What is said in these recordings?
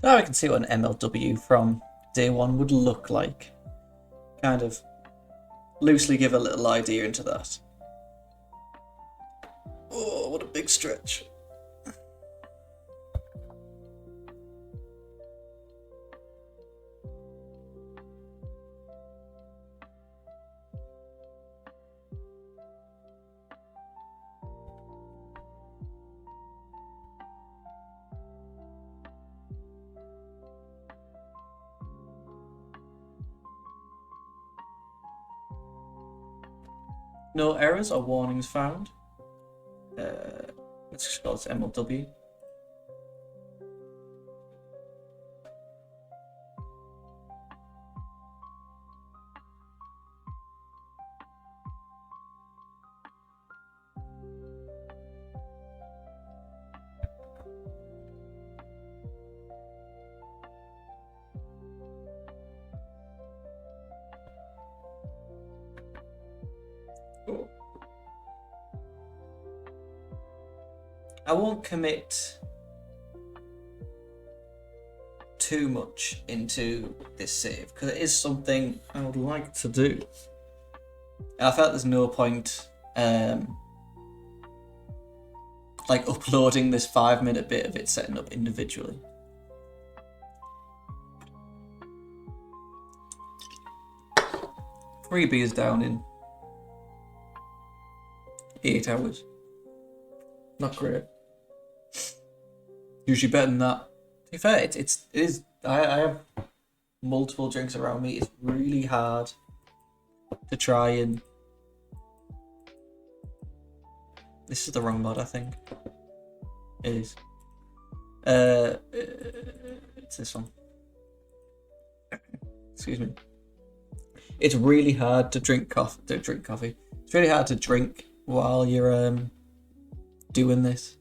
Now I can see what an MLW from day one would look like. Kind of loosely give a little idea into that. Oh, what a big stretch. No errors or warnings found. Let's just call this MLW. I won't commit too much into this save because it is something I would like to do. And I felt there's no point like uploading this 5-minute bit of it setting up individually. Three beers down in 8 hours. Not great. Usually better than that. To be fair, it is. I have multiple drinks around me. It's really hard to try and. This is the wrong mod, I think. It is. It's this one. Excuse me. It's really hard to drink coffee. It's really hard to drink while you're doing this.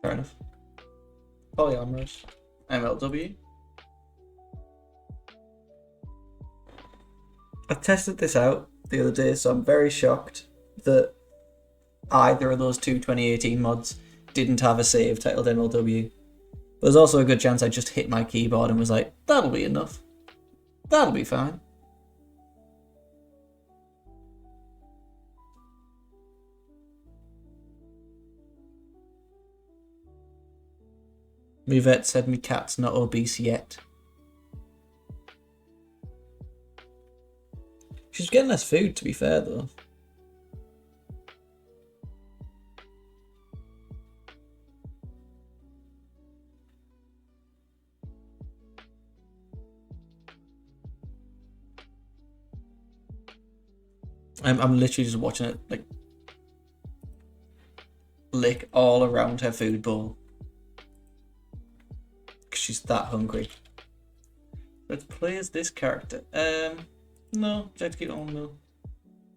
Fair enough. Polyamorous. MLW. I tested this out the other day, so I'm very shocked that either of those two 2018 mods didn't have a save titled MLW. But there's also a good chance I just hit my keyboard and was like, that'll be enough. That'll be fine. My vet said my cat's not obese yet. She's getting less food, to be fair, though. I'm literally just watching it like lick all around her food bowl because she's that hungry. Let's play as this character. No, let's keep on. No.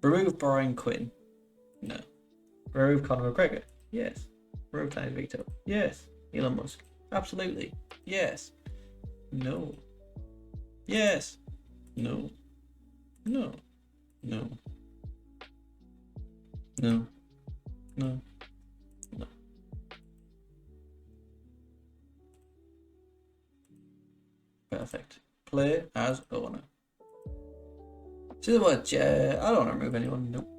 Remove Brian Quinn. No. Remove Conor McGregor. Yes. Remove Danny Vito. Yes. Elon Musk. Absolutely. Yes. No. Yes. No. No. No. No. No. No. Perfect. Play as owner. This is what I don't want to remove anyone. Nope.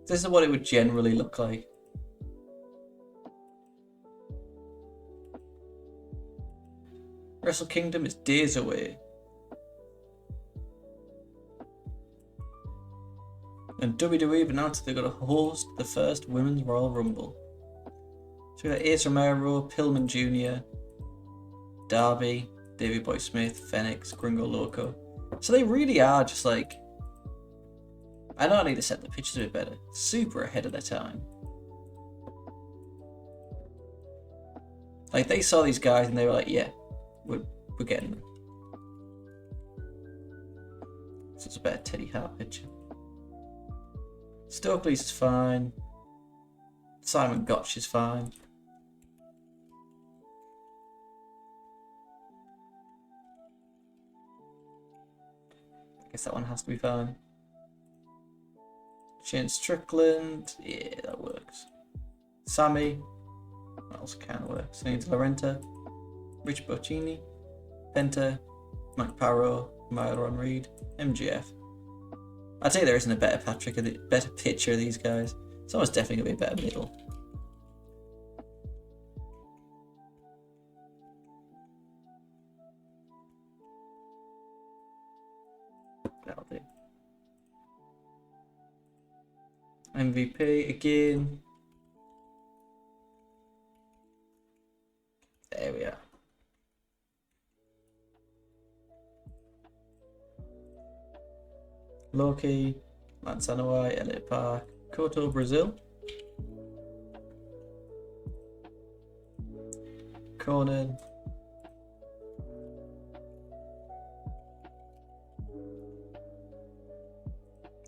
This is what it would generally look like. Wrestle Kingdom is days away. And WWE have announced they're going to host the first Women's Royal Rumble. So we got Ace Romero, Pillman Jr., Darby, Davey Boy Smith, Phoenix, Gringo Loco. So they really are just like... I know I need to set the pictures a bit better. Super ahead of their time. Like, they saw these guys and they were like, yeah, we're getting them. So it's a better Teddy Hart picture. Stokely's is fine. Simon Gotch is fine. Guess that one has to be fine. Shane Strickland. Yeah, that works. Sammy. That also kind of works. Needs Lorenta. Rich Bocchini. Penta. Mike Parro. Myron Reed. MGF. I'd say there isn't a better picture of these guys. It's almost definitely going to be a better middle. That'll do. MVP again. There we are. Loki, Mansanawai, Elliot Park, Koto, Brazil. Conan.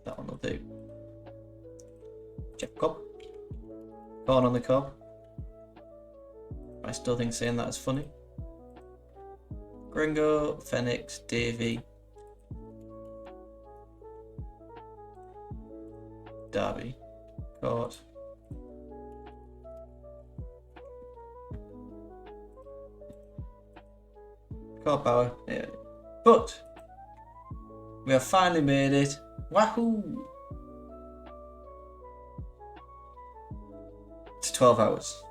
That one will do. Jeff Cobb. Corn on the cob. I still think saying that is funny. Gringo, Phoenix, Davey. Darby. Court. Court Power. Yeah. But we have finally made it. Wahoo! To 12 hours.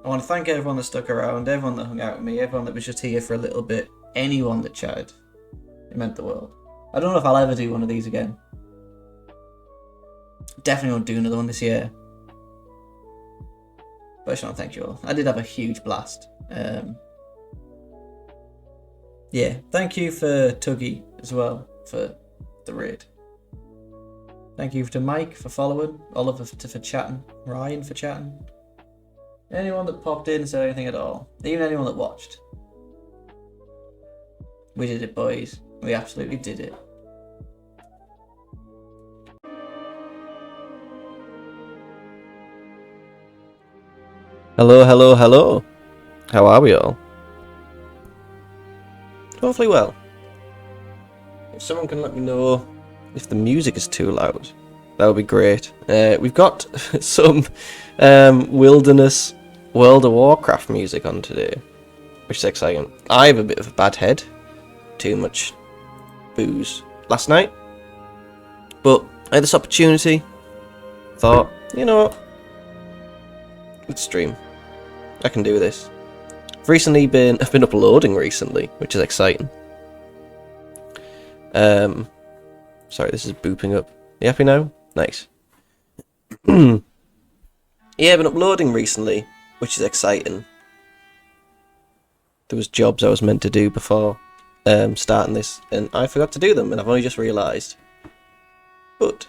I want to thank everyone that stuck around, everyone that hung out with me, everyone that was just here for a little bit, anyone that chatted. It meant the world. I don't know if I'll ever do one of these again. Definitely won't do another one this year. But I just want to thank you all. I did have a huge blast. Yeah, thank you for Tuggy as well for the raid. Thank you to Mike for following, Oliver for chatting, Ryan for chatting. Anyone that popped in and said anything at all, even anyone that watched. We did it, boys. We absolutely did it. Hello, hello, hello. How are we all? Hopefully well. If someone can let me know if the music is too loud, that would be great. We've got some Wilderness World of Warcraft music on today, which is exciting. I have a bit of a bad head. Too much booze last night. But I had this opportunity. Thought, you know what? Let's stream. I can do this. I've been uploading recently, which is exciting. Sorry, this is booping up. You happy now? Nice. Yeah, I've been uploading recently, which is exciting. There was jobs I was meant to do before starting this, and I forgot to do them, and I've only just realised. But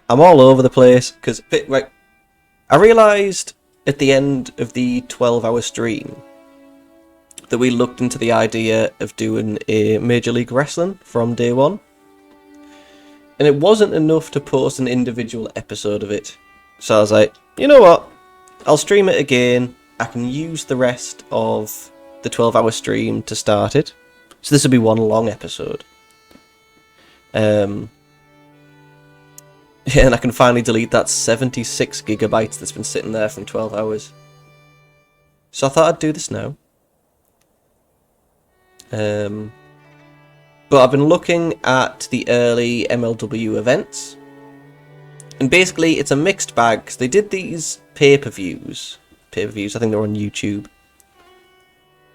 I'm all over the place, because I realised at the end of the 12-hour stream that we looked into the idea of doing a Major League Wrestling from day one. And it wasn't enough to post an individual episode of it. So I was like, you know what? I'll stream it again. I can use the rest of the 12-hour stream to start it. So this will be one long episode. And I can finally delete that 76 gigabytes that's been sitting there from 12 hours. So I thought I'd do this now. But I've been looking at the early MLW events. And basically it's a mixed bag, because they did these pay-per-views. I think they're on YouTube.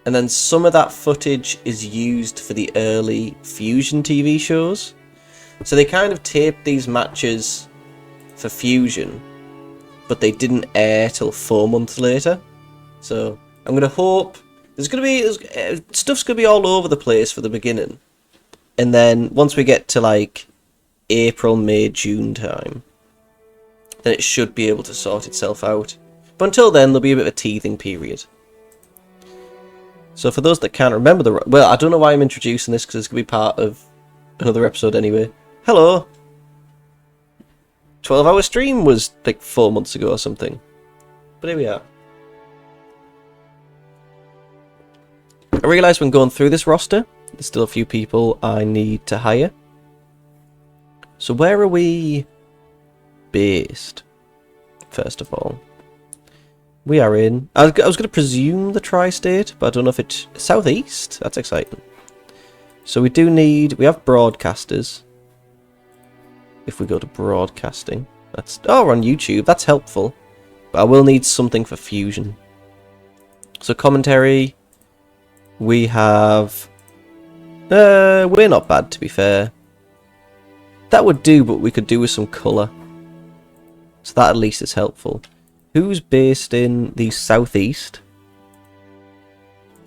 And then some of that footage is used for the early Fusion TV shows. So they kind of taped these matches for Fusion, but they didn't air till 4 months later. So I'm going to hope stuff's going to be all over the place for the beginning. And then once we get to like April, May, June time, then it should be able to sort itself out. But until then, there'll be a bit of a teething period. So for those that can't remember I don't know why I'm introducing this, because it's going to be part of another episode anyway. Hello! 12-hour stream was like 4 months ago or something. But here we are. I realised when going through this roster, there's still a few people I need to hire. So where are we based, first of all? We are in... I was going to presume the Tri-State, but I don't know if it's... Southeast? That's exciting. So we do need... We have broadcasters. If we go to broadcasting. That's... Oh, we're on YouTube. That's helpful. But I will need something for fusion. So commentary... We have... we're not bad, to be fair. That would do, but we could do with some colour. So that at least is helpful. Who's based in the southeast?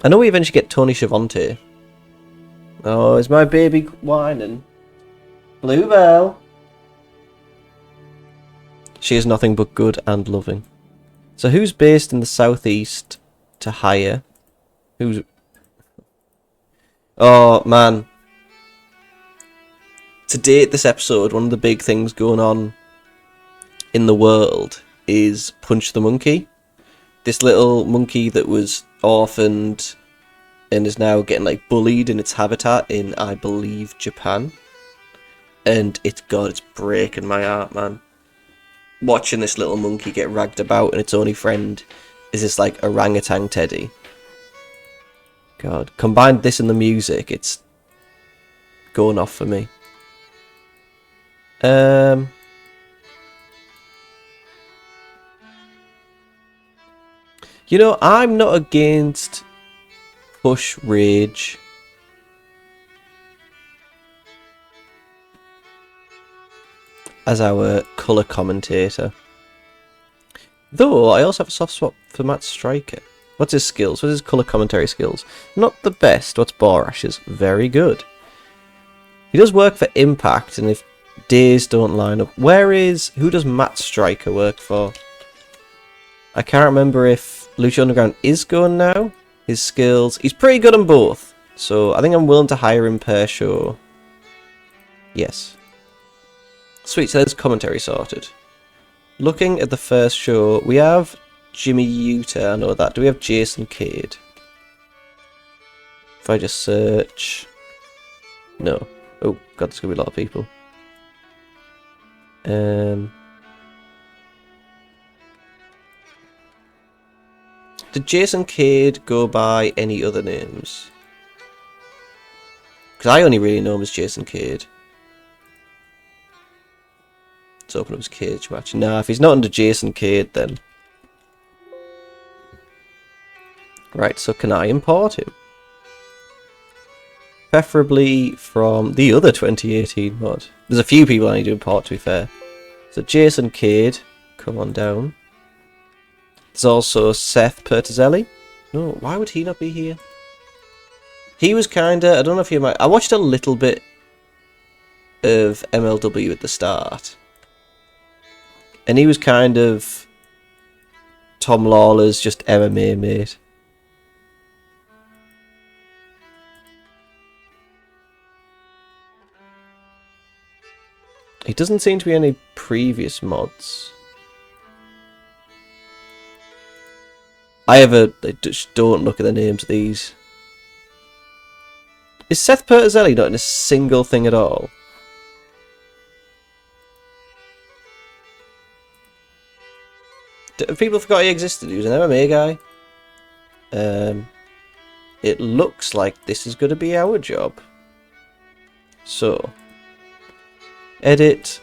I know we eventually get Tony Schiavone. Oh, is my baby whining? Bluebell! She is nothing but good and loving. So who's based in the southeast to hire? Who's... Oh, man. To date, this episode, one of the big things going on in the world is Punch the Monkey. This little monkey that was orphaned and is now getting like bullied in its habitat in, I believe, Japan. And it's breaking my heart, man. Watching this little monkey get ragged about and its only friend is this like orangutan teddy. God, combine this and the music, it's going off for me. You know, I'm not against Push Rage. As our colour commentator. Though, I also have a soft spot for Matt Striker. What's his skills? What's his colour commentary skills? Not the best. What's Borash's? Very good. He does work for Impact, and if days don't line up... Who does Matt Striker work for? I can't remember if Lucha Underground is going now. His skills... He's pretty good on both. So, I think I'm willing to hire him per show. Yes. Sweet, so there's commentary sorted. Looking at the first show, we have Jimmy Utah, I know that. Do we have Jason Cade? If I just search... No. Oh, God, there's going to be a lot of people. Did Jason Cade go by any other names? Because I only really know him as Jason Cade. Let's open up his cage match. Nah, if he's not under Jason Cade, then... Right, so can I import him? Preferably from the other 2018 mod. There's a few people I need to import, to be fair. So Jason Cade, come on down. There's also Seth Pertizelli. No, why would he not be here? He was kinda... I don't know if you might... I watched a little bit of MLW at the start. And he was kind of Tom Lawler's just MMA mate. He doesn't seem to be any previous mods. I just don't look at the names of these. Is Seth Pertizelli not in a single thing at all? People forgot he existed. He was an MMA guy. It looks like this is going to be our job. So, edit,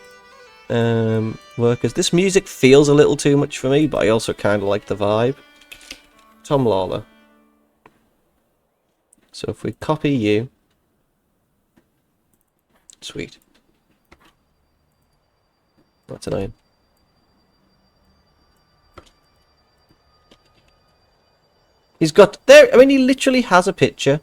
workers. This music feels a little too much for me, but I also kind of like the vibe. Tom Lawler. So if we copy you, sweet. That's annoying. He's got there. I mean, he literally has a picture.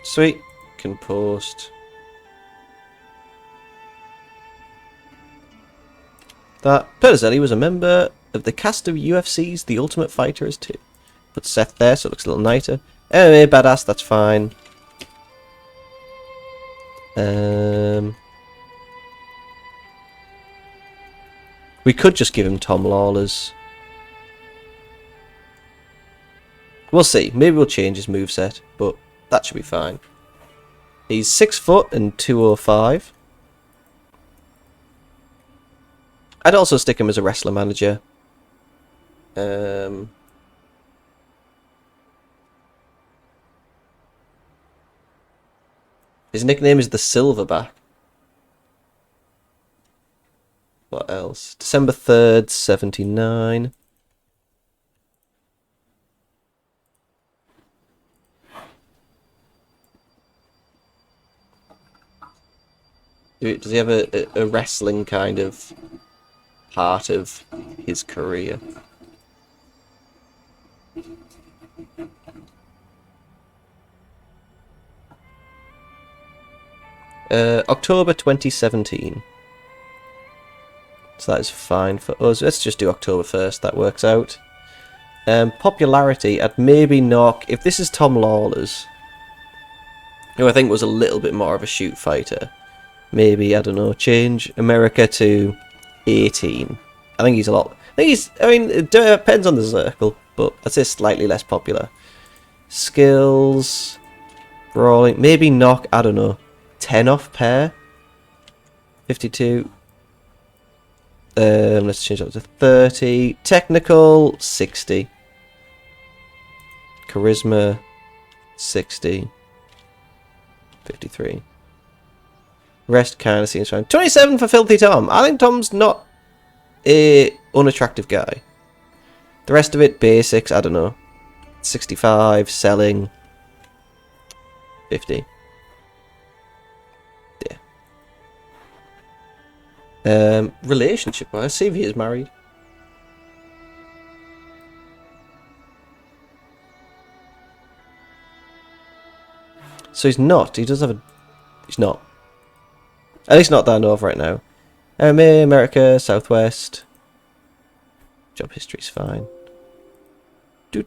Sweet. Can post that. Pertizelli was a member of the cast of UFC's The Ultimate Fighter as 2. Put Seth there so it looks a little nicer. MMA badass. That's fine. We could just give him Tom Lawler's. We'll see. Maybe we'll change his moveset, but that should be fine. He's 6 foot and 205. I'd also stick him as a wrestler manager. His nickname is the Silverback. What else? December 3rd, 79. Does he have a wrestling kind of part of his career? October 2017. So that is fine for us. Let's just do October 1st. That works out. Popularity, I'd maybe knock... If this is Tom Lawler's, who I think was a little bit more of a shoot fighter, maybe, I don't know, change America to 18. I think he's a lot... I mean, it depends on the circle, but I'd say slightly less popular. Skills... Brawling... Maybe knock, I don't know, 10 off pair. 52... let's change that to 30. Technical, 60. Charisma, 60. 53. Rest kind of seems fine. 27 for Filthy Tom. I think Tom's not a unattractive guy. The rest of it, basics, I don't know. 65, selling, 50. Relationship wise, see if he is married. So he's not. He does have a... He's not. At least not that I know of right now. America, Southwest. Job history's fine. I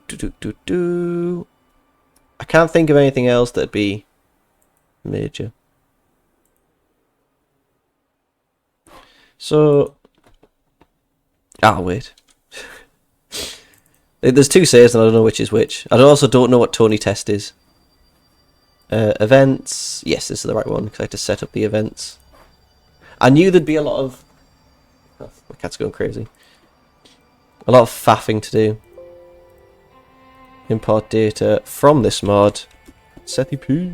can't think of anything else that'd be major. So, wait. There's two saves and I don't know which is which. I also don't know what Tony Test is. Events. Yes, this is the right one because I had to set up the events. I knew there'd be a lot of... Oh, my cat's going crazy. A lot of faffing to do. Import data from this mod. Sethy P.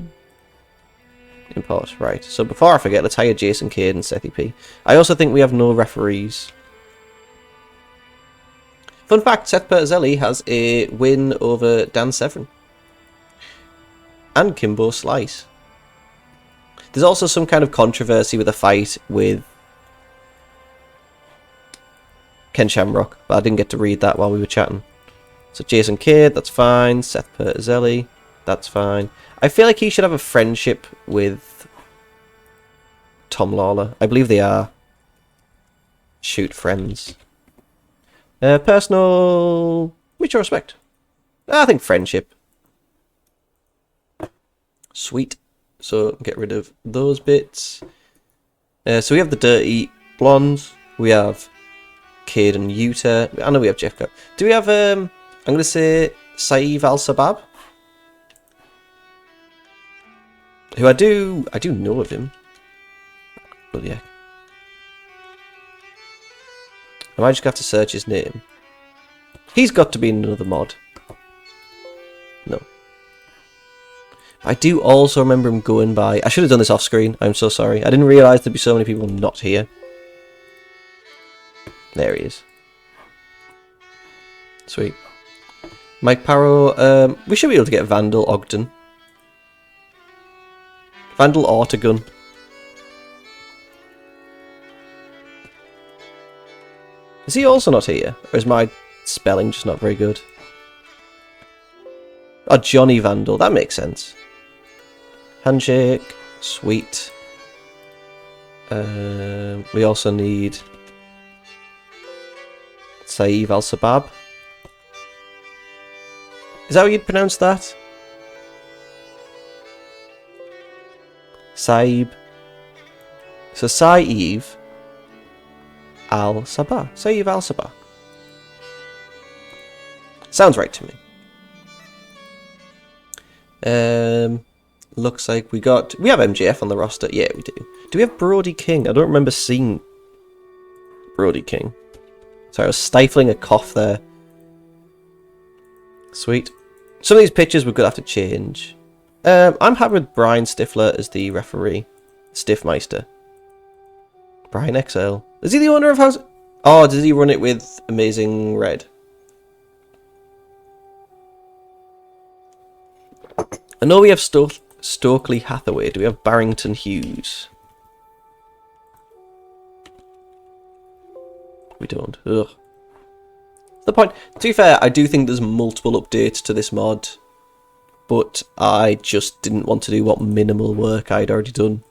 Import, right. So before I forget, let's hire Jason Cade and Sethy P. I also think we have no referees. Fun fact, Seth Bertelli has a win over Dan Severn. And Kimbo Slice. There's also some kind of controversy with a fight with Ken Shamrock, but I didn't get to read that while we were chatting. So Jason Cade, that's fine. Seth Bertelli, that's fine. I feel like he should have a friendship with Tom Lawler. I believe they are shoot friends. Personal mutual respect. I think friendship. Sweet. So get rid of those bits. So we have the Dirty Blondes. We have Cade and Utah. I know we have Jeff Cobb. Do we have I'm gonna say Saif Al Sabab? Who I do know of him. But yeah. I might just have to search his name. He's got to be in another mod. No. I do also remember him going by... I should have done this off screen. I'm so sorry. I didn't realise there'd be so many people not here. There he is. Sweet. Mike Parrow. We should be able to get Vandal Ogden. Vandal Ortegun. Is he also not here? Or is my spelling just not very good? Oh, Johnny Vandal. That makes sense. Handshake. Sweet. We also need Saif Al Sabab. Is that how you'd pronounce that? Saib. So Saif Al-Sabah. Saeed Al-Sabah. Sounds right to me. Looks like we have MJF on the roster. Yeah, we do. Do we have Brody King? I don't remember seeing Brody King. Sorry, I was stifling a cough there. Sweet. Some of these pictures we're going to have to change. I'm happy with Brian Stifler as the referee. Stiffmeister. Brian XL. Is he the owner of House? Oh, does he run it with Amazing Red? I know we have Stokely Hathaway. Do we have Barrington Hughes? We don't. Ugh. The point. To be fair, I do think there's multiple updates to this mod, but I just didn't want to do what minimal work I'd already done.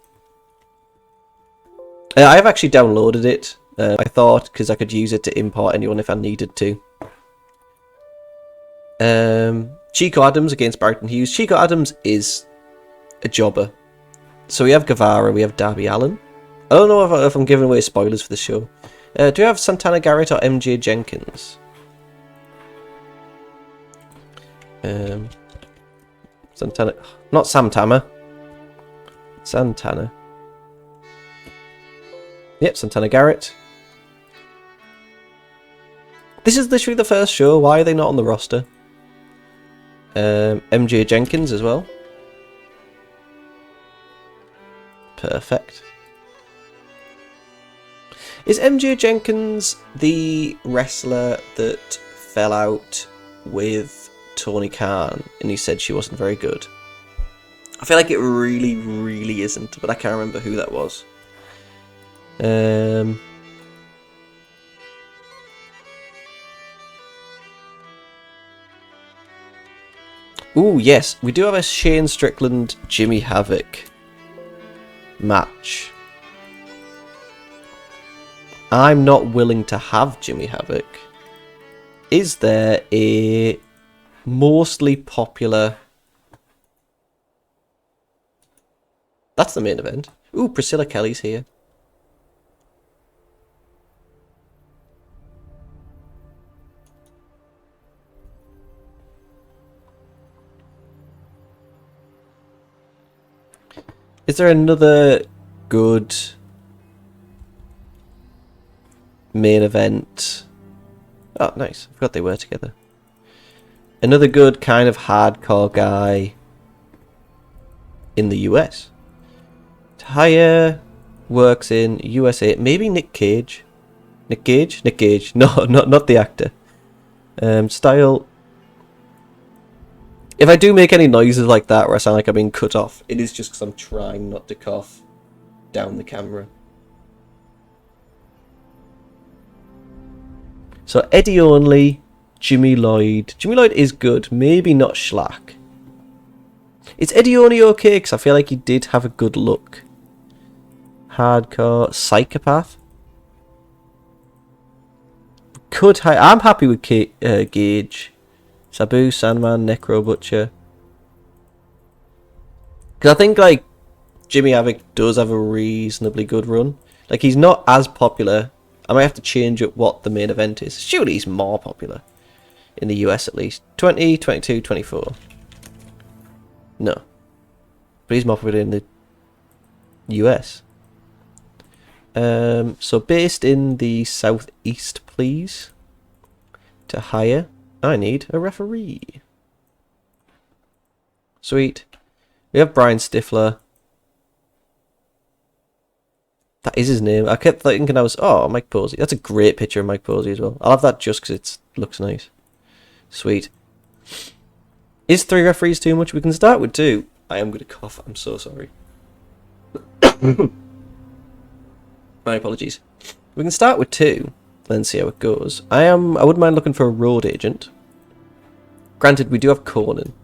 I've actually downloaded it. I thought because I could use it to import anyone if I needed to. Chico Adams against Barrington Hughes. Chico Adams is a jobber. So we have Guevara, we have Darby Allin. I don't know if I'm giving away spoilers for the show. Do we have Santana Garrett or MJ Jenkins? Santana, not Sam Tammer. Santana. Yep, Santana Garrett. This is literally the first show. Why are they not on the roster? MJ Jenkins as well. Perfect. Is MJ Jenkins the wrestler that fell out with Tony Khan and he said she wasn't very good? I feel like it really, really isn't, but I can't remember who that was. Ooh, yes, we do have a Shane Strickland Jimmy Havoc match. I'm not willing to have Jimmy Havoc. Is there a mostly popular... That's the main event. Ooh, Priscilla Kelly's here. Is there another good main event? Oh, nice. I forgot they were together. Another good kind of hardcore guy in the US. Taya works in USA. Maybe Nick Cage. Nick Cage? Nick Cage. No, not the actor. Style. If I do make any noises like that where I sound like I'm being cut off, it is just because I'm trying not to cough down the camera. So Eddie Only, Jimmy Lloyd. Jimmy Lloyd is good, maybe not Schlack. Is Eddie Only okay? Because I feel like he did have a good look. Hardcore Psychopath. I'm happy with Gage. Sabu, Sandman, Necro Butcher. Because I think, like, Jimmy Havoc does have a reasonably good run. Like, he's not as popular. I might have to change up what the main event is. Surely he's more popular. In the US, at least. 20, 22, 24. No. But he's more popular in the US. So, based in the southeast, please. To hire... I need a referee. Sweet. We have Brian Stifler. That is his name. I kept thinking oh, Mike Posey. That's a great picture of Mike Posey as well. I'll have that just because it looks nice. Sweet. Is 3 referees too much? We can start with 2. I am going to cough. I'm so sorry. My apologies. We can start with 2. Then see how it goes. I wouldn't mind looking for a road agent. Granted, we do have Conan.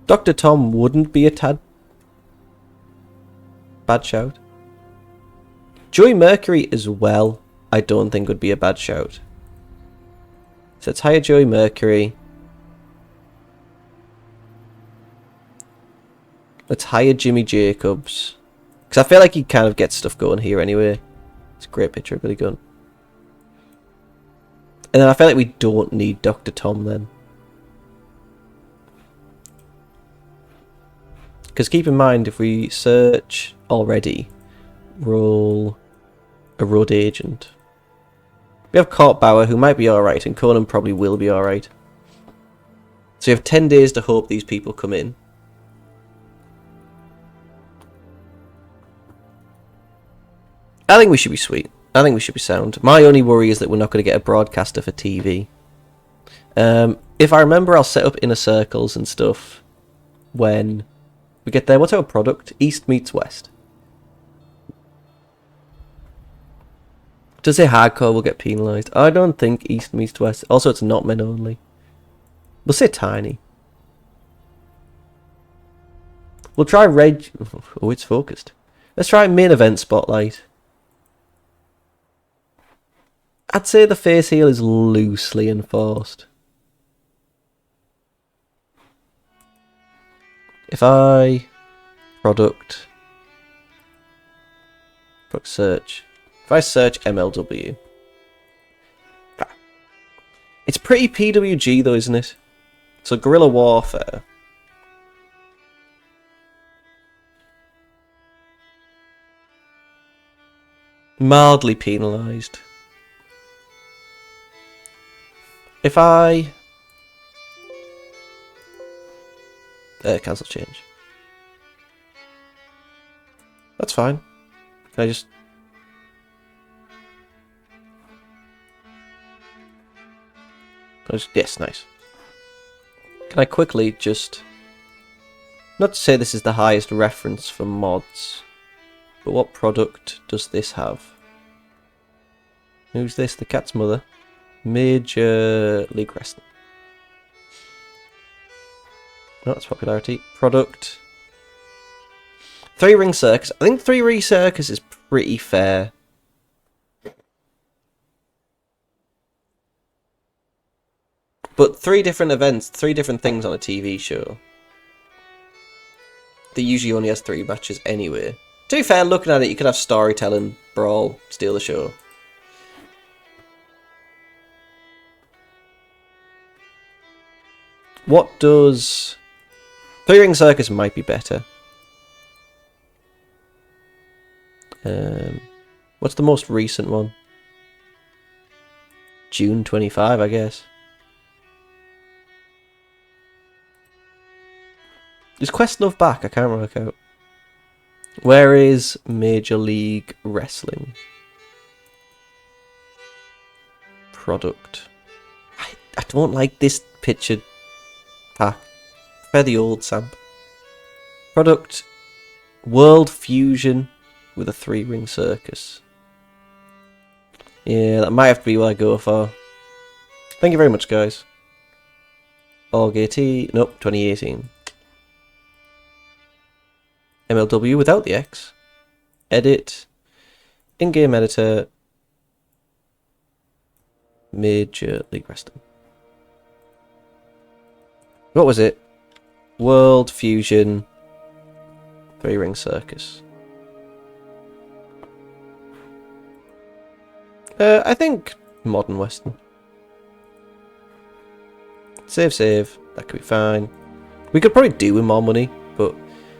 Dr. Tom wouldn't be a tad bad shout. Joey Mercury as well, I don't think would be a bad shout. So let's hire Joey Mercury. Let's hire Jimmy Jacobs. Because I feel like he kind of gets stuff going here anyway. It's a great picture of Billy Gunn. And then I feel like we don't need Dr. Tom then. Because keep in mind, if we search already, roll a road agent. We have Court Bauer, who might be alright, and Conan probably will be alright. So you have 10 days to hope these people come in. I think we should be sweet. I think we should be sound. My only worry is that we're not going to get a broadcaster for TV. If I remember, I'll set up inner circles and stuff when we get there. What's our product? East meets West. Does say hardcore will get penalised? I don't think East meets West. Also, it's not men only. We'll say tiny. We'll try red. Oh, it's focused. Let's try main event spotlight. I'd say the face heal is loosely enforced. If I product search. If I search MLW. It's pretty PWG though, isn't it? So guerrilla warfare. Mildly penalised. If I cancel change. That's fine. Can I just yes, nice. Can I quickly just not to say this is the highest reference for mods, but what product does this have? Who's this? The cat's mother. Major League Wrestling. No, that's popularity. Product. 3-ring circus. I think 3-ring circus is pretty fair. But 3 different events, 3 different things on a TV show. They usually only has 3 matches anyway. To be fair, looking at it, you could have storytelling, brawl, steal the show. What does 3-ring circus might be better. What's the most recent one? June 25, I guess. Is Questlove back? I can't work out. Where is Major League Wrestling? Product. I don't like this pictured pack. Prefer the old Samp. Product. World Fusion with a 3-ring circus. Yeah, that might have to be what I go for. Thank you very much, guys. OGT. Nope, 2018. MLW without the X. Edit. In-game editor. Major League Wrestling. What was it? World Fusion 3-ring circus. I think Modern Western. Save. That could be fine. We could probably do with more money, but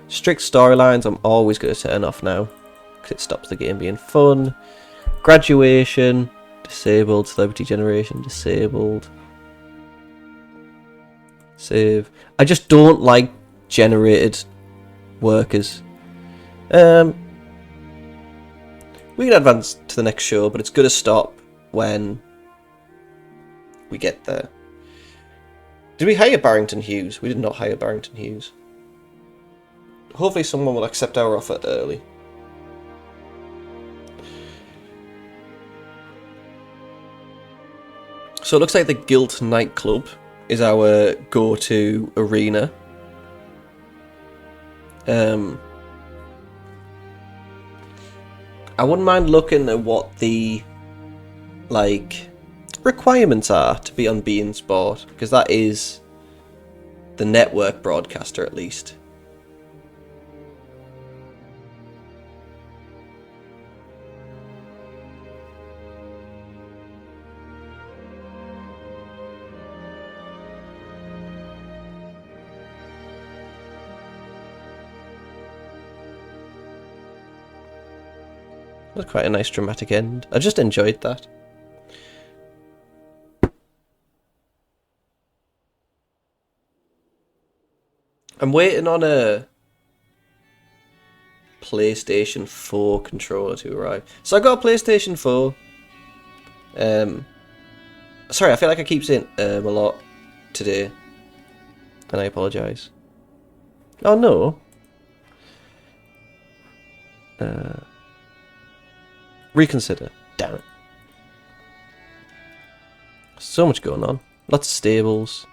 strict storylines I'm always going to turn off now, because it stops the game being fun. Graduation, disabled. Celebrity generation, disabled. Save. I just don't like generated workers. We can advance to the next show, but it's going to stop when we get there. Did we hire Barrington Hughes? We did not hire Barrington Hughes. Hopefully someone will accept our offer early. So it looks like the Guilt nightclub is our go-to arena. I wouldn't mind looking at what the requirements are to be on beIN Sport, because that is the network broadcaster at least. That's quite a nice dramatic end. I just enjoyed that. I'm waiting on a PlayStation 4 controller to arrive. So I got a PlayStation 4. Sorry, I feel like I keep saying a lot today. And I apologise. Oh no. Reconsider. Damn it. So much going on. Lots of stables.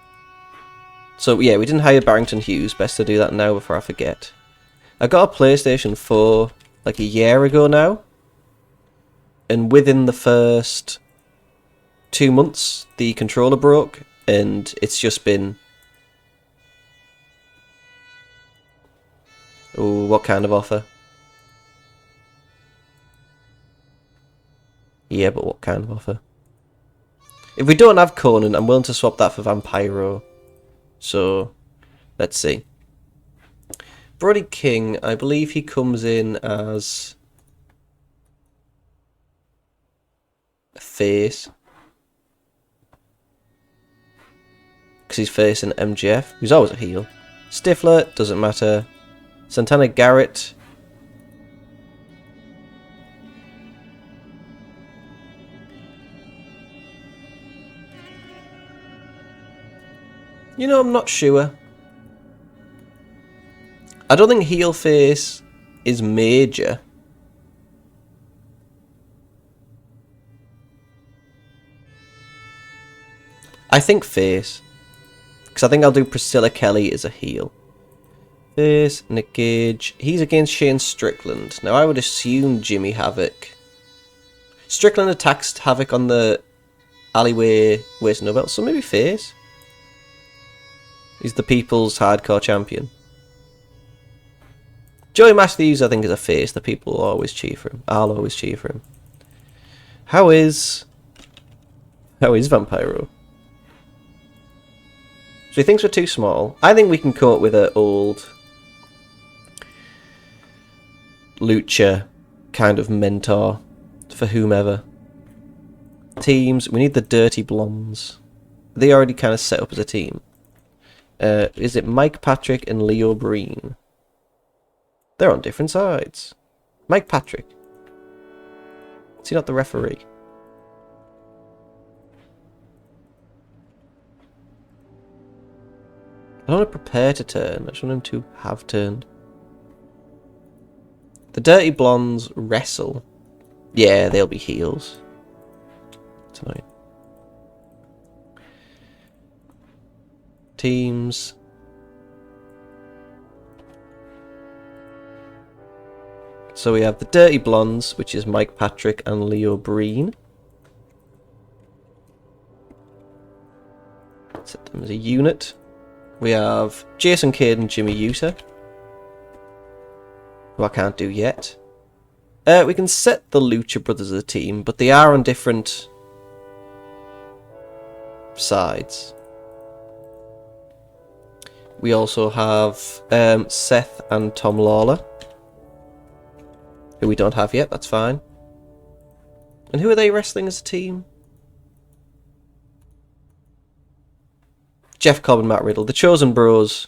So yeah, we didn't hire Barrington Hughes. Best to do that now before I forget. I got a PlayStation 4 like a year ago now. And within the first 2 months, the controller broke. And it's just been... Oh, what kind of offer? Yeah, but what kind of offer? If we don't have Conan, I'm willing to swap that for Vampiro. So, let's see. Brody King, I believe he comes in as a face. Because he's facing MGF, who's always a heel. Stifler, doesn't matter. Santana Garrett. You know, I'm not sure. I don't think heel face is major. I think face. Because I think I'll do Priscilla Kelly as a heel. Face, Nick Gage. He's against Shane Strickland. Now I would assume Jimmy Havoc. Strickland attacks Havoc on the alleyway waist no belt, so maybe face. He's the people's hardcore champion. Joey Matthews, I think, is a face. The people will always cheer for him. I'll always cheer for him. How is Vampiro? So he thinks we're too small. I think we can come up with an old lucha kind of mentor for whomever. Teams, we need the Dirty Blondes. They already kind of set up as a team. Is it Mike Patrick and Leo Breen? They're on different sides. Mike Patrick. Is he not the referee? I don't want to prepare to turn. I just want him to have turned. The Dirty Blondes wrestle. Yeah, they'll be heels. It's annoying. Teams. So we have the Dirty Blondes, which is Mike Patrick and Leo Breen. Set them as a unit. We have Jason Kidd and Jimmy Uso, who I can't do yet. We can set the Lucha Brothers as a team, but they are on different sides. We also have Seth and Tom Lawler, who we don't have yet, that's fine. And who are they wrestling as a team? Jeff Cobb and Matt Riddle. The Chosen Bros.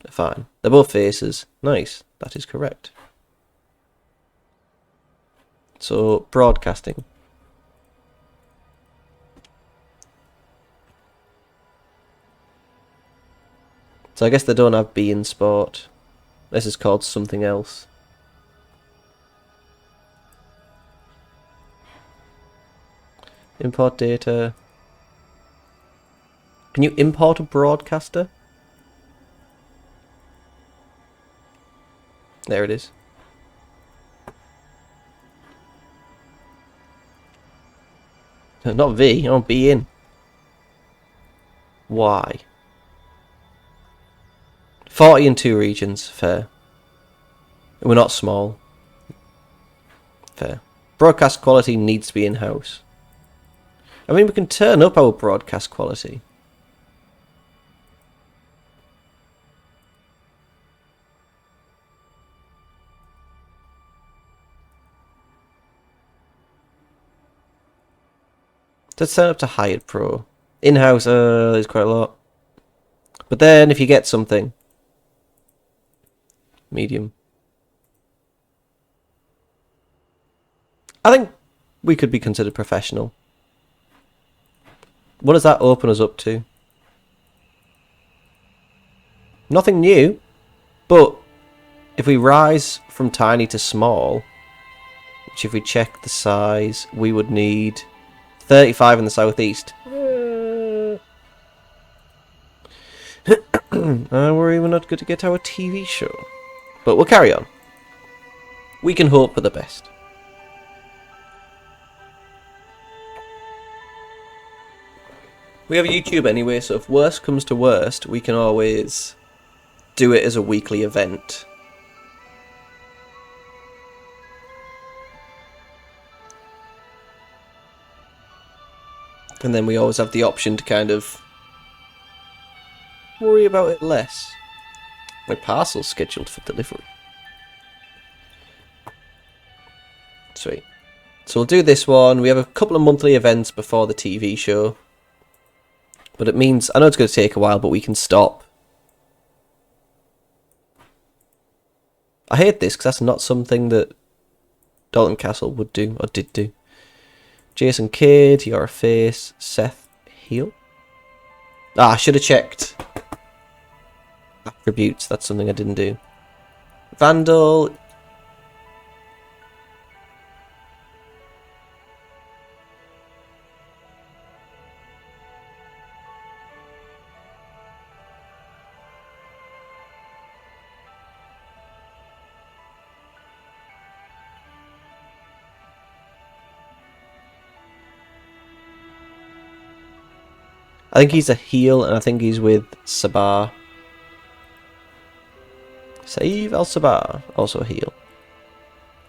They're fine. They're both faces. Nice. That is correct. So, broadcasting. So I guess they don't have B in sport. This is called something else. Import data. Can you import a broadcaster? There it is. Not V, I want B in. Why? 40 in 2 regions, fair. We're not small. Fair. Broadcast quality needs to be in-house. I mean, we can turn up our broadcast quality. Let's turn up to hired pro. In-house, there's quite a lot. But then if you get something, medium. I think we could be considered professional. What does that open us up to? Nothing new, but if we rise from tiny to small, which if we check the size, we would need 35 in the southeast. I worry we're not going to get our TV show. But we'll carry on. We can hope for the best. We have YouTube anyway, so if worst comes to worst, we can always do it as a weekly event. And then we always have the option to kind of worry about it less. My parcel's scheduled for delivery. Sweet. So we'll do this one. We have a couple of monthly events before the TV show. But it means, I know it's going to take a while, but we can stop. I hate this because that's not something that Dalton Castle would do, or did do. Jason Kidd, you're a face. Seth Heel. Ah, I should have checked attributes. That's something I didn't do. Vandal. I think he's a heel, and I think he's with Sabah. Save Al Sabah, also a heel.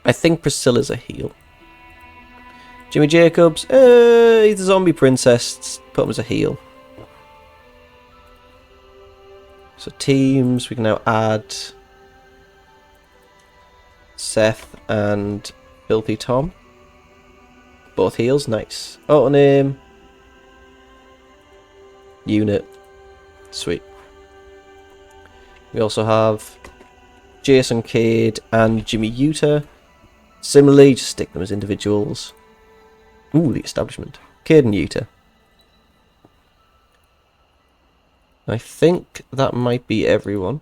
I think Priscilla's a heel. Jimmy Jacobs, he's a zombie princess. Put him as a heel. So teams, we can now add Seth and Filthy Tom. Both heels, nice. Auto name. Unit. Sweet. We also have Jason Cade and Jimmy Utah. Similarly, just stick them as individuals. Ooh, the establishment. Cade and Utah. I think that might be everyone.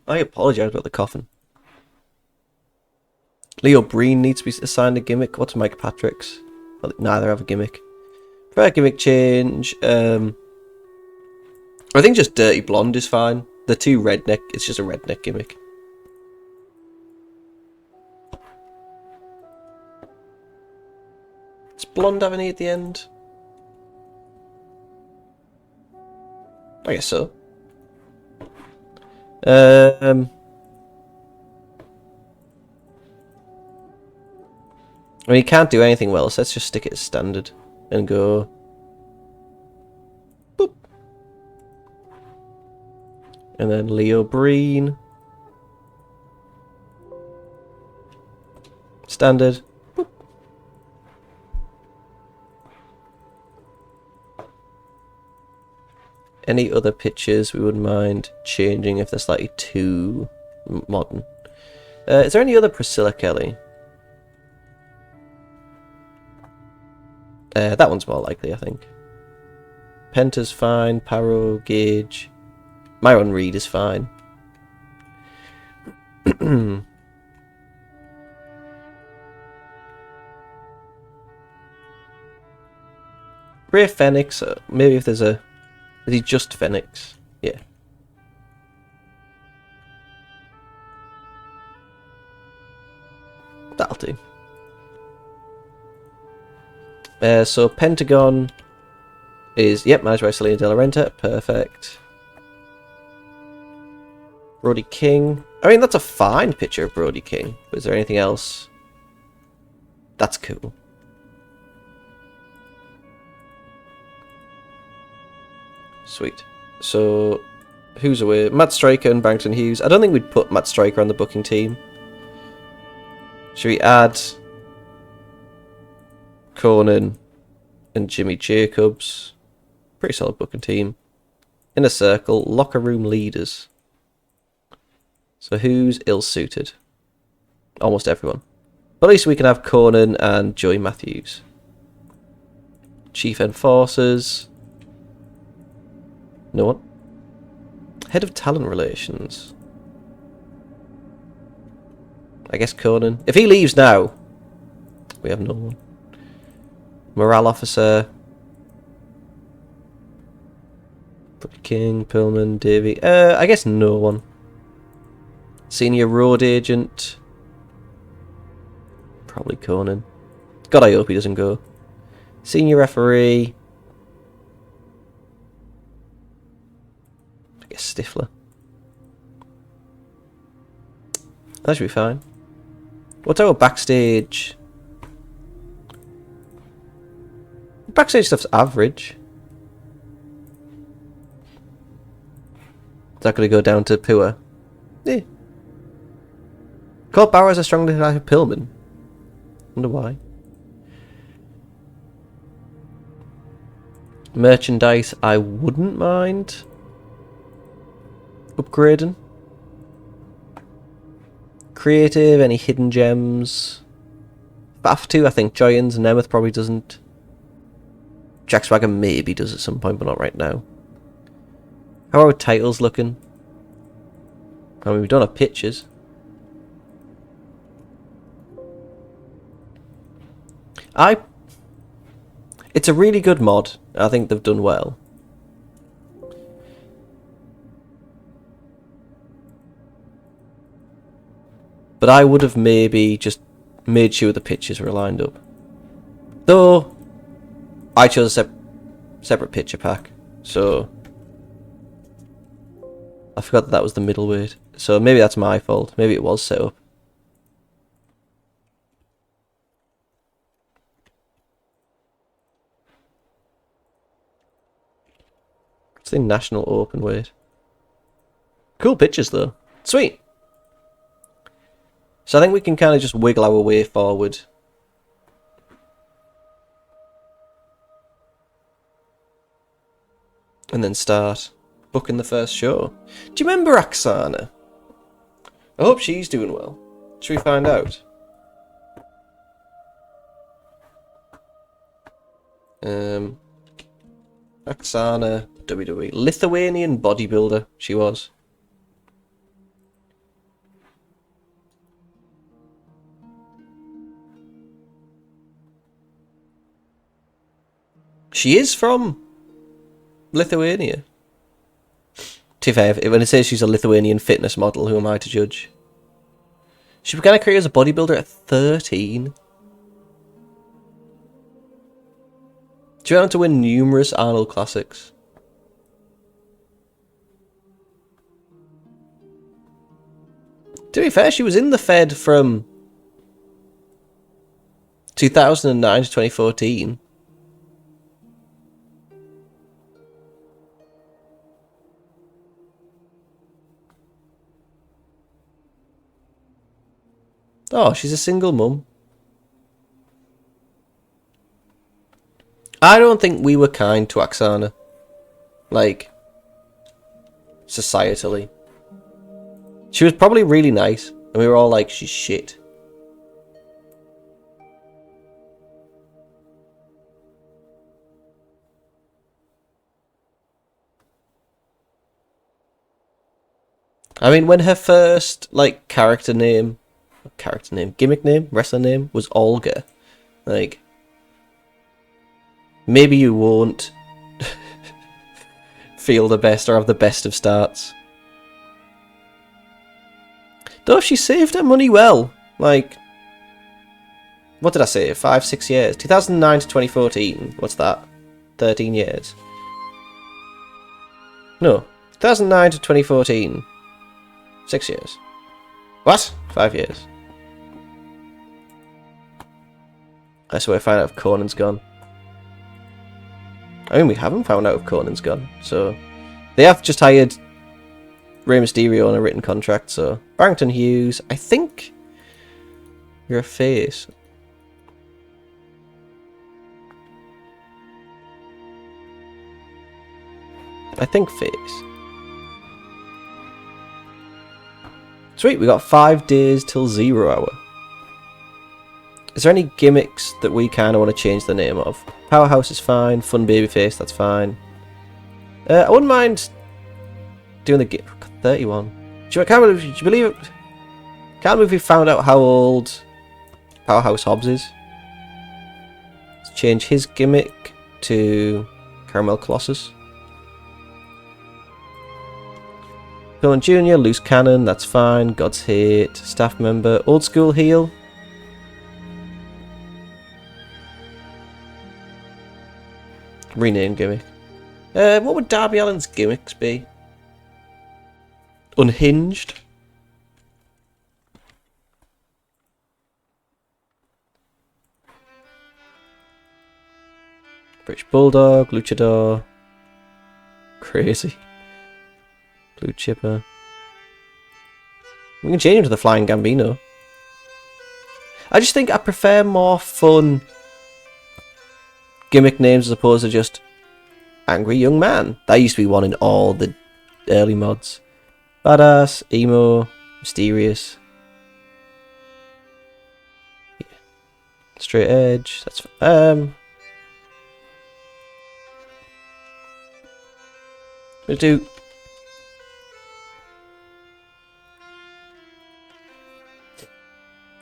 I apologise about the coughing. Leo Breen needs to be assigned a gimmick. What's Mike Patrick's? Well, neither have a gimmick. Fair gimmick change. I think just Dirty Blonde is fine. The two redneck, it's just a redneck gimmick. Does Blonde have any at the end? I guess so. I mean, you can't do anything well, so let's just stick it as standard and go. Boop. And then Leo Breen. Standard. Boop. Any other pictures we wouldn't mind changing if they're slightly too modern. Is there any other Priscilla Kelly? That one's more likely, I think. Penta's fine. Paro, Gage. Myron Reed is fine. Ray Phoenix. Maybe if there's a... Is he just Phoenix? Yeah. That'll do. So Pentagon is, yep, managed by Selena De La Renta. Perfect. Brody King. I mean, that's a fine picture of Brody King. But is there anything else? That's cool. Sweet. So, who's away? Matt Stryker and Barrington Hughes. I don't think we'd put Matt Stryker on the booking team. Should we add Conan and Jimmy Jacobs. Pretty solid booking team. Inner Circle, locker room leaders. So who's ill-suited? Almost everyone. But at least we can have Conan and Joey Matthews. Chief Enforcers. No one. Head of Talent Relations. I guess Conan. If he leaves now, we have no one. Morale Officer. King, Pillman, Davey. I guess no one. Senior Road Agent. Probably Conan. God, I hope he doesn't go. Senior Referee. I guess Stifler. That should be fine. What's our backstage? Backstage stuff's average. Is that going to go down to poor? Yeah. Colt Bauer is a strongly like Pillman. Wonder why. Merchandise, I wouldn't mind upgrading. Creative, any hidden gems? BAF2, I think Giants and Nemeth probably doesn't. Jack Swagger maybe does at some point, but not right now. How are our titles looking? I mean, we've done our pictures. It's a really good mod. I think they've done well. But I would have maybe just made sure the pictures were lined up. Though, I chose a separate picture pack, so I forgot that was the middleweight. So maybe that's my fault. Maybe it was set up. It's the National Open weight. Cool pictures though. Sweet. So I think we can kind of just wiggle our way forward. And then start booking the first show. Do you remember Oksana? I hope she's doing well. Should we find out? Oksana, WWE. Lithuanian bodybuilder, she was. She is from Lithuania. To be fair, when it says she's a Lithuanian fitness model, who am I to judge? She began her career as a bodybuilder at 13. She went on to win numerous Arnold Classics. To be fair, she was in the Fed from 2009 to 2014. Oh, she's a single mum. I don't think we were kind to Oksana. Like, societally. She was probably really nice, and we were all like, she's shit. I mean, when her first, like, gimmick name, wrestler name was Olga. Like, maybe you won't feel the best or have the best of starts. Though she saved her money well. Like, what did I say? 5-6 years. 2009 to 2014. What's that? 13 years. No. 2009 to 2014. 6 years. What? 5 years. That's where I find out if Conan's gone. I mean, we haven't found out if Conan's gone, so... They have just hired Rey Mysterio on a written contract, so... Barrington Hughes, I think... You're a face. I think face. Sweet, we got 5 days till 0 hour. Is there any gimmicks that we kind of want to change the name of? Powerhouse is fine. Fun babyface, that's fine. I wouldn't mind doing the 31. Do you believe it? Can't believe we found out how old Powerhouse Hobbs is. Let's change his gimmick to Caramel Colossus. Villain Jr., Loose Cannon, that's fine. God's Hate, Staff Member, Old School Heal. Rename gimmick. What would Darby Allin's gimmicks be? Unhinged. British Bulldog, Luchador. Crazy. Blue Chipper. We can change him to the Flying Gambino. I just think I prefer more fun gimmick names as opposed to just Angry Young Man. That used to be one in all the early mods. Badass, Emo, Mysterious. Yeah. Straight Edge, that's we'll do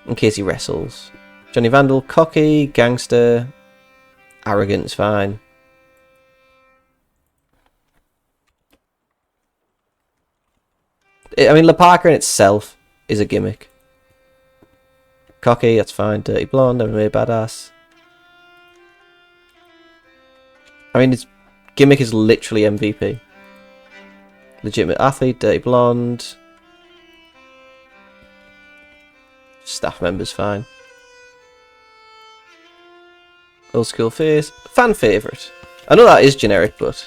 in case he wrestles. Johnny Vandal, Cocky, Gangster, Arrogant is fine. I mean, La Parker in itself is a gimmick. Cocky, that's fine. Dirty Blonde, never made badass. I mean, his gimmick is literally MVP. Legitimate athlete, Dirty Blonde. Staff member's fine. Old School Face. Fan favourite. I know that is generic, but...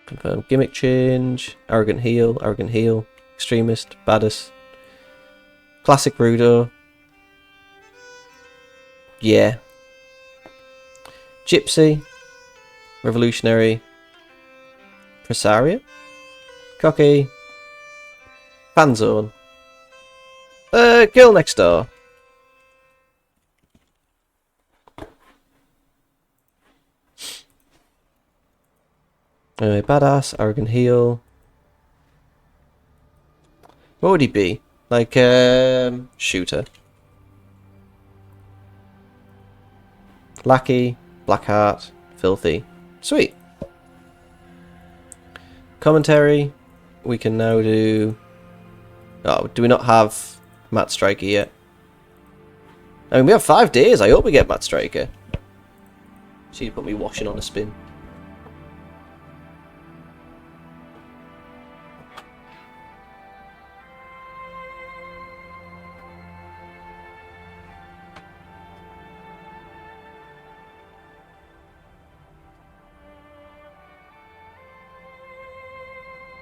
Confirm gimmick change. Arrogant Heel. Arrogant Heel. Extremist. Baddest. Classic Rudo. Yeah. Gypsy. Revolutionary. Presario. Cocky. Fanzone. Girl Next Door. Badass, Arrogant Heel. What would he be? Like, Shooter. Lackey, Blackheart, Filthy. Sweet. Commentary. We can now do... Oh, do we not have Matt Striker yet? I mean, we have 5 days. I hope we get Matt Striker. See, you put me washing on a spin.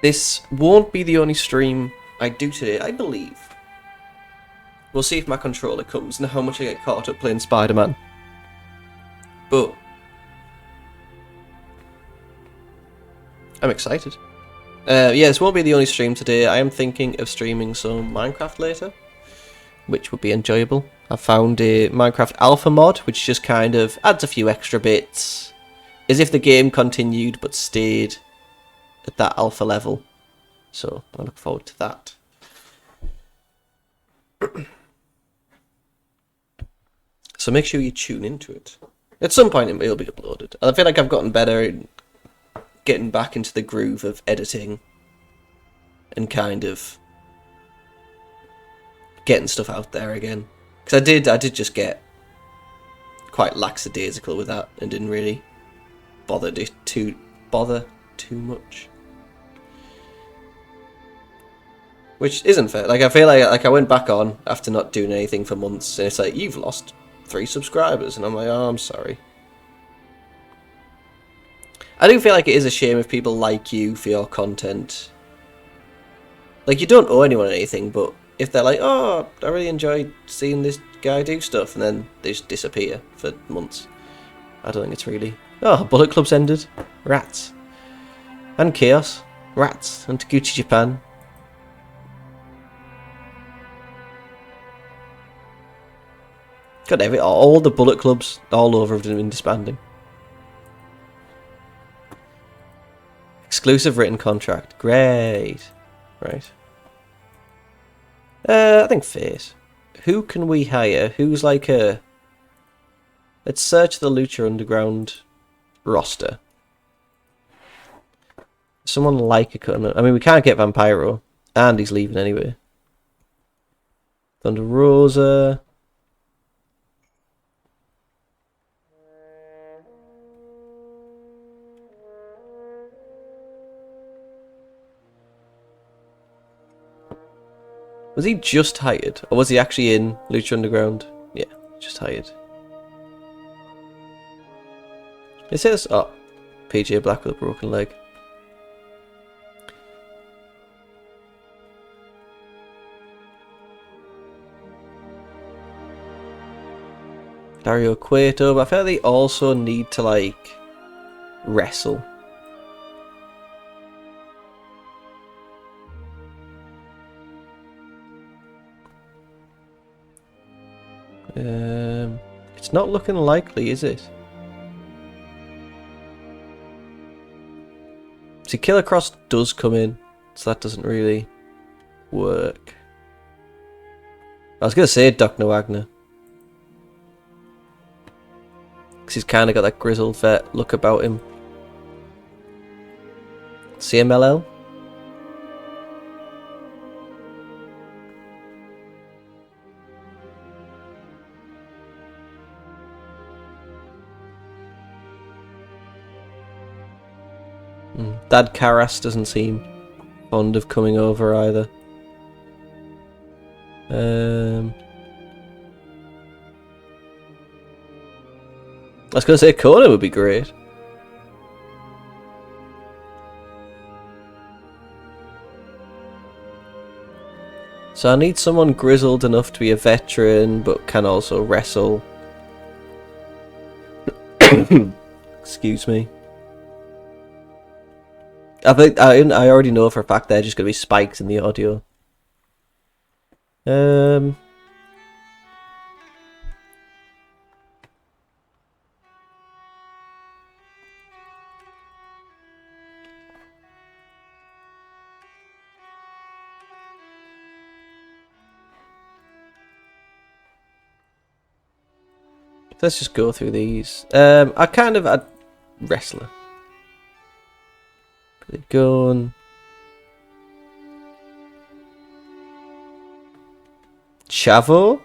This won't be the only stream I do today, I believe. We'll see if my controller comes and how much I get caught up playing Spider-Man. But I'm excited. Yeah, this won't be the only stream today. I am thinking of streaming some Minecraft later, which would be enjoyable. I found a Minecraft alpha mod, which just kind of adds a few extra bits, as if the game continued but stayed at that alpha level. So I look forward to that. So make sure you tune into it. At some point it will be uploaded. I feel like I've gotten better at getting back into the groove of editing and kind of getting stuff out there again. Because I did just get quite lackadaisical with that and didn't really bother too much. Which isn't fair. Like, I feel like I went back on after not doing anything for months, and it's like, you've lost 3 subscribers, and I'm like, oh, I'm sorry. I do feel like it is a shame if people like you for your content. Like, you don't owe anyone anything, but if they're like, oh, I really enjoyed seeing this guy do stuff, and then they just disappear for months. I don't think it's really... Oh, Bullet Club's ended. Rats. And Chaos. Rats. And Taguchi Japan. Got all the Bullet Clubs all over have been disbanding. Exclusive written contract. Great. Right. I think Fate. Who can we hire? Who's like a... Let's search the Lucha Underground roster. Someone like a... I mean, we can't get Vampiro. And he's leaving anyway. Thunder Rosa... Was he just hired? Or was he actually in Lucha Underground? Yeah, just hired. It says, oh, PJ Black with a broken leg. Dario Cueto, but I feel like they also need to, like, wrestle. It's not looking likely, is it? See, Killer Cross does come in, so that doesn't really work. I was going to say Doc Wagner. Because he's kind of got that grizzled vet look about him. CMLL? Dad Karras doesn't seem fond of coming over either. I was going to say Kona would be great. So I need someone grizzled enough to be a veteran, but can also wrestle. Excuse me. I think I already know for a fact they're just going to be spikes in the audio. Let's just go through these. I'd wrestler. Put it going. Chavo?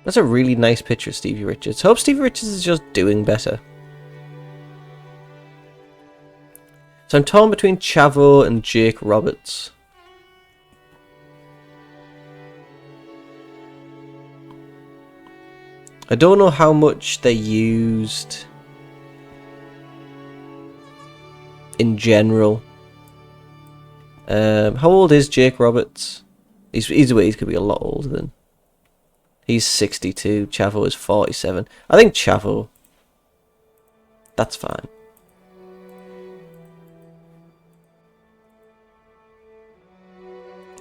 That's a really nice picture of Stevie Richards. Hope Stevie Richards is just doing better. So I'm torn between Chavo and Jake Roberts. I don't know how much they used in general. How old is Jake Roberts? He's going to be a lot older than. He's 62. Chavo is 47. I think Chavo. That's fine.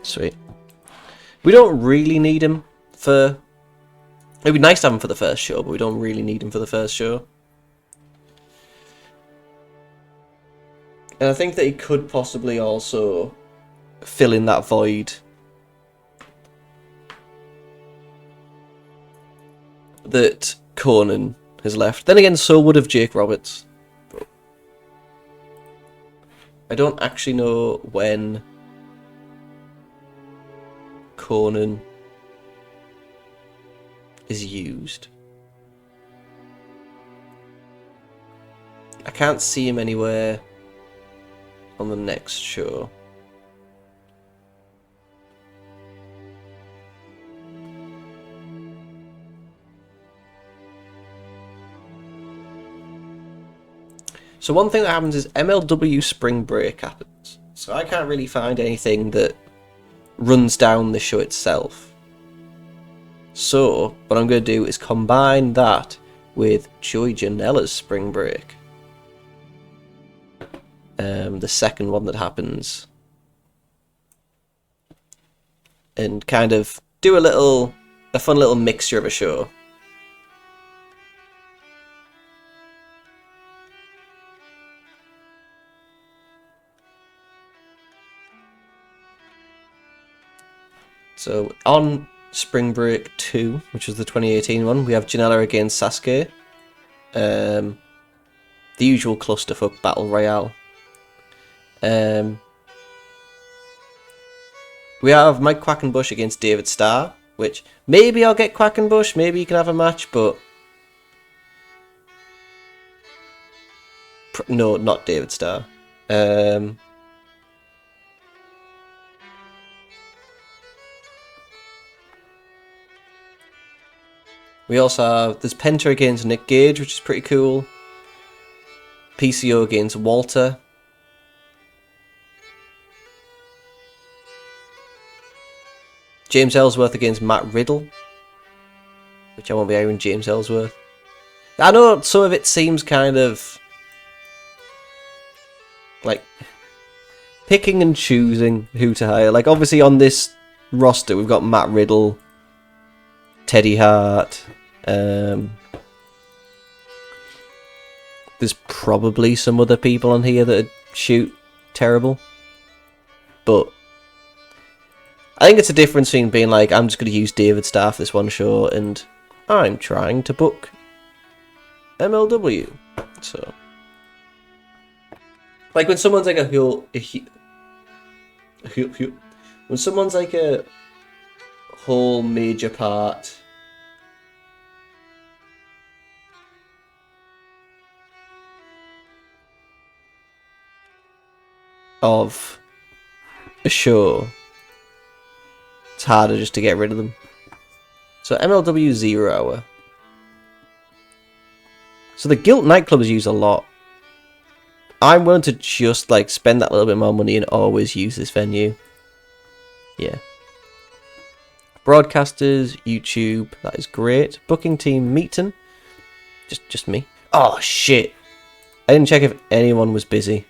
Sweet. We don't really need him for... It'd be nice to have him for the first show, but we don't really need him for the first show. And I think that he could possibly also fill in that void that Conan has left. Then again, so would have Jake Roberts. But I don't actually know when Conan is used. I can't see him anywhere on the next show. So one thing that happens is MLW Spring Break happens. So I can't really find anything that runs down the show itself. So what I'm going to do is combine that with Joey Janela's Spring Break. The second one that happens. And kind of do a fun little mixture of a show. So on Spring Break 2, which was the 2018 one, we have Janela against Sasuke. The usual clusterfuck battle royale. We have Mike Quackenbush against David Starr, which maybe I'll get Quackenbush, maybe you can have a match, but no, not David Starr. We also have, there's Penta against Nick Gage, which is pretty cool. PCO against Walter. James Ellsworth against Matt Riddle. Which I won't be hearing James Ellsworth. I know some of it seems kind of like picking and choosing who to hire. Like obviously on this roster we've got Matt Riddle, Teddy Hart. There's probably some other people on here that shoot terrible. But I think it's a difference between being like, I'm just going to use David Starr for this one show, and I'm trying to book MLW. So, like when someone's like when someone's like a whole major part of a show, it's harder just to get rid of them. So MLW 0 Hour. So the Guilt nightclub is used a lot. I'm willing to just like spend that little bit more money and always use this venue. Yeah. Broadcasters, YouTube, that is great. Booking team meeting. Just me. Oh shit. I didn't check if anyone was busy.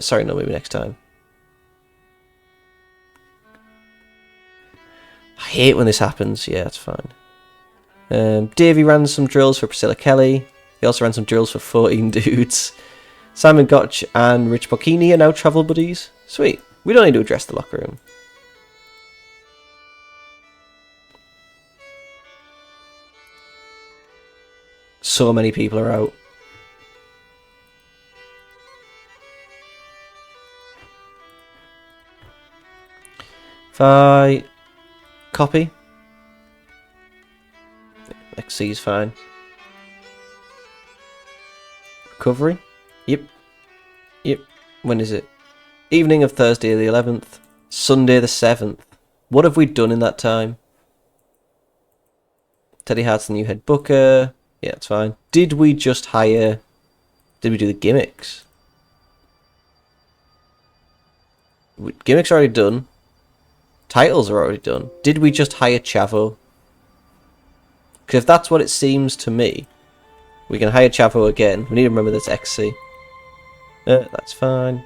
Sorry, no, maybe next time. I hate when this happens. Yeah, that's fine. Davey ran some drills for Priscilla Kelly. He also ran some drills for 14 dudes. Simon Gotch and Rich Bocchini are now travel buddies. Sweet. We don't need to address the locker room. So many people are out. If I copy, XC is fine. Recovery, yep. When is it? Evening of Thursday the 11th, Sunday the 7th. What have we done in that time? Teddy Hart's the new head booker. Yeah, it's fine. Did we just hire? Did we do the gimmicks? Gimmicks are already done. Titles are already done. Did we just hire Chavo? Because if that's what it seems to me, we can hire Chavo again. We need to remember that's XC. That's fine.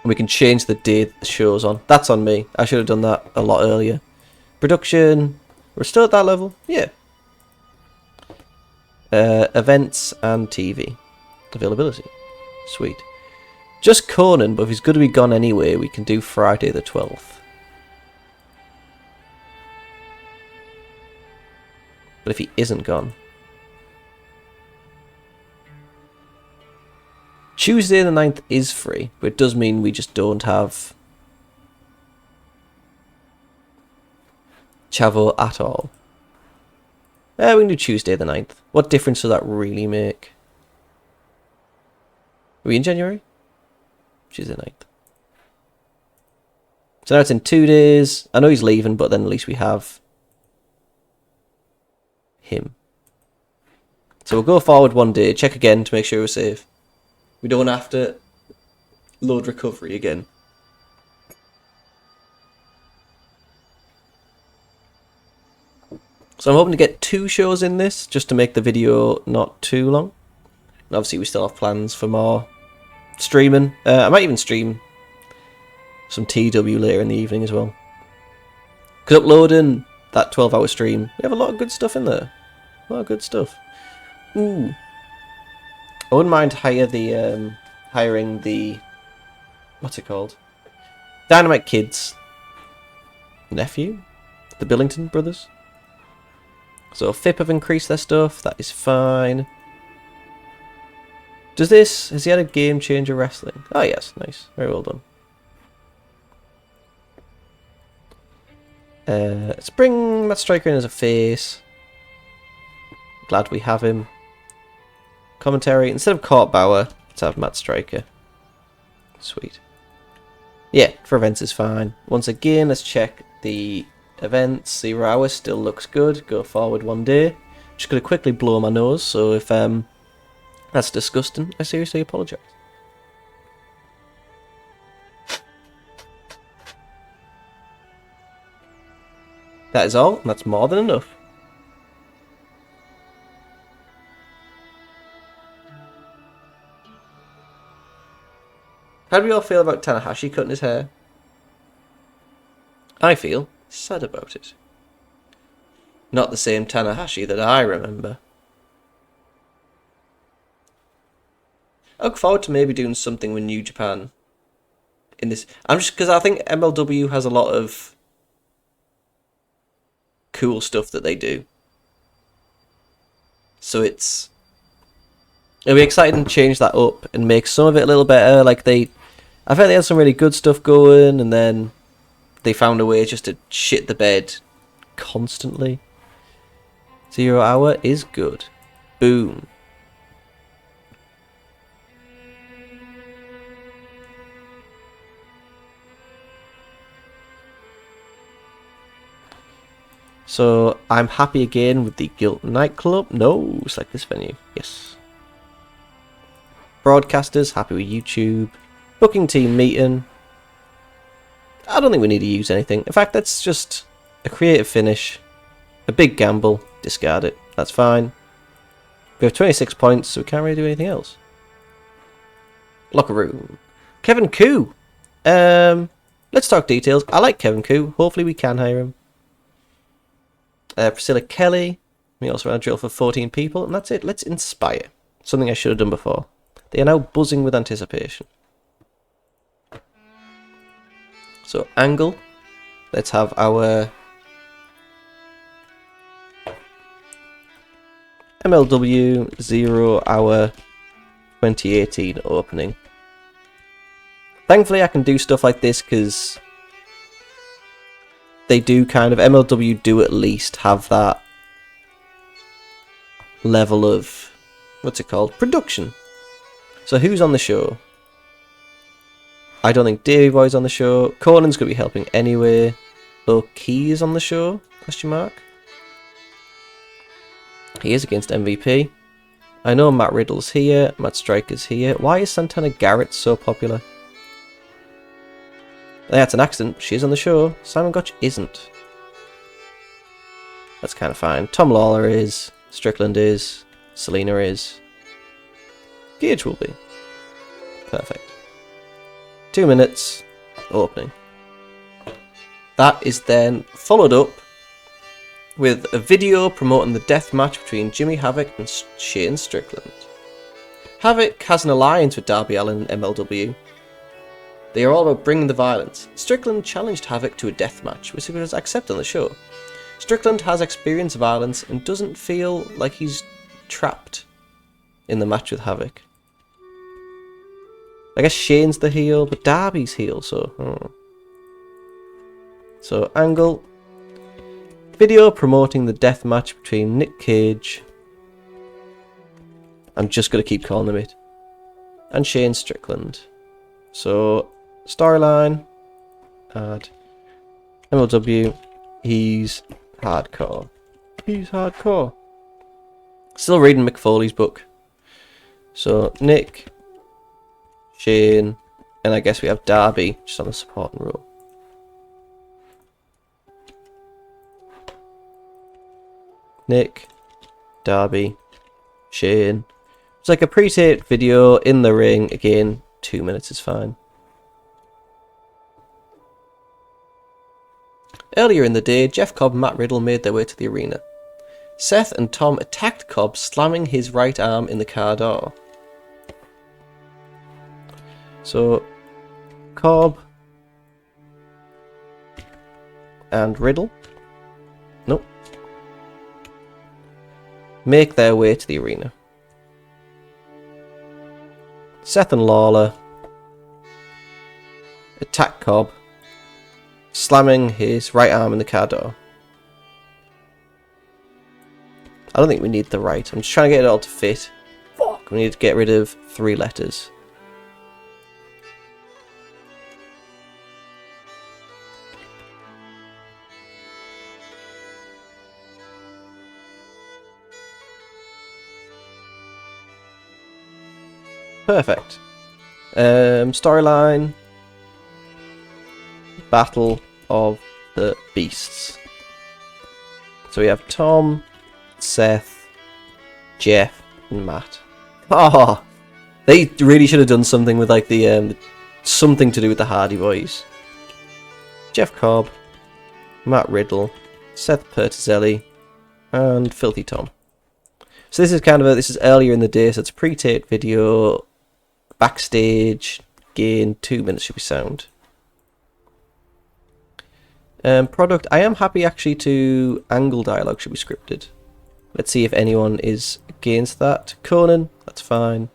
And we can change the day the show's on. That's on me. I should have done that a lot earlier. Production. We're still at that level? Yeah. Events and TV. Availability. Sweet. Just Conan, but if he's going to be gone anyway, we can do Friday the 12th. But if he isn't gone... Tuesday the 9th is free, but it does mean we just don't have Chavo at all. We can do Tuesday the 9th. What difference does that really make? Are we in January? Tuesday 9th. So now it's in 2 days. I know he's leaving, but then at least we have him. So we'll go forward one day, check again to make sure we're safe. We don't have to load recovery again. So I'm hoping to get 2 shows in this, just to make the video not too long. And obviously we still have plans for more streaming. I might even stream some TEW later in the evening as well. Because uploading that 12-hour stream, we have a lot of good stuff in there. A lot of good stuff. Ooh. I wouldn't mind hiring the... What's it called? Dynamite Kid's nephew? The Billington brothers? So FIP have increased their stuff, that is fine. Has he had a game changer wrestling? Oh yes, nice, very well done. Let's bring Matt Striker in as a face. Glad we have him. Commentary, instead of Court Bauer, let's have Matt Striker. Sweet. Yeah, for events is fine. Once again, let's check the events. 0 hours still looks good. Go forward one day. Just gonna quickly blow my nose, so if that's disgusting, I seriously apologise. That is all, and that's more than enough. How do we all feel about Tanahashi cutting his hair? I feel sad about it. Not the same Tanahashi that I remember. I look forward to maybe doing something with New Japan in this. Because I think MLW has a lot of cool stuff that they do. So it'll be exciting to change that up and make some of it a little better. Like I felt they had some really good stuff going, and then they found a way just to shit the bed constantly. 0 hour is good. Boom. So I'm happy again with the Guilt nightclub. No, select this venue. Yes. Broadcasters, happy with YouTube. Booking team meeting. I don't think we need to use anything. In fact, that's just a creative finish. A big gamble. Discard it. That's fine. We have 26 points, so we can't really do anything else. Locker room. Kevin Koo. Let's talk details. I like Kevin Koo. Hopefully we can hire him. Priscilla Kelly. We also ran a drill for 14 people, and that's it. Let's inspire. Something I should have done before. They are now buzzing with anticipation. So, Angle. Let's have our MLW 0 hour 2018 opening. Thankfully I can do stuff like this because they do kind of, MLW do at least have that level of, what's it called, production. So who's on the show? I don't think Davey Boy's on the show. Conan's going to be helping anyway. Low Key is on the show? Question mark. He is against MVP. I know Matt Riddle's here. Matt Striker's here. Why is Santana Garrett so popular? That's an accident. She's on the show. Simon Gotch isn't. That's kind of fine. Tom Lawler is. Strickland is. Selena is. Gage will be. Perfect. 2 minutes. Opening. That is then followed up with a video promoting the death match between Jimmy Havoc and Shane Strickland. Havoc has an alliance with Darby Allin and MLW. They are all about bringing the violence. Strickland challenged Havoc to a death match, which he was accepted on the show. Strickland has experienced violence and doesn't feel like he's trapped in the match with Havoc. I guess Shane's the heel, but Darby's heel, so... So, Angle. Video promoting the death match between Nick Cage. I'm just going to keep calling him it. And Shane Strickland. So, storyline. Add. MLW. He's hardcore. He's hardcore. Still reading Mick Foley's book. So, Nick, Shane, and I guess we have Darby just on the supporting role. Nick, Darby, Shane. It's like a pre-taped video in the ring. Again, 2 minutes is fine. Earlier in the day, Jeff Cobb and Matt Riddle made their way to the arena. Seth and Tom attacked Cobb, slamming his right arm in the car door. So, Cobb and Riddle, nope, make their way to the arena. Seth and Lawler attack Cobb, slamming his right arm in the car door. I don't think we need the right. I'm just trying to get it all to fit. Fuck. We need to get rid of 3 letters. Perfect. Storyline. Battle of the Beasts. So we have Tom, Seth, Jeff, and Matt. Oh, they really should have done something with like the something to do with the Hardy Boys. Jeff Cobb, Matt Riddle, Seth Pertizelli, and Filthy Tom. So this is this is earlier in the day, so it's a pre-taped video, backstage, again, 2 minutes should be sound. Product, I am happy actually to angle dialogue should be scripted. Let's see if anyone is against that. Conan, that's fine.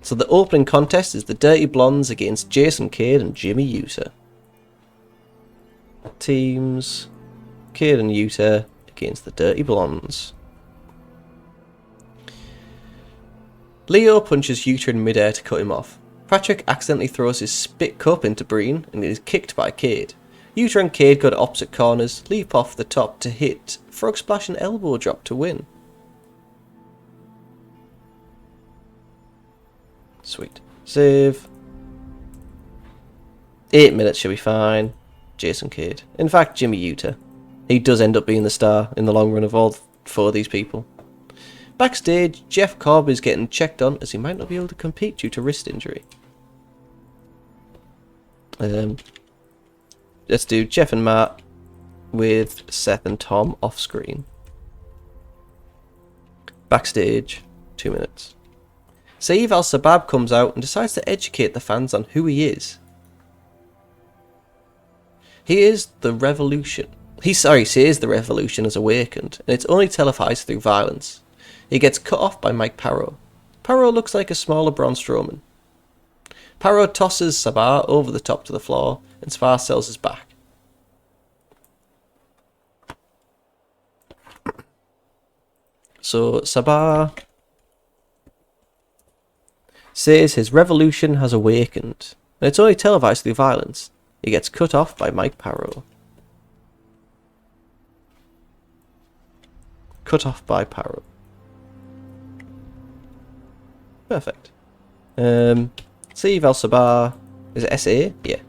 So the opening contest is the Dirty Blondes against Jason Cade and Jimmy Uter. Teams, Cade and Uter against the Dirty Blondes. Leo punches Uter in midair to cut him off. Patrick accidentally throws his spit cup into Breen and is kicked by Cade. Uter and Cade go to opposite corners, leap off the top to hit Frog Splash and Elbow Drop to win. Sweet. Save. 8 minutes should be fine. Jason Cade. In fact, Jimmy Uter. He does end up being the star in the long run of all 4 of these people. Backstage, Jeff Cobb is getting checked on as he might not be able to compete due to wrist injury. Let's do Jeff and Matt with Seth and Tom off screen. Backstage, 2 minutes. Saeed Al-Sabab comes out and decides to educate the fans on who he is. He is the revolution. He says the revolution has awakened, and it's only televised through violence. He gets cut off by Mike Parrow. Parrow looks like a smaller Braun Strowman. Parrow tosses Sabah over the top to the floor, and Sabah sells his back. So Sabah says his revolution has awakened, and it's only televised through violence. He gets cut off by Mike Parrow. Cut off by Parrow. Perfect. Steve Al-Sabah. Is it SA? Yeah.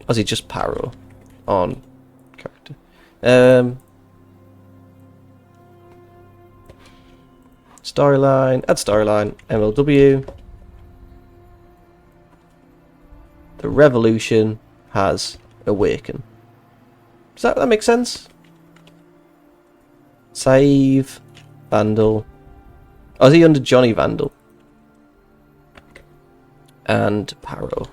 Or is he just Parrow on character? Storyline. Add storyline. MLW. The revolution has awakened. Does that make sense? Save. Vandal. Oh, is he under Johnny Vandal? And Parrow.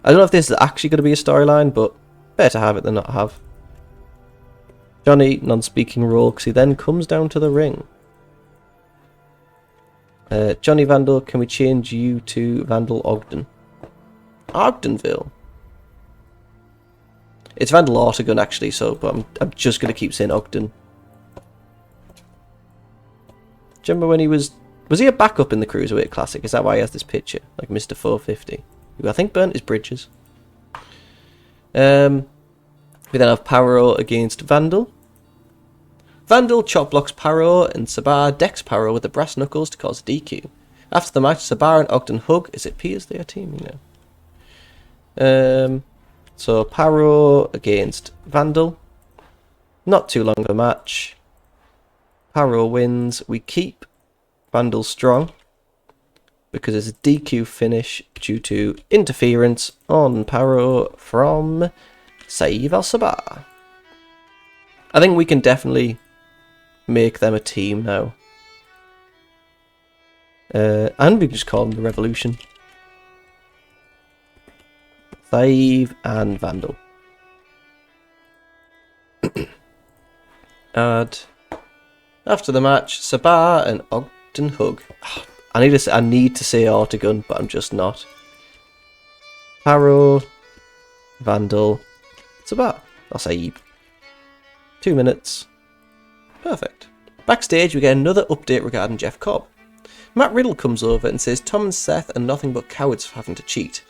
I don't know if this is actually going to be a storyline, but better to have it than not have. Johnny, non-speaking role, because he then comes down to the ring. Johnny Vandal, can we change you to Vandal Ogden? Ogdenville. It's Vandal Ortegon actually, so but I'm just going to keep saying Ogden. Do you remember when he was he a backup in the Cruiserweight Classic? Is that why he has this picture? Like Mr. 450. Who I think burnt his bridges. We then have Paro against Vandal. Vandal chop blocks Paro, and Sabar decks Paro with the brass knuckles to cause a DQ. After the match, Sabar and Ogden hug as it appears they are teaming now. So Paro against Vandal. Not too long of a match. Paro wins. We keep Vandal strong because it's a DQ finish due to interference on Paro from Saeed Al-Sabar. I think we can definitely make them a team now. And we just call them the Revolution. Saeed and Vandal. And after the match, Sabar and Ogden hug. I need to say Ortegun, but I'm just not. Paro, Vandal, Sabar, or Saeed. 2 minutes. Perfect. Backstage, we get another update regarding Jeff Cobb. Matt Riddle comes over and says Tom and Seth are nothing but cowards for having to cheat.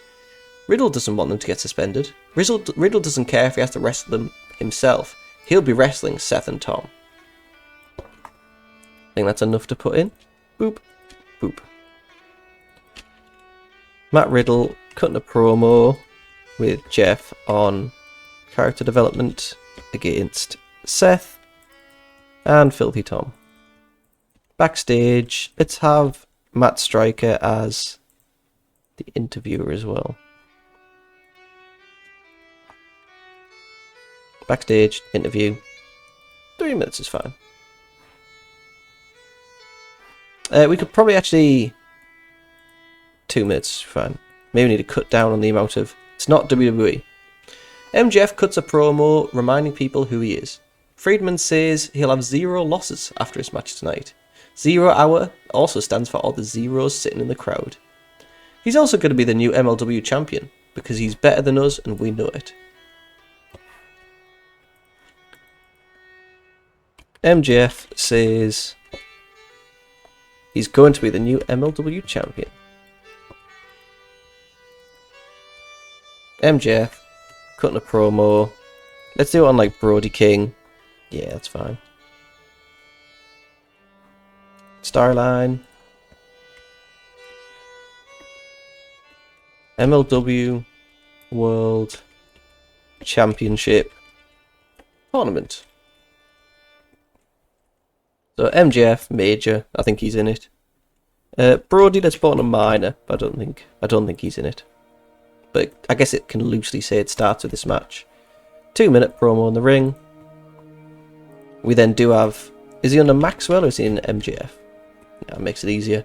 Riddle doesn't want them to get suspended. Riddle doesn't care if he has to wrestle them himself. He'll be wrestling Seth and Tom. I think that's enough to put in. Boop. Boop. Matt Riddle cutting a promo with Jeff on character development against Seth and Filthy Tom. Backstage, let's have Matt Striker as the interviewer as well. Backstage, interview. 3 minutes is fine. We could probably actually... 2 minutes is fine. Maybe we need to cut down on the amount of... It's not WWE. MJF cuts a promo reminding people who he is. Friedman says he'll have 0 losses after his match tonight. 0 hour also stands for all the zeros sitting in the crowd. He's also going to be the new MLW champion because he's better than us and we know it. MJF says he's going to be the new MLW champion. MJF cutting a promo. Let's do it on like Brody King. Yeah, that's fine. Starline. MLW World Championship Tournament. So MJF Major, I think he's in it. Brody, let's put on a minor, but I don't think he's in it. But I guess it can loosely say it starts with this match. 2 minute promo in the ring. We then do have... Is he under Maxwell or is he in MJF? That makes it easier.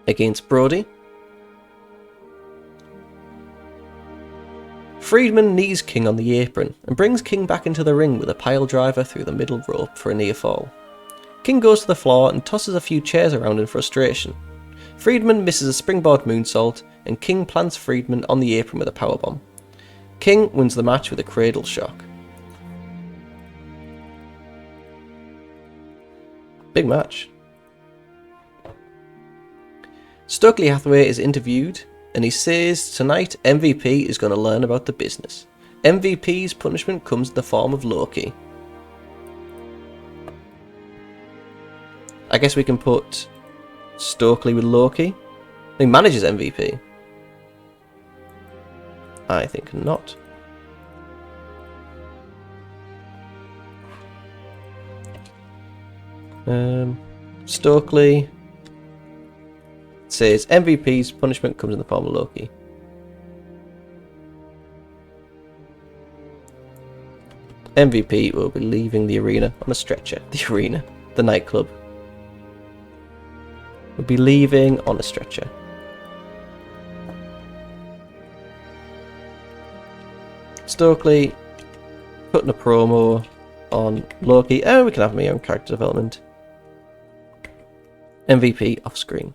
Against Brody. Friedman knees King on the apron and brings King back into the ring with a pile driver through the middle rope for a near fall. King goes to the floor and tosses a few chairs around in frustration. Friedman misses a springboard moonsault and King plants Friedman on the apron with a powerbomb. King wins the match with a cradle shock. Big match. Stokely Hathaway is interviewed and he says tonight MVP is going to learn about the business. MVP's punishment comes in the form of Loki. I guess we can put Stokely with Loki. He manages MVP. I think not. Stokely says MVP's punishment comes in the form of Loki. MVP will be leaving the arena on a stretcher. The nightclub. Will be leaving on a stretcher. Stokely putting a promo on Loki. Oh, we can have my own character development. MVP off screen.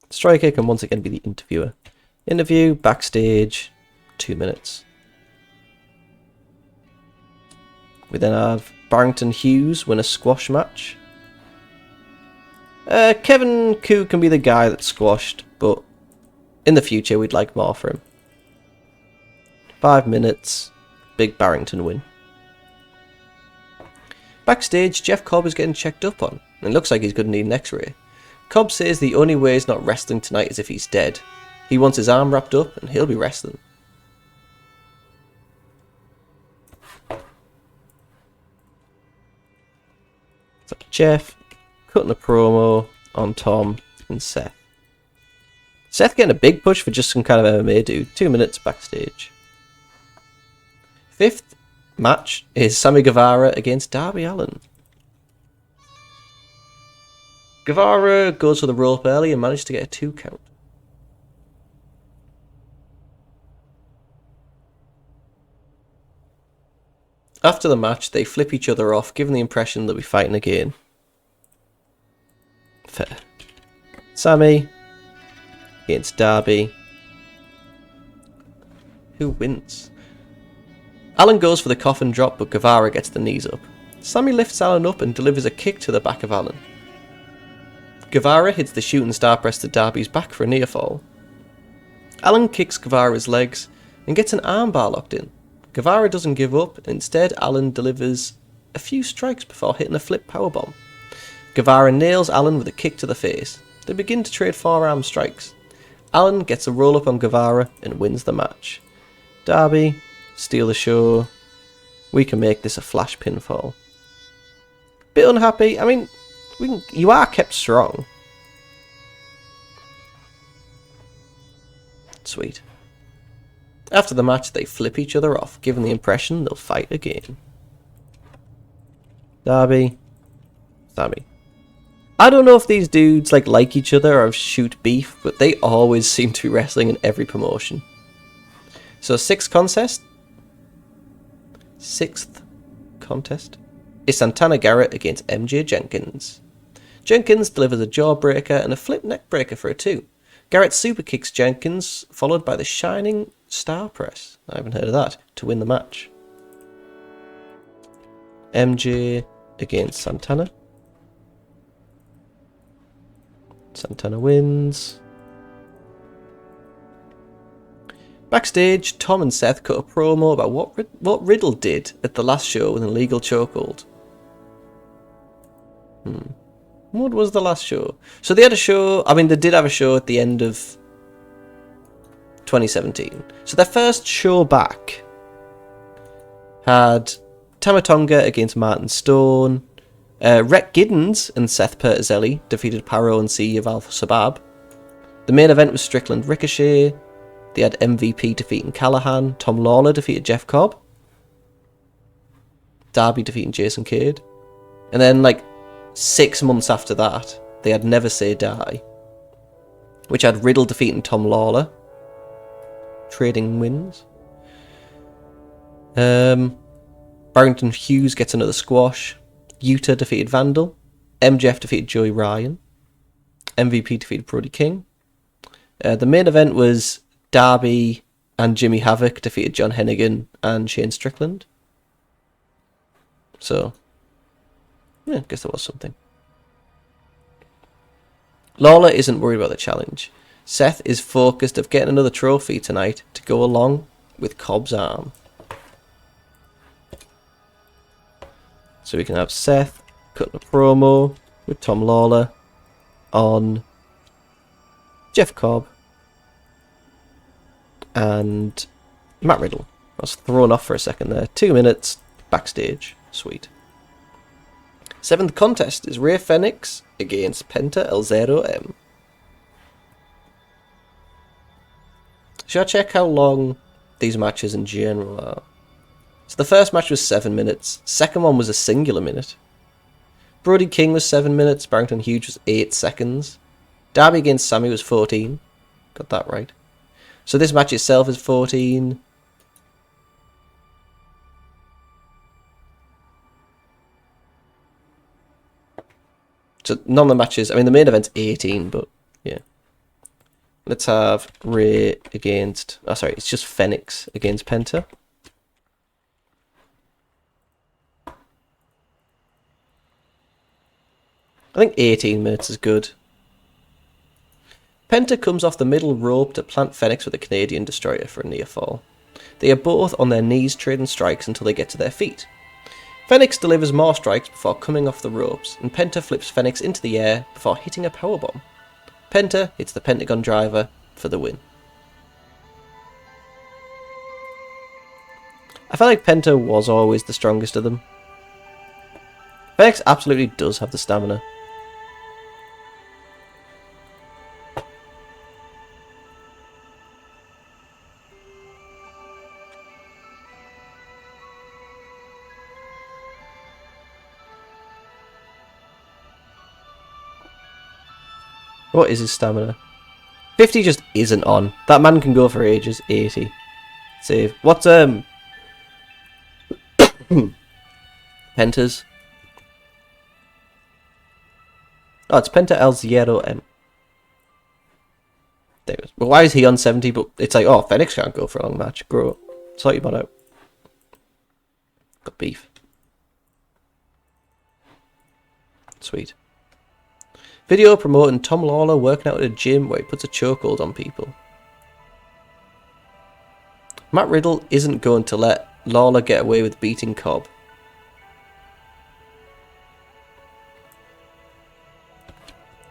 Striker can once again be the interviewer. Interview, backstage, 2 minutes. We then have Barrington Hughes win a squash match. Kevin Koo can be the guy that's squashed, but In the future, we'd like more for him. 5 minutes. Big Barrington win. Backstage, Jeff Cobb is getting checked up on. And it looks like he's going to need an x-ray. Cobb says the only way he's not wrestling tonight is if he's dead. He wants his arm wrapped up and he'll be wrestling. So Jeff cutting a promo on Tom and Seth. Seth getting a big push for just some kind of MMA dude. 2 minutes backstage. 5th match is Sammy Guevara against Darby Allin. Guevara goes for the rope early and managed to get a 2 count. After the match, they flip each other off, giving the impression they'll be fighting again. Fair. Sammy against Darby. Who wins? Allin goes for the coffin drop, but Guevara gets the knees up. Sammy lifts Allin up and delivers a kick to the back of Allin. Guevara hits the shooting star press to Darby's back for a near fall. Allin kicks Guevara's legs and gets an armbar locked in. Guevara doesn't give up, and instead Allin delivers a few strikes before hitting a flip powerbomb. Guevara nails Allin with a kick to the face. They begin to trade forearm strikes. Allin gets a roll up on Guevara and wins the match. Darby, steal the show. We can make this a flash pinfall. Bit unhappy. I mean, you are kept strong. Sweet. After the match, they flip each other off, giving the impression they'll fight again. Darby, Sammy. I don't know if these dudes like each other or shoot beef, but they always seem to be wrestling in every promotion. So 6th contest is Santana Garrett against MJ Jenkins. Jenkins delivers a jawbreaker and a flip neck breaker for a 2. Garrett super kicks Jenkins, followed by the Shining Star Press, I haven't heard of that, to win the match. MJ against Santana. Santana wins. Backstage, Tom and Seth cut a promo about what Riddle did at the last show with an illegal chokehold. What was the last show? So they had a show, I mean they did have a show at the end of 2017. So their first show back had Tamatonga against Martin Stone. Rhett Giddens and Seth Pertizelli defeated Paro and C of Alpha Sabab. The main event was Strickland Ricochet. They had MVP defeating Callahan. Tom Lawler defeated Jeff Cobb. Darby defeating Jason Cade. And then 6 months after that, they had Never Say Die, which had Riddle defeating Tom Lawler. Trading wins. Barrington Hughes gets another squash. Yuta defeated Vandal. MJF defeated Joey Ryan. MVP defeated Brody King. The main event was Darby and Jimmy Havoc defeated John Hennigan and Shane Strickland. So, yeah, I guess there was something. Lawler isn't worried about the challenge. Seth is focused of getting another trophy tonight to go along with Cobb's arm. So we can have Seth cutting a promo with Tom Lawler on Jeff Cobb and Matt Riddle. I was thrown off for a second there. 2 minutes backstage. Sweet. 7th contest is Rey Fenix against Penta El Zero M. Should I check how long these matches in general are? So the first match was 7 minutes. Second one was a singular minute. Brody King was 7 minutes. Barrington Hughes was 8 seconds. Darby against Sammy was 14. Got that right. So this match itself is 14. So none of the matches, I mean the main event's 18, but yeah. Let's have Rey against, oh sorry, it's just Fenix against Penta. I think 18 minutes is good. Penta comes off the middle rope to plant Fenix with a Canadian destroyer for a near fall. They are both on their knees trading strikes until they get to their feet. Fenix delivers more strikes before coming off the ropes, and Penta flips Fenix into the air before hitting a powerbomb. Penta hits the Pentagon driver for the win. I felt like Penta was always the strongest of them. Fenix absolutely does have the stamina. What is his stamina? 50 just isn't on. That man can go for ages. 80. Save. What's Penta's? Oh, it's Penta El Zero M. There it is. Well, why is he on 70? But it's like, oh, Fenix can't go for a long match. Grow up. Sort your butt out. Got beef. Sweet. Video promoting Tom Lawler working out at a gym where he puts a chokehold on people. Matt Riddle isn't going to let Lawler get away with beating Cobb.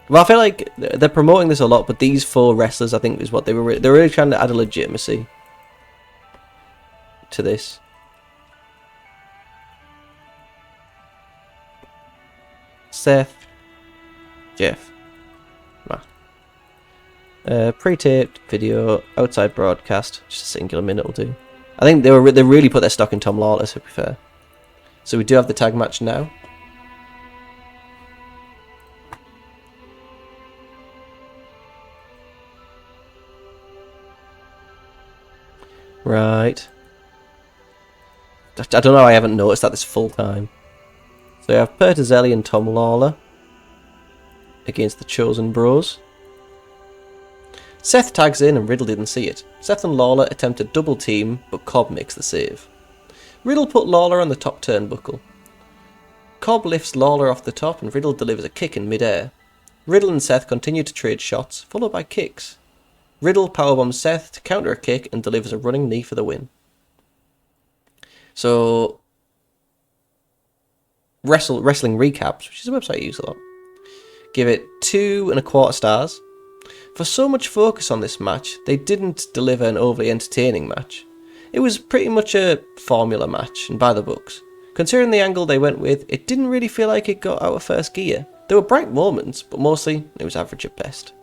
Well, I feel like they're promoting this a lot, but these 4 wrestlers, I think, is what they're really trying to add a legitimacy to this. Seth. Jeff. Pre-taped video, outside broadcast, just a singular minute will do. I think they really put their stock in Tom Lawler, to be fair. So we do have the tag match now. Right. I don't know, I haven't noticed that this full time. So we have Pertizelli and Tom Lawler against the Chosen Bros. Seth tags in and Riddle didn't see it. Seth and Lawler attempt a double team, but Cobb makes the save. Riddle put Lawler on the top turnbuckle. Cobb lifts Lawler off the top and Riddle delivers a kick in midair. Riddle and Seth continue to trade shots, followed by kicks. Riddle powerbombs Seth to counter a kick and delivers a running knee for the win. So, Wrestling Recaps, which is a website I use a lot, give it 2.25 stars. For so much focus on this match, they didn't deliver an overly entertaining match. It was pretty much a formula match and by the books. Considering the angle they went with, it didn't really feel like it got out of first gear. There were bright moments, but mostly it was average at best.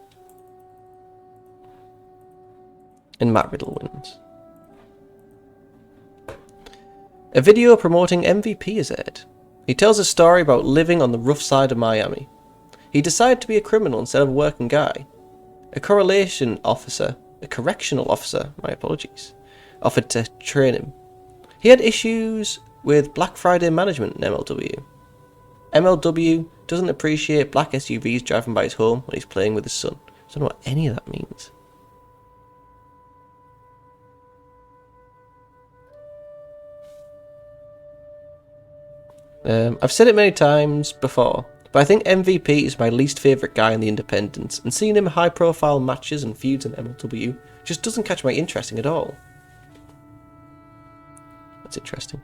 And Matt Riddle wins. A video promoting MVP is aired. He tells a story about living on the rough side of Miami. He decided to be a criminal instead of a working guy. A correctional officer, offered to train him. He had issues with Black Friday management in MLW. MLW doesn't appreciate black SUVs driving by his home when he's playing with his son. I don't know what any of that means. I've said it many times before, but I think MVP is my least favourite guy in the independents, and seeing him in high profile matches and feuds in MLW just doesn't catch my interest at all. That's interesting.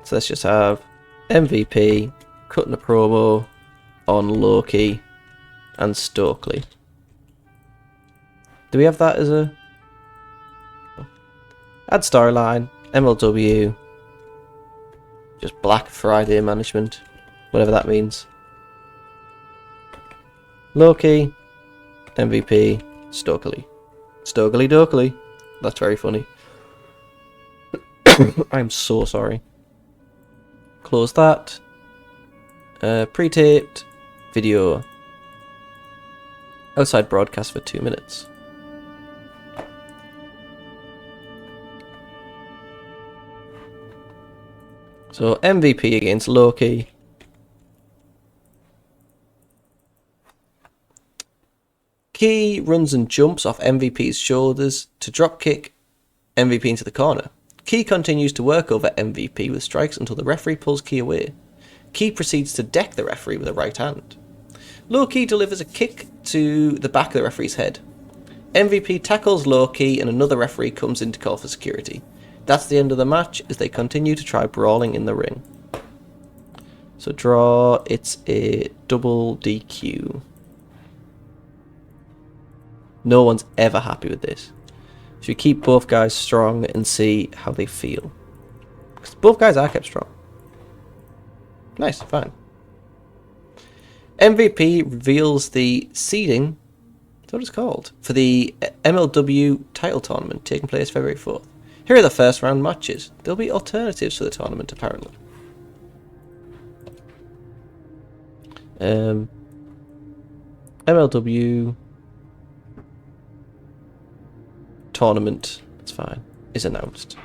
So let's just have MVP cutting a promo on Loki and Stokely. Do we have that as a... Add storyline, MLW, just Black Friday management, whatever that means. Loki, MVP, Stokely. Stokely Dokely. That's very funny. I'm so sorry. Close that. Pre-taped video. Outside broadcast for 2 minutes. So MVP against Loki. Key runs and jumps off MVP's shoulders to dropkick MVP into the corner. Key continues to work over MVP with strikes until the referee pulls Key away. Key proceeds to deck the referee with a right hand. Low Key delivers a kick to the back of the referee's head. MVP tackles Low Key and another referee comes in to call for security. That's the end of the match as they continue to try brawling in the ring. So draw, it's a double DQ. No one's ever happy with this. So we keep both guys strong and see how they feel. Because both guys are kept strong. Nice, fine. MVP reveals the seeding, that's what it's called, for the MLW title tournament taking place February 4th. Here are the first round matches. There'll be alternatives to the tournament, apparently. MLW tournament, that's fine, is announced.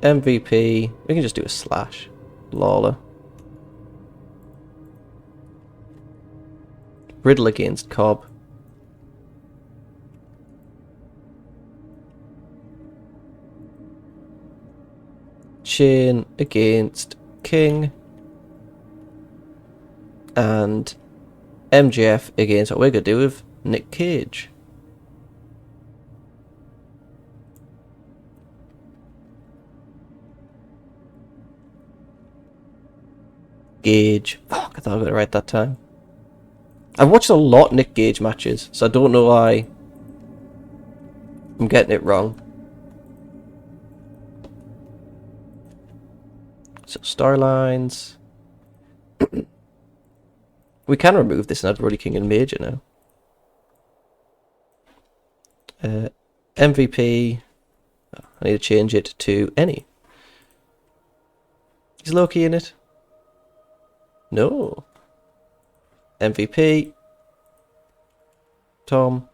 MVP, we can just do a slash. Lawler. Riddle against Cobb. Shane against King. And MJF against what we're going to do with Nick Cage. Gage. Fuck, I thought I got it right that time. I've watched a lot of Nick Gage matches, so I don't know why I'm getting it wrong. So, storylines. We can remove this and add Roddy King and Major now. MVP. I need to change it to any. Is Loki in it? No. MVP. Tom.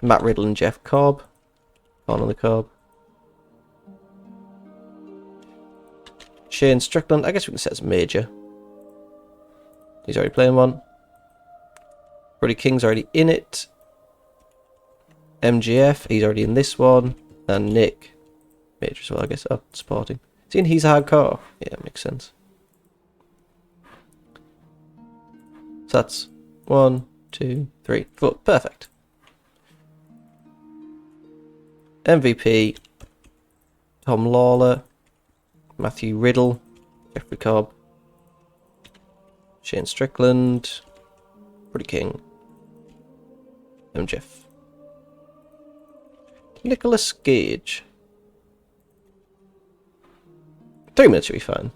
Matt Riddle and Jeff Cobb. On the Cobb. Shane Strickland. I guess we can set as Major. He's already playing one. Roddy King's already in it. MGF, he's already in this one. And Nick. Major as well, I guess. Oh, sporting. Seeing he's hardcore. Yeah, makes sense. So that's 1, 2, 3, 4. Perfect. MVP. Tom Lawler. Matthew Riddle. Jeffrey Cobb. Shane Strickland. Roddy King. MJF. Nicholas Gage. 3 minutes should be fine.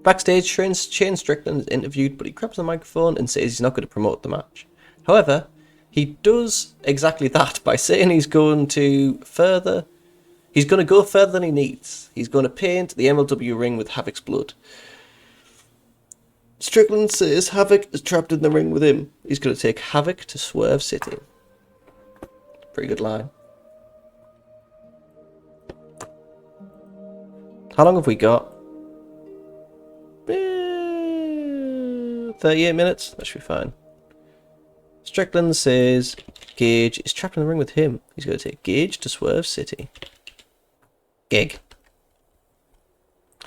Backstage, Shane Strickland is interviewed, but he grabs the microphone and says he's not going to promote the match. However, he does exactly that by saying he's going to go further than he needs. He's going to paint the MLW ring with Havoc's blood. Strickland says Havoc is trapped in the ring with him. He's going to take Havoc to Swerve City. Pretty good line. How long have we got? 38 minutes? That should be fine. Strickland says Gage is trapped in the ring with him. He's going to take Gage to Swerve City. Gig.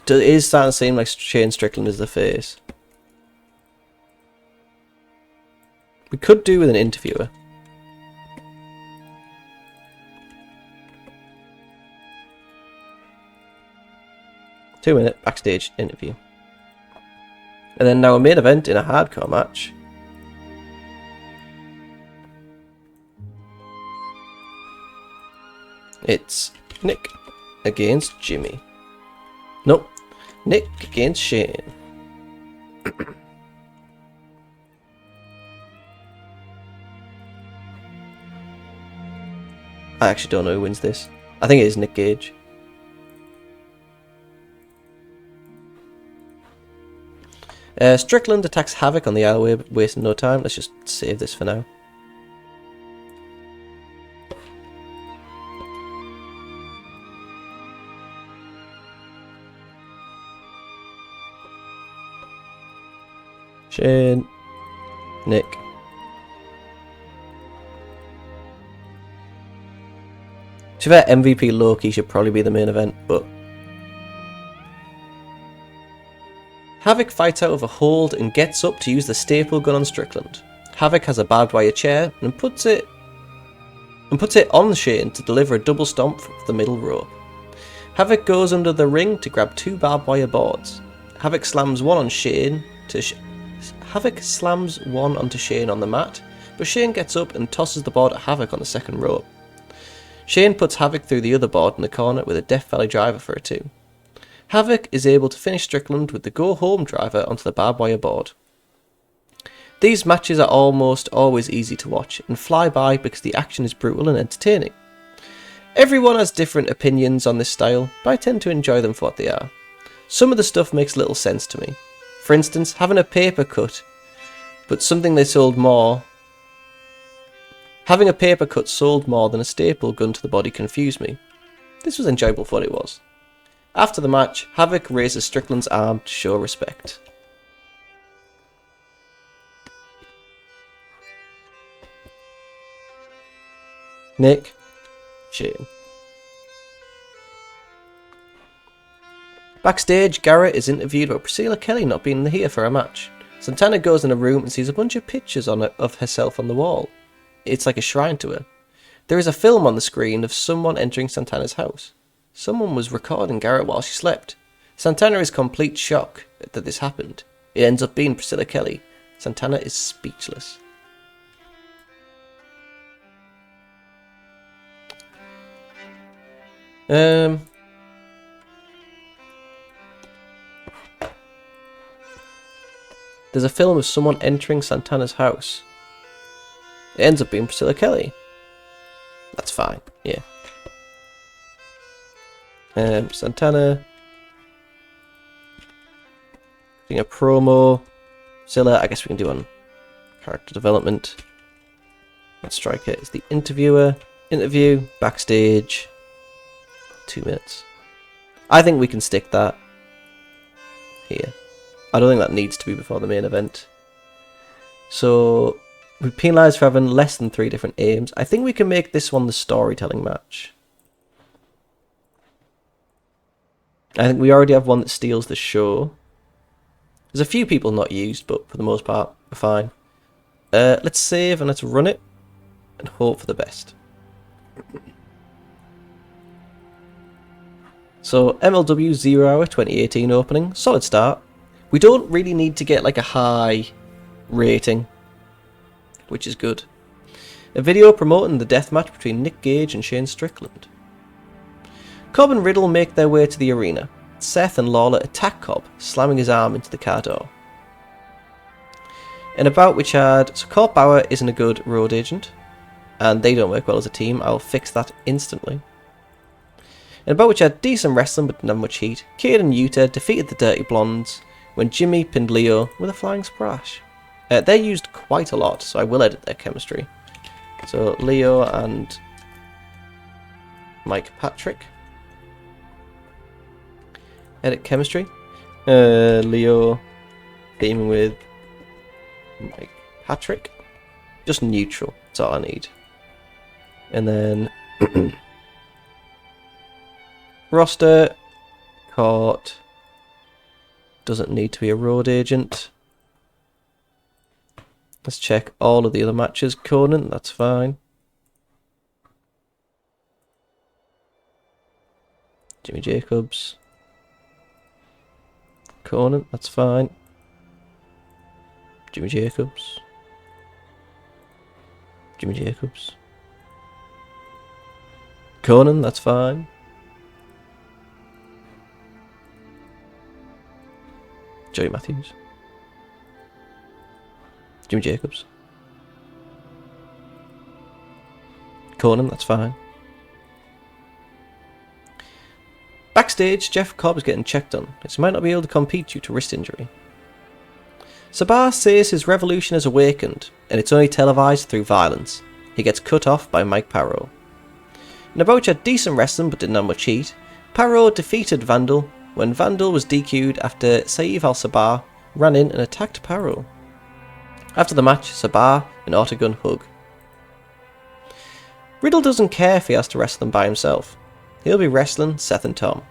It is starting to seem like Shane Strickland is the face. We could do with an interviewer. Two-minute backstage interview. And then now a main event in a hardcore match. It's Nick against Jimmy. Nope. Nick against Shane. I actually don't know who wins this. I think it is Nick Gage. Strickland attacks Havoc on the alleyway, wasting no time. Let's just save this for now. Shane. Nick. To be fair, MVP Loki should probably be the main event, but... Havoc fights out of a hold and gets up to use the staple gun on Strickland. Havoc has a barbed wire chair and puts it on Shane to deliver a double stomp from the middle rope. Havoc goes under the ring to grab 2 barbed wire boards. Havoc slams one onto Shane on the mat, but Shane gets up and tosses the board at Havoc on the second rope. Shane puts Havoc through the other board in the corner with a Death Valley driver for a 2. Havoc is able to finish Strickland with the go-home driver onto the barbed wire board. These matches are almost always easy to watch and fly by because the action is brutal and entertaining. Everyone has different opinions on this style, but I tend to enjoy them for what they are. Some of the stuff makes little sense to me. For instance, having a paper cut, but something they sold more... Having a paper cut sold more than a staple gun to the body confused me. This was enjoyable for what it was. After the match, Havoc raises Strickland's arm to show respect. Nick, Shane. Backstage, Garrett is interviewed about Priscilla Kelly not being here for a match. Santana goes in a room and sees a bunch of pictures of herself on the wall. It's like a shrine to her. There is a film on the screen of someone entering Santana's house. Someone was recording Garrett while she slept. Santana is complete shock that this happened. It ends up being Priscilla Kelly. Santana is speechless. There's a film of someone entering Santana's house. It ends up being Priscilla Kelly. That's fine, yeah. Santana doing a promo. Priscilla, I guess we can do on character development. Let's strike it. It's the interview, backstage. 2 minutes. I think we can stick that here. I don't think that needs to be before the main event. So, we're penalised for having less than 3 different aims. I think we can make this one the storytelling match. I think we already have one that steals the show. There's a few people not used, but for the most part, we're fine. Let's save and let's run it and hope for the best. So, MLW 0 Hour 2018 opening. Solid start. We don't really need to get like a high rating, which is good. A video promoting the deathmatch between Nick Gage and Shane Strickland. Cobb and Riddle make their way to the arena. Seth and Lawler attack Cobb, slamming his arm into the car door. In a bout which had... So Court Bauer isn't a good road agent, and they don't work well as a team. I'll fix that instantly. In a bout which had decent wrestling but not much heat, Cade and Yuta defeated the Dirty Blondes when Jimmy pinned Leo with a flying splash. They're used quite a lot, so I will edit their chemistry. So Leo and Mike Patrick. Edit chemistry. Leo teaming with Mike Patrick. Just neutral, that's all I need. And then roster, Court, doesn't need to be a road agent. Let's check all of the other matches. Conan, that's fine. Jimmy Jacobs. Conan, that's fine. Jimmy Jacobs. Jimmy Jacobs. Conan, that's fine. Joey Matthews. Jimmy Jacobs. Conan, that's fine. Backstage, Jeff Cobb is getting checked on, as he might not be able to compete due to wrist injury. Sabah says his revolution has awakened, and it's only televised through violence. He gets cut off by Mike Parrow. Nabocha had decent wrestling but didn't have much heat. Parrow defeated Vandal when Vandal was DQ'd after Saif al-Sabah ran in and attacked Parrow. After the match, Sabah and Autogun hug. Riddle doesn't care if he has to wrestle them by himself. He'll be wrestling Seth and Tom.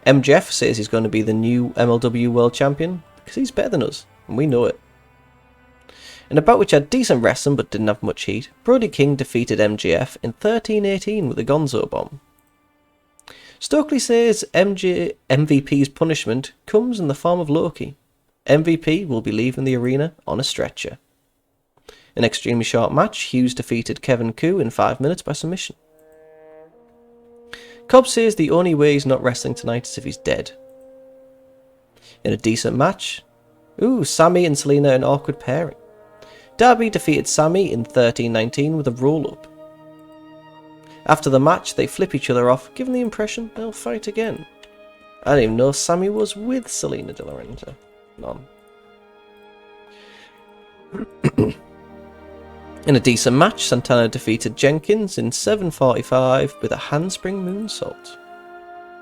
MJF says he's going to be the new MLW World Champion because he's better than us, and we know it. In a bout which had decent wrestling but didn't have much heat, Brody King defeated MJF in 13-18 with a Gonzo Bomb. Stokely says MVP's punishment comes in the form of Loki. MVP will be leaving the arena on a stretcher. An extremely short match, Hughes defeated Kevin Koo in 5 minutes by submission. Cobb says the only way he's not wrestling tonight is if he's dead. In a decent match, Sammy and Selena an awkward pairing. Darby defeated Sammy in 13-19 with a roll-up. After the match, they flip each other off, giving the impression they'll fight again. I didn't even know Sammy was with Selena De La Renta. None. In a decent match, Santana defeated Jenkins in 7:45 with a handspring moonsault.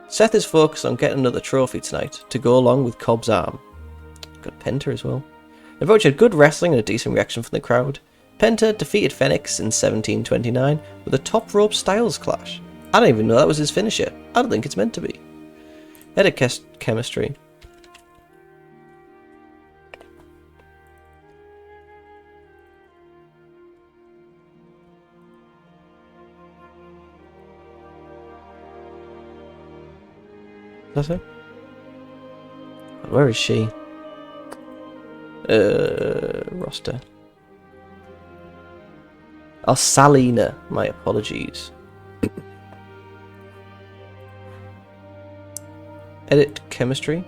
Seth is focused on getting another trophy tonight to go along with Cobb's arm. Got Penta as well. The match had good wrestling and a decent reaction from the crowd. Penta defeated Phoenix in 17:29 with a top rope Styles clash. I don't even know that was his finisher. I don't think it's meant to be. Edit chemistry. That's it. Where is she? Roster. Oh, Salina. My apologies. Edit chemistry.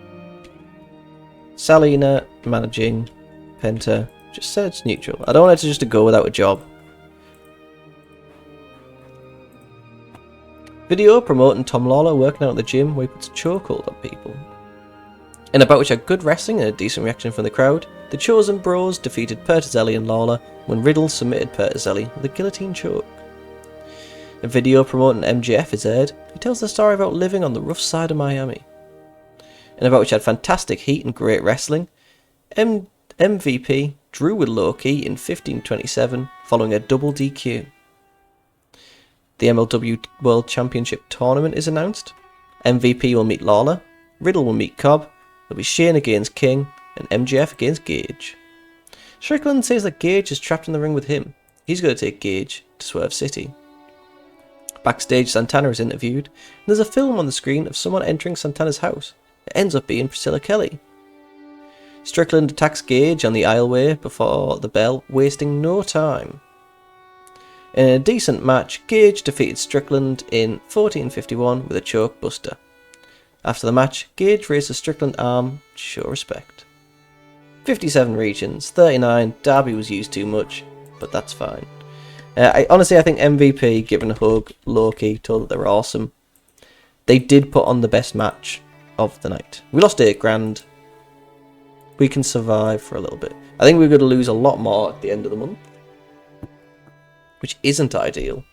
Salina managing Penta. Just said it's neutral. I don't want it to just to go without a job. Video promoting Tom Lawler working out at the gym where he puts a chokehold on people. In a bout which had good wrestling and a decent reaction from the crowd, the Chosen Bros defeated Pertizelli and Lawler when Riddle submitted Pertizelli with a guillotine choke. A video promoting MJF is aired. He tells the story about living on the rough side of Miami. In a bout which had fantastic heat and great wrestling, MVP drew with Loki in 15:27 following a double DQ. The MLW World Championship Tournament is announced. MVP will meet Lawler, Riddle will meet Cobb, there'll be Shane against King, and MJF against Gage. Strickland says that Gage is trapped in the ring with him. He's going to take Gage to Swerve City. Backstage, Santana is interviewed, and there's a film on the screen of someone entering Santana's house. It ends up being Priscilla Kelly. Strickland attacks Gage on the aisleway before the bell, wasting no time. In a decent match, Gage defeated Strickland in 14:51 with a choke buster. After the match, Gage raised a Strickland arm to show respect. 57 regions, 39, Darby was used too much, but that's fine. I think MVP, given a hug, Loki, told that they were awesome. They did put on the best match of the night. We lost $8,000. We can survive for a little bit. I think we're going to lose a lot more at the end of the month, which isn't ideal.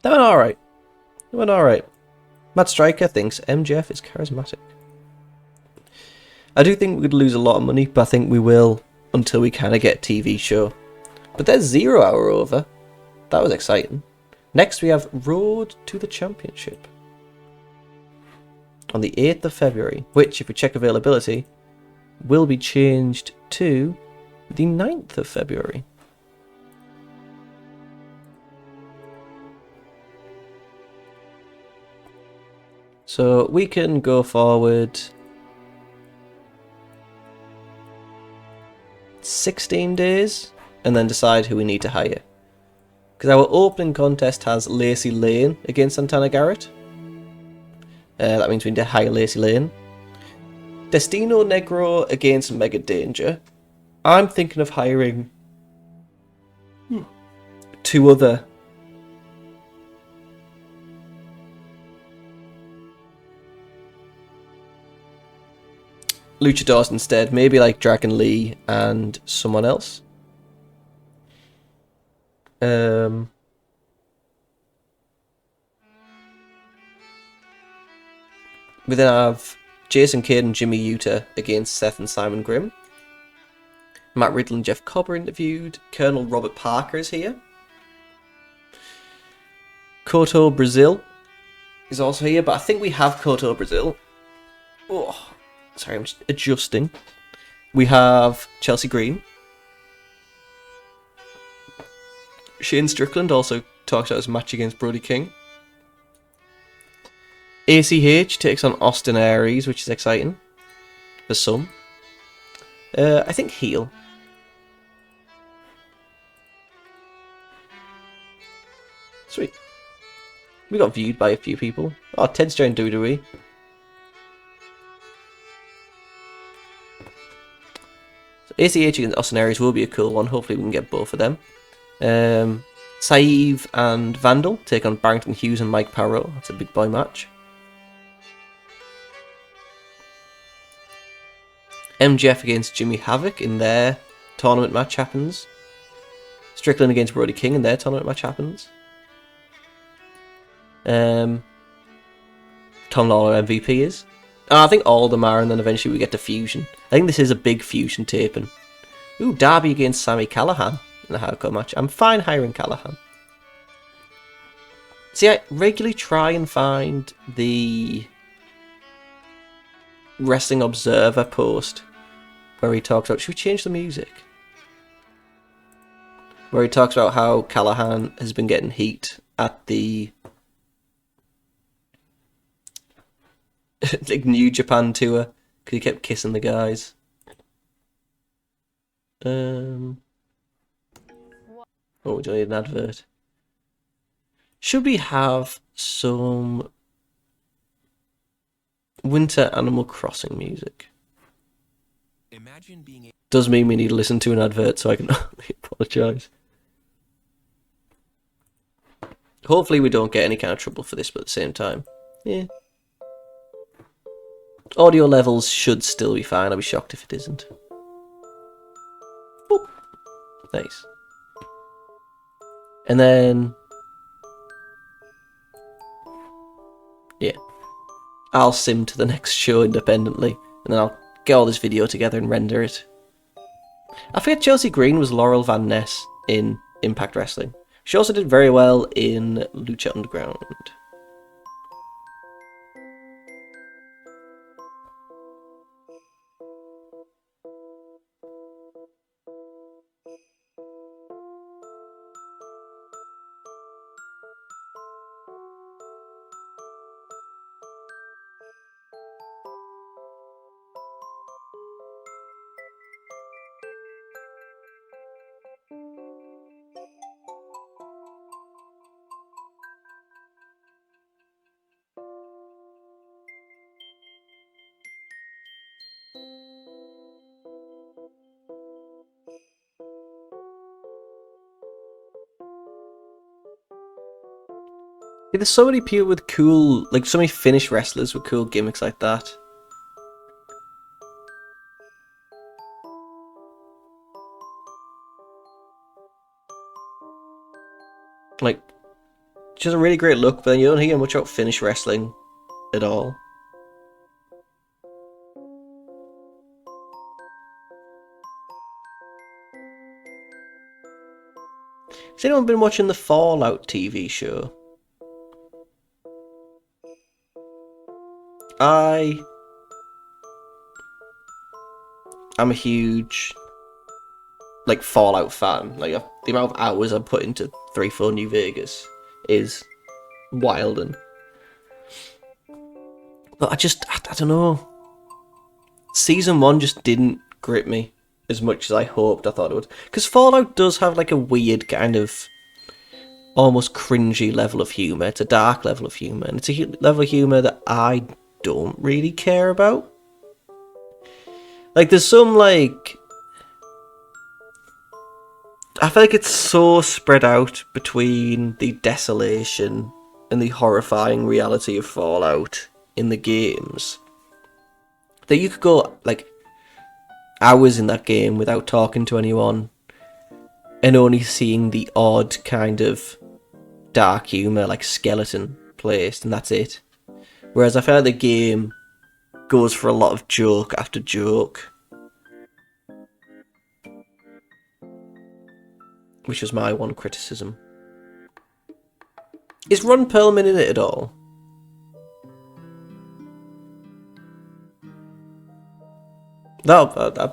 That went alright. It went alright. Matt Striker thinks MJF is charismatic. I do think we'd lose a lot of money, but I think we will until we kind of get a TV show. But there's 0 hour over. That was exciting. Next we have Road to the Championship. On the 8th of February, which, if we check availability, will be changed to the 9th of February. So we can go forward 16 days and then decide who we need to hire. Because our opening contest has Lacey Lane against Santana Garrett. That means we need to hire Lacey Lane. Destino Negro against Mega Danger. I'm thinking of hiring two other luchadors instead. Maybe like Dragon Lee and someone else. We then have Jason Kidd and Jimmy Uta against Seth and Simon Grimm. Matt Riddle and Jeff Cobb are interviewed. Colonel Robert Parker is here. Koto Brazil is also here, but I think we have Koto Brazil. Oh, sorry, I'm just adjusting. We have Chelsea Green. Shane Strickland also talks about his match against Brody King. ACH takes on Austin Aries, which is exciting. For some. I think heel. Sweet. We got viewed by a few people. Oh, Ted's joined WWE. So ACH against Austin Aries will be a cool one. Hopefully we can get both of them. Saeed and Vandal take on Barrington Hughes and Mike Parrow. That's a big boy match. MJF against Jimmy Havoc in their tournament match happens. Strickland against Brody King in their tournament match happens. Tom Lawler MVP is. I think all of them are, and then eventually we get to Fusion. I think this is a big Fusion taping. Ooh, Darby against Sami Callihan in a hardcore match. I'm fine hiring Callihan. See, I regularly try and find the Wrestling Observer post where he talks about, should we change the music? Where he talks about how Callihan has been getting heat at the like New Japan tour because he kept kissing the guys. Oh, we don't need an advert. Should we have some Winter Animal Crossing music? Does mean we need to listen to an advert, so I can only apologise. Hopefully we don't get any kind of trouble for this, but at the same time, yeah. Audio levels should still be fine. I'll be shocked if it isn't. Boop. Nice. And then, yeah, I'll sim to the next show independently, and then I'll get all this video together and render it. I forget Chelsea Green was Laurel Van Ness in Impact Wrestling. She also did very well in Lucha Underground. Yeah, there's so many people with cool, like so many Finnish wrestlers with cool gimmicks like that. Like, she has a really great look, but then you don't hear much about Finnish wrestling at all. Has anyone been watching the Fallout TV show? I am a huge like Fallout fan. Like the amount of hours I put into 3-4 New Vegas is wild, and but I don't know. Season 1 just didn't grip me as much as I hoped. I thought it would, because Fallout does have like a weird kind of almost cringy level of humour. It's a dark level of humour, and it's a level of humour that I don't really care about. Like, there's some, like, I feel like it's so spread out between the desolation and the horrifying reality of Fallout in the games that you could go like hours in that game without talking to anyone and only seeing the odd kind of dark humour like skeleton placed, and that's it. Whereas I feel like the game goes for a lot of joke after joke, which was my one criticism. Is Ron Perlman in it at all? No, I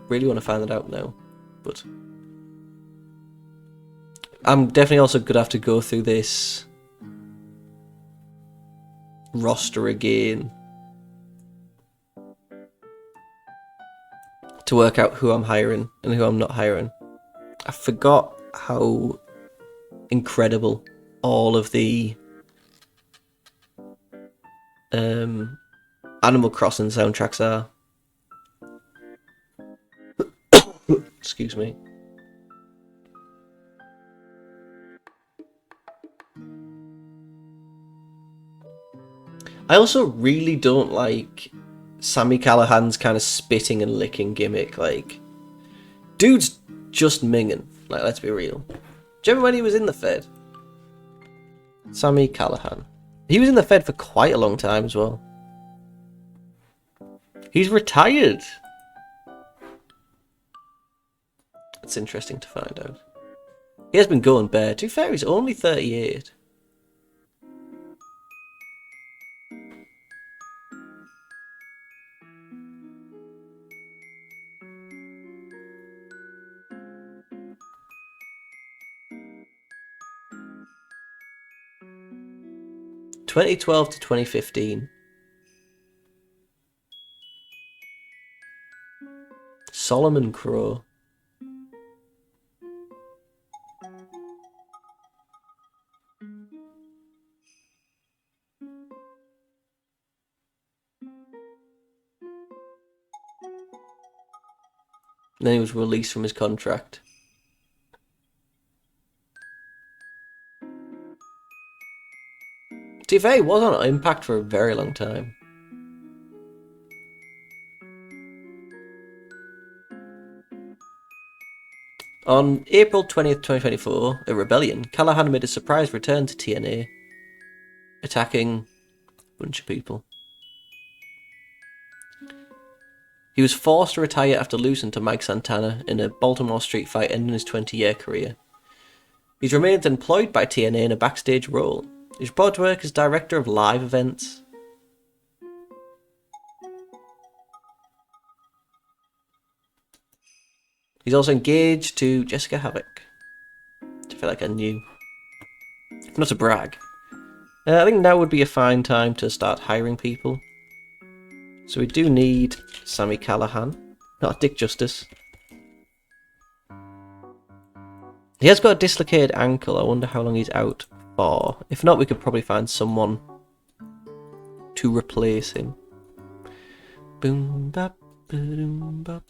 really want to find that out now, but I'm definitely also going to have to go through this roster again to work out who I'm hiring and who I'm not hiring. I forgot how incredible all of the Animal Crossing soundtracks are. Excuse me. I also really don't like Sammy Callahan's kind of spitting and licking gimmick. Like, dude's just minging. Like, let's be real. Do you remember when he was in the Fed? Sammy Callahan. He was in the Fed for quite a long time as well. He's retired. It's interesting to find out. He has been going bare. To be fair, he's only 38. (2012 to 2015). Solomon Crow. And then he was released from his contract. To be fair, he was on Impact for a very long time. On April 20th, 2024, at Rebellion, Callahan made a surprise return to TNA, attacking a bunch of people. He was forced to retire after losing to Mike Santana in a Baltimore street fight ending his 20-year career. He's remained employed by TNA in a backstage role. He's reported to work as director of live events. He's also engaged to Jessica Havoc. I feel like I knew. Not to brag. I think now would be a fine time to start hiring people. So we do need Sammy Callahan, not Dick Justice. He has got a dislocated ankle. I wonder how long he's out for. If not, we could probably find someone to replace him. Boom bap, boom bap.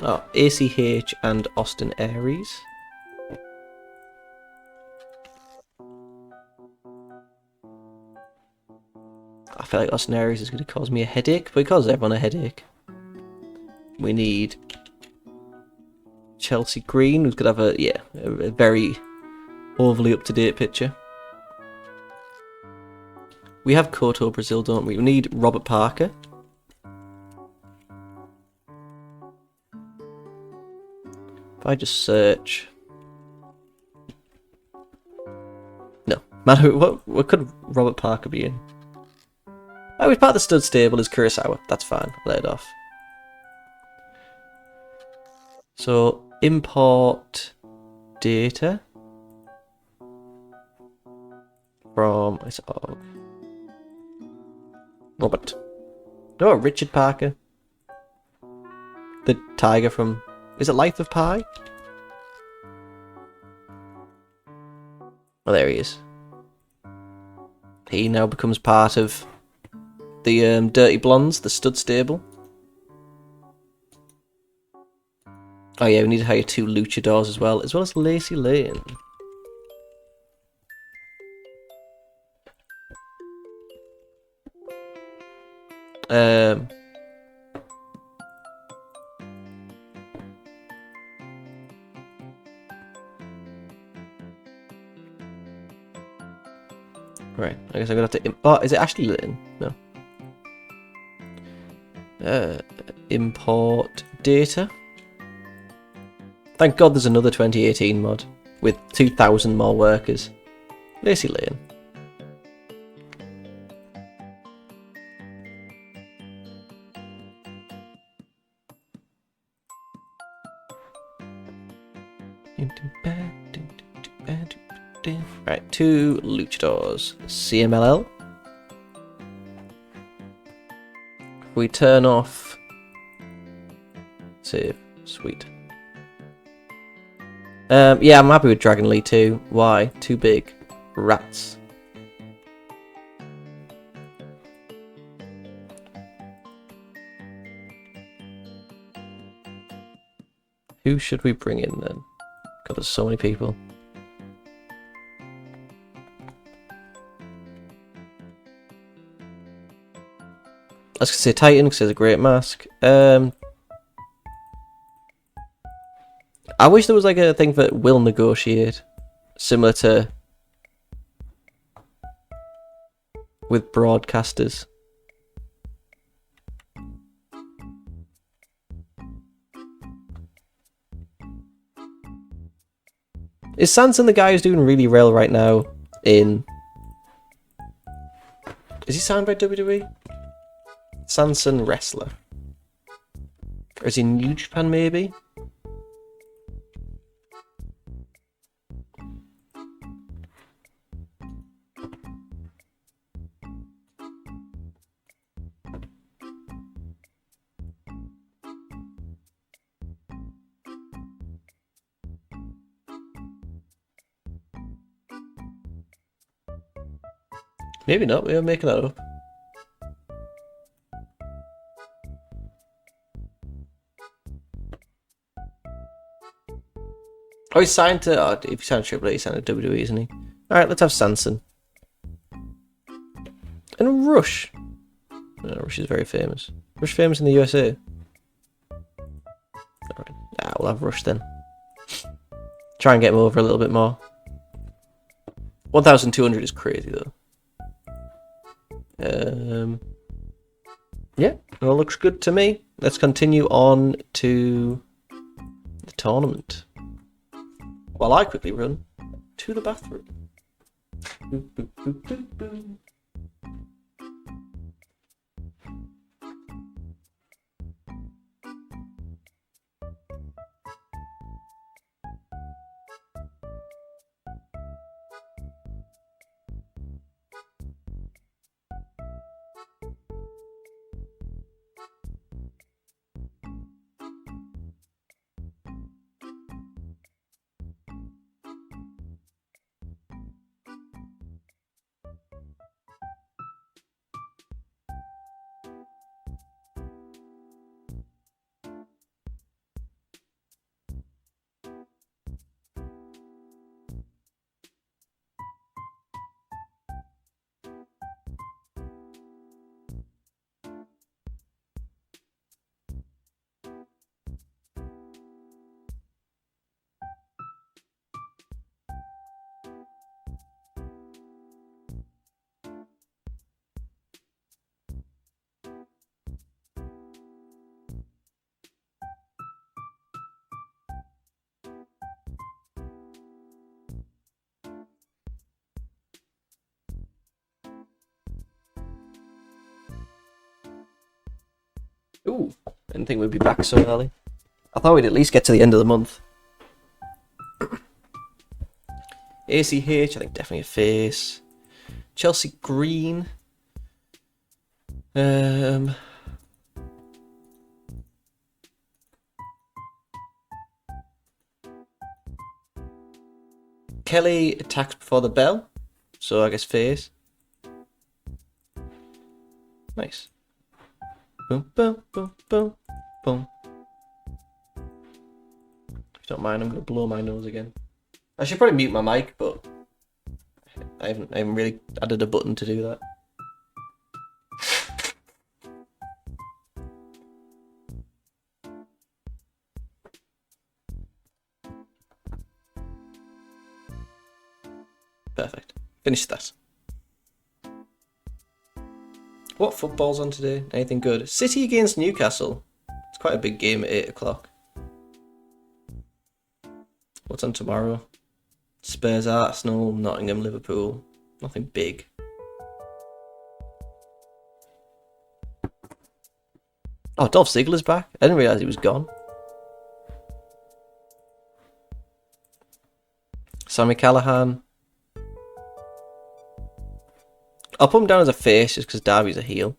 Oh, ACH and Austin Aries. I feel like Austin Aries is going to cause me a headache, but it causes everyone a headache. We need Chelsea Green, who's going to have a very overly up-to-date picture. We have Koto Brazil, don't we? We need Robert Parker. If I just search... No. Man, what could Robert Parker be in? Oh, he's part of the stud stable is Kurosawa. That's fine. Let it off. So, import data from... Robert. No, Richard Parker. The tiger from... Is it Life of Pi? Oh, there he is. He now becomes part of the Dirty Blondes, the stud stable. Oh yeah, we need to hire 2 luchadors as well as Lacey Lane. Right, I guess I'm gonna have to. Oh, is it Ashley Lane? No. Import data. Thank God there's another 2018 mod with 2,000 more workers. Lacey Lane. Right, 2 luchadors. CMLL. We turn off. Save. Sweet. Yeah, I'm happy with Dragon Lee too. Why? Too big. Rats. Who should we bring in then? God, there's so many people. I was gonna say Titan because it's a great mask. I wish there was like a thing that will negotiate, similar to with broadcasters. Is Sanson the guy who's doing really well right now in... Is he signed by WWE? Sanson Wrestler. Or is he New Japan maybe? Maybe not, we're making that up. Oh, he's signed to... Oh, if he signed to Triple H, he's signed to WWE, isn't he? Alright, let's have Sanson. And Rush. No, Rush is very famous. Rush famous in the USA. Alright, we'll have Rush then. Try and get him over a little bit more. 1,200 is crazy though. Yeah, it all looks good to me. Let's continue on to the tournament. While I quickly run to the bathroom. Boop, boop, boop, boop, boop. Ooh, I didn't think we'd be back so early. I thought we'd at least get to the end of the month. ACH, I think definitely a face. Chelsea Green. Kelly attacks before the bell, so I guess face. Nice. Boom, boom, boom, boom, boom. don't mind, I'm going to blow my nose again. I should probably mute my mic, but I haven't really added a button to do that. Perfect. Finish that. What football's on today? Anything good? City against Newcastle. It's quite a big game at 8 o'clock. What's on tomorrow? Spurs, Arsenal, Nottingham, Liverpool. Nothing big. Oh, Dolph Ziggler's back. I didn't realise he was gone. Sammy Callahan. I'll put him down as a face just because Darby's a heel.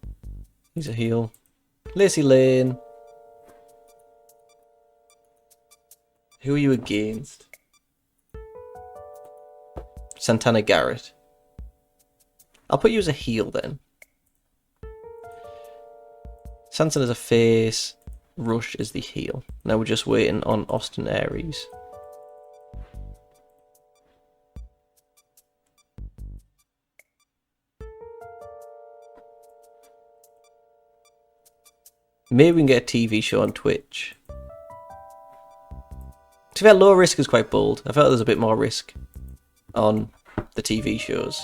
He's a heel. Lacey Lane. Who are you against? Santana Garrett. I'll put you as a heel then. Sanson as a face. Rush is the heel. Now we're just waiting on Austin Aries. Maybe we can get a TV show on Twitch. To be fair, low risk is quite bold. I felt there's a bit more risk on the TV shows.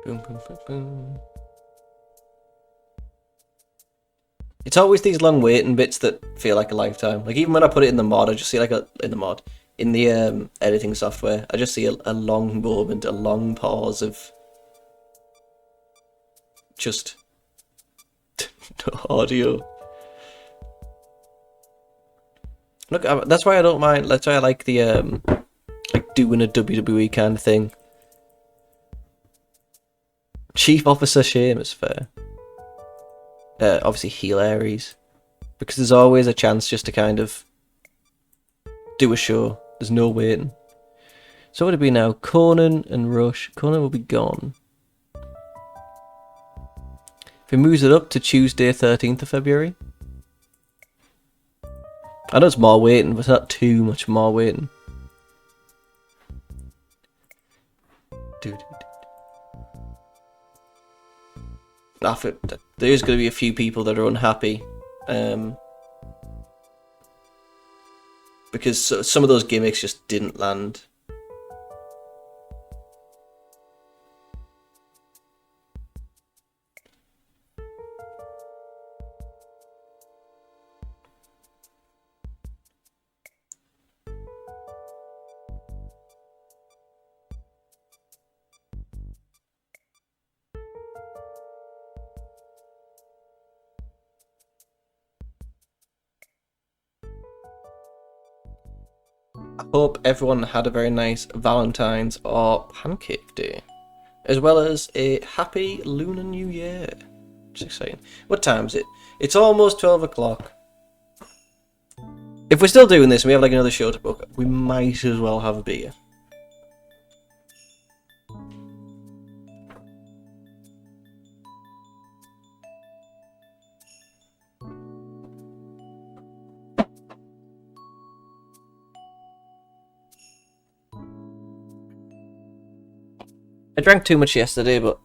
Boom, boom, boom, boom. It's always these long waiting bits that feel like a lifetime. Like even when I put it in the mod, I just see like in the editing software, I just see a long moment, a long pause of just no audio. Look, that's why I don't mind. That's why I like the like doing a WWE kind of thing. Chief Officer Sheamus, fair. Obviously heel Aries. Because there's always a chance just to kind of do a show. There's no waiting. So what would it be now? Conan and Rush. Conan will be gone. If he moves it up to Tuesday 13th of February. I know it's more waiting, but it's not too much more waiting. Dude. There's going to be a few people that are unhappy because some of those gimmicks just didn't land. I hope everyone had a very nice Valentine's or Pancake Day, as well as a happy Lunar New Year. Which is exciting. What time is it? It's almost 12 o'clock. If we're still doing this and we have like another show to book, we might as well have a beer. I drank too much yesterday, but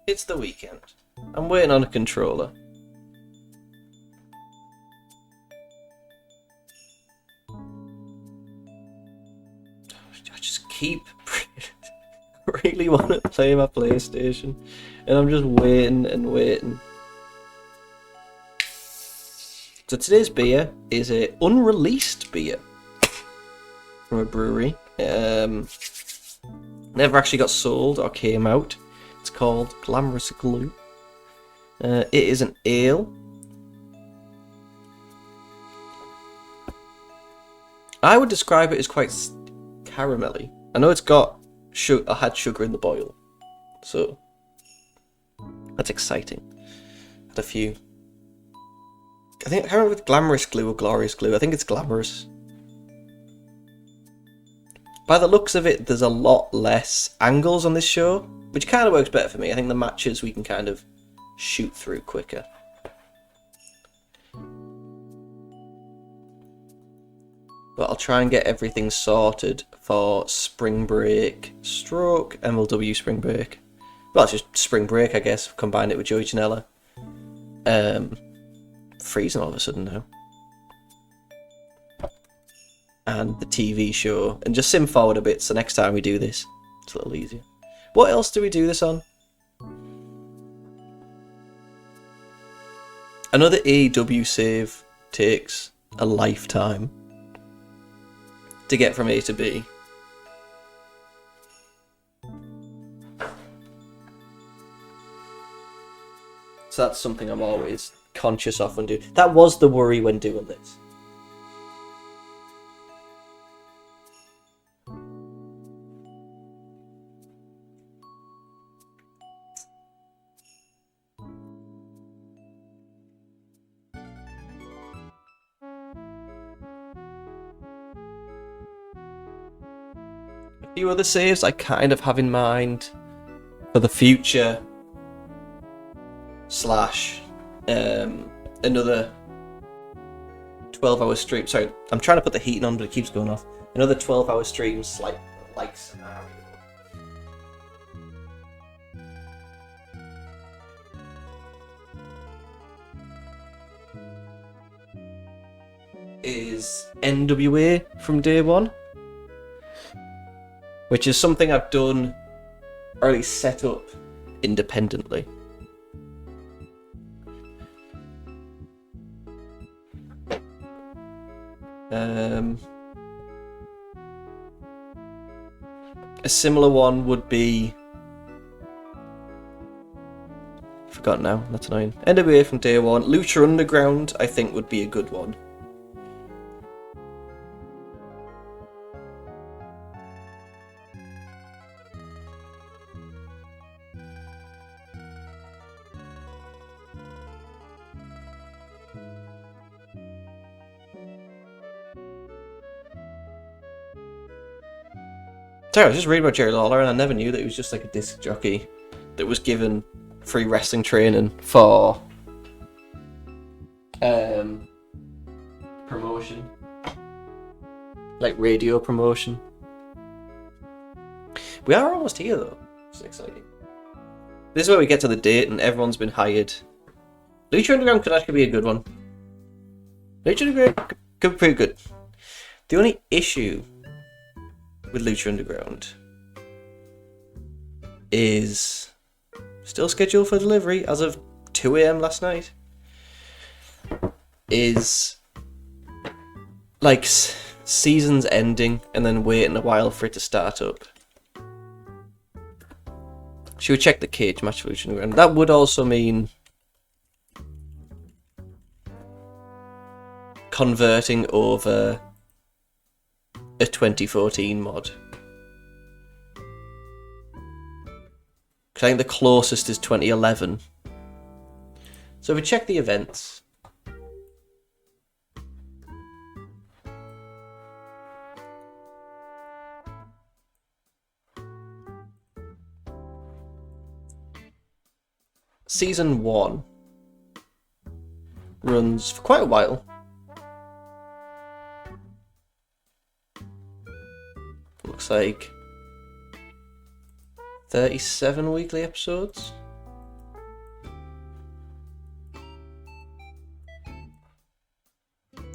it's the weekend. I'm waiting on a controller. I just keep really want to play my PlayStation, and I'm just waiting and waiting. So today's beer is a unreleased beer from a brewery. Never actually got sold or came out. It's called Glamorous Glue. It is an ale. I would describe it as quite caramelly. I know it's got I had sugar in the boil, so that's exciting. Had a few. I can't remember if it's Glamorous Glue or Glorious Glue. I think it's Glamorous. By the looks of it, there's a lot less angles on this show, which kind of works better for me. I think the matches we can kind of shoot through quicker. But I'll try and get everything sorted for spring break stroke MLW spring break. Well, it's just spring break, I guess. Combine it with Joey Janela. Freezing all of a sudden now. And the TV show. And just sim forward a bit so next time we do this, it's a little easier. What else do we do this on? Another AEW save takes a lifetime to get from A to B. So that's something I'm always conscious of when doing. That was the worry when doing this. A few other saves I kind of have in mind for the future. Slash another 12-hour stream. Sorry, I'm trying to put the heating on, but it keeps going off. Another 12-hour stream, like scenario. Is NWA from day one, which is something I've done, or at least set up independently. A similar one would be... Forgotten now, that's annoying. NWA from day one. Lucha Underground, I think, would be a good one. Sorry, I was just reading about Jerry Lawler and I never knew that he was just like a disc jockey that was given free wrestling training for promotion. Like radio promotion. We are almost here though. It's exciting. This is where we get to the date and everyone's been hired. Lucha Underground could actually be a good one. Lucha Underground could be pretty good. The only issue with Lucha Underground is still scheduled for delivery as of 2 AM last night. Is like seasons ending and then waiting a while for it to start up. Should we check the cage match for Lucha Underground? That would also mean converting over a 2014 mod. I think the closest is 2011. So if we check the events. Season 1 runs for quite a while. Looks like 37 weekly episodes.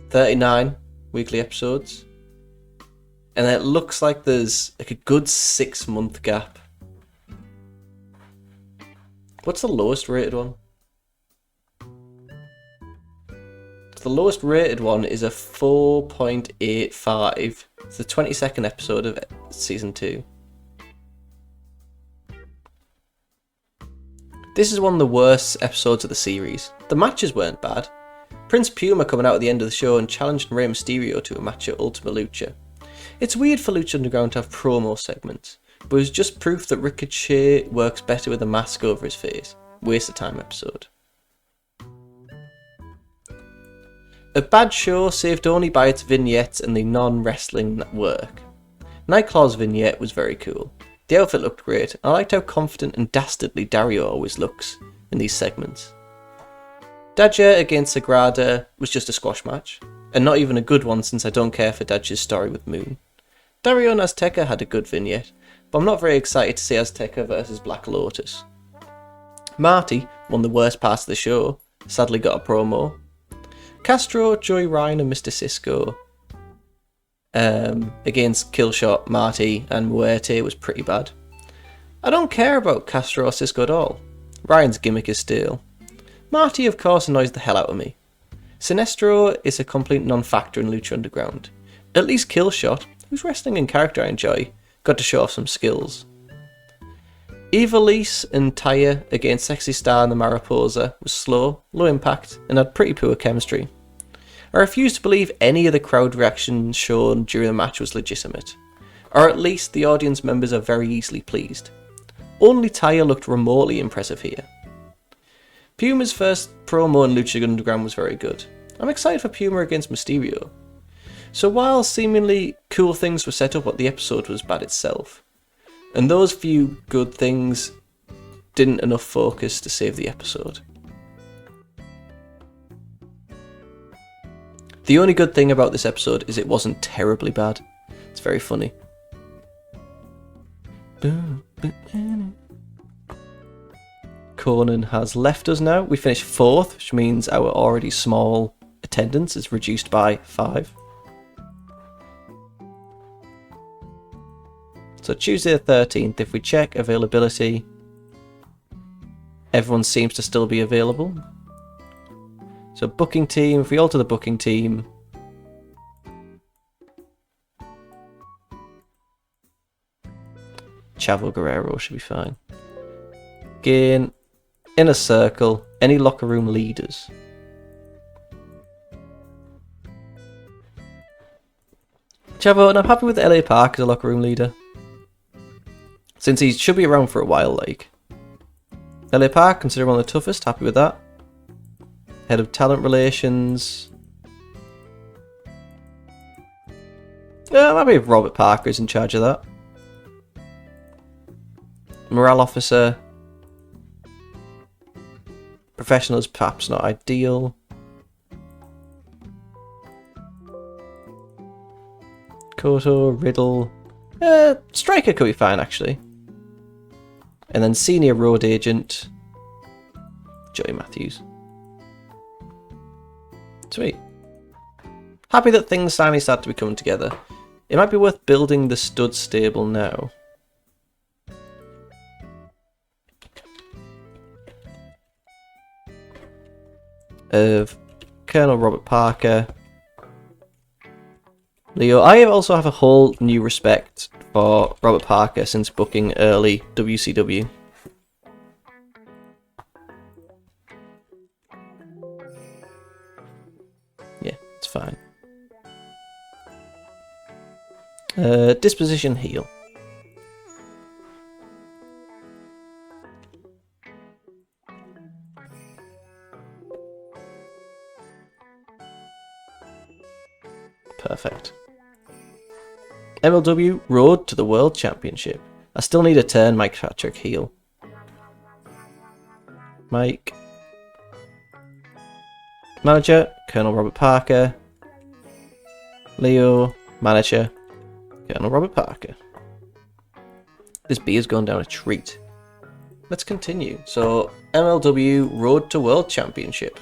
$39 weekly episodes. And it looks like there's like a good 6-month gap. What's the lowest rated one? The lowest rated one is a 4.85. It's the 22nd episode of season 2. This is one of the worst episodes of the series. The matches weren't bad. Prince Puma coming out at the end of the show and challenging Rey Mysterio to a match at Ultima Lucha. It's weird for Lucha Underground to have promo segments, but it's just proof that Ricochet works better with a mask over his face. Waste of time episode. A bad show saved only by its vignettes and the non-wrestling work. Nightclaw's vignette was very cool. The outfit looked great. I liked how confident and dastardly Dario always looks in these segments. Daja against Sagrada was just a squash match, and not even a good one since I don't care for Daja's story with Moon. Dario and Azteca had a good vignette, but I'm not very excited to see Azteca versus Black Lotus. Marty, one of the worst parts of the show, sadly got a promo. Castro, Joey Ryan and Mr. Cisco against Killshot, Marty and Muerte was pretty bad. I don't care about Castro or Cisco at all. Ryan's gimmick is stale. Marty of course annoys the hell out of me. Sinestro is a complete non-factor in Lucha Underground. At least Killshot, whose wrestling and character I enjoy, got to show off some skills. Evilise and Taya against Sexy Star and the Mariposa was slow, low impact, and had pretty poor chemistry. I refuse to believe any of the crowd reaction shown during the match was legitimate, or at least the audience members are very easily pleased. Only Taya looked remotely impressive here. Puma's first promo in Lucha Underground was very good. I'm excited for Puma against Mysterio. So while seemingly cool things were set up, the episode was bad itself. And those few good things didn't enough focus to save the episode. The only good thing about this episode is it wasn't terribly bad. It's very funny. Conan has left us now. We finished 4th, which means our already small attendance is reduced by 5. So Tuesday the 13th, if we check availability, everyone seems to still be available. So booking team, if we alter the booking team, Chavo Guerrero should be fine. Again, Inner Circle, any locker room leaders. Chavo, and I'm happy with LA Park as a locker room leader. Since he should be around for a while, like. LA Park, considered one of the toughest, happy with that. Head of Talent Relations. Maybe if Robert Parker is in charge of that. Morale Officer. Professionals, perhaps not ideal. Koto, Riddle. Striker could be fine, actually. And then Senior Road Agent. Joey Matthews. Sweet. Happy that things finally start to be coming together. It might be worth building the stud stable now. Of Colonel Robert Parker. Leo. I also have a whole new respect for Robert Parker since booking early WCW. Yeah, it's fine. Disposition heel. Perfect. MLW Road to the World Championship. I still need to turn Mike Patrick heel. Mike. Manager, Colonel Robert Parker. Leo, manager, Colonel Robert Parker. This beer's going down a treat. Let's continue. So, MLW Road to World Championship.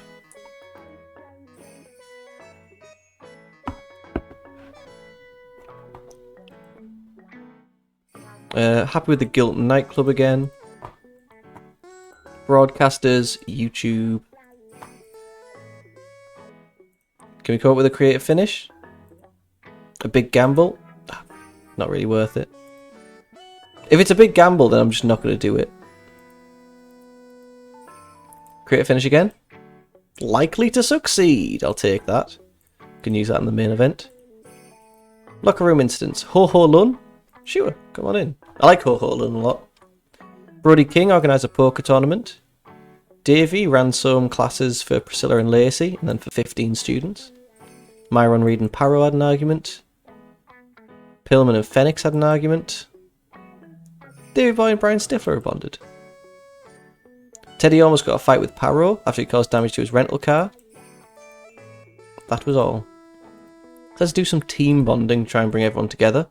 Happy with the Guilt nightclub again. Broadcasters, YouTube. Can we come up with a creative finish? A big gamble? Not really worth it. If it's a big gamble, then I'm just not going to do it. Creator finish again. Likely to succeed. I'll take that. Can use that in the main event. Locker room incidents. Ho Ho Lun. Sure, come on in. I like Ho Ho Lun a lot. Brody King organised a poker tournament. Davey ran some classes for Priscilla and Lacey, and then for 15 students. Myron Reed and Paro had an argument. Pillman and Phoenix had an argument. Davey Boy and Brian Stifler are bonded. Teddy almost got a fight with Paro after he caused damage to his rental car. That was all. Let's do some team bonding, try and bring everyone together.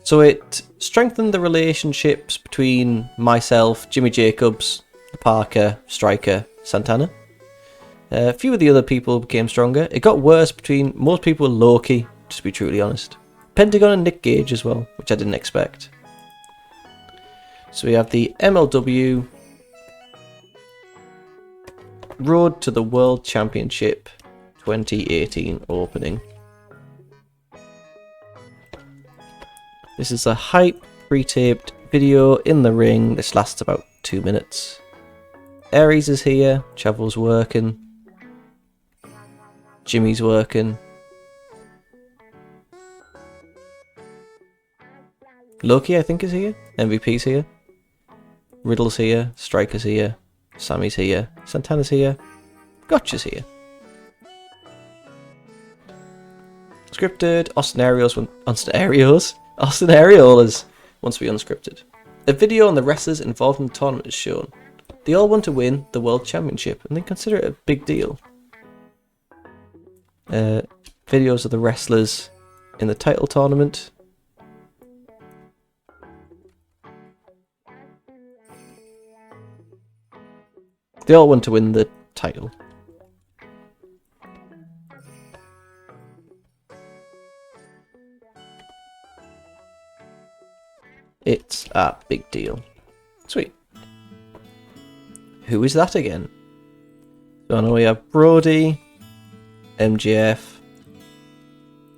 So it strengthened the relationships between myself, Jimmy Jacobs, Parker, Striker, Santana. A few of the other people became stronger. It got worse between most people were Loki, just to be truly honest. Pentagon and Nick Gage as well, which I didn't expect. So we have the MLW Road to the World Championship 2018 opening. This is a hype pre-taped video in the ring. This lasts about 2 minutes. Aries is here, Chavel's working, Jimmy's working. Loki, I think, is here. MVP's here. Riddle's here. Striker's here. Sammy's here. Santana's here. Gotcha's here. Scripted. Austin Areolas wants to be unscripted. A video on the wrestlers involved in the tournament is shown. They all want to win the World Championship and they consider it a big deal. Videos of the wrestlers in the title tournament. They all want to win the title. It's a big deal. Sweet. Who is that again? So I know we have Brody, MJF,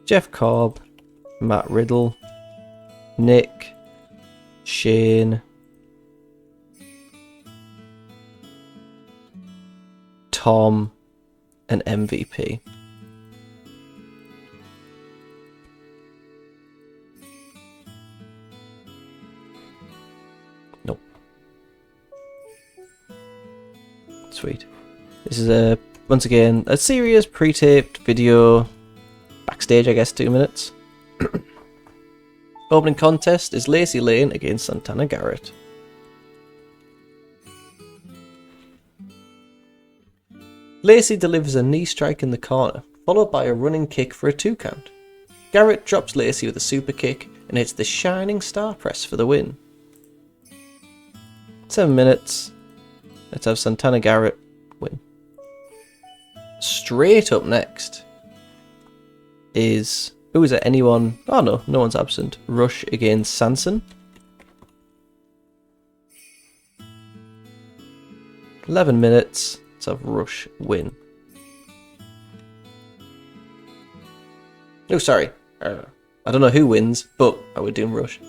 Jeff Cobb, Matt Riddle, Nick, Shane, Tom, and MVP. Nope. Sweet. This is once again a serious pre-taped video. Backstage, I guess, 2 minutes. Opening contest is Lacey Lane against Santana Garrett. Lacey delivers a knee strike in the corner, followed by a running kick for a 2 count. Garrett drops Lacey with a super kick and hits the Shining Star Press for the win. 7 minutes. Let's have Santana Garrett win. Straight up next is... who is it? Anyone? Oh no, no one's absent. Rush against Sanson. 11 minutes. Let's have Rush win. Oh, sorry. I don't know who wins, but I would do Rush.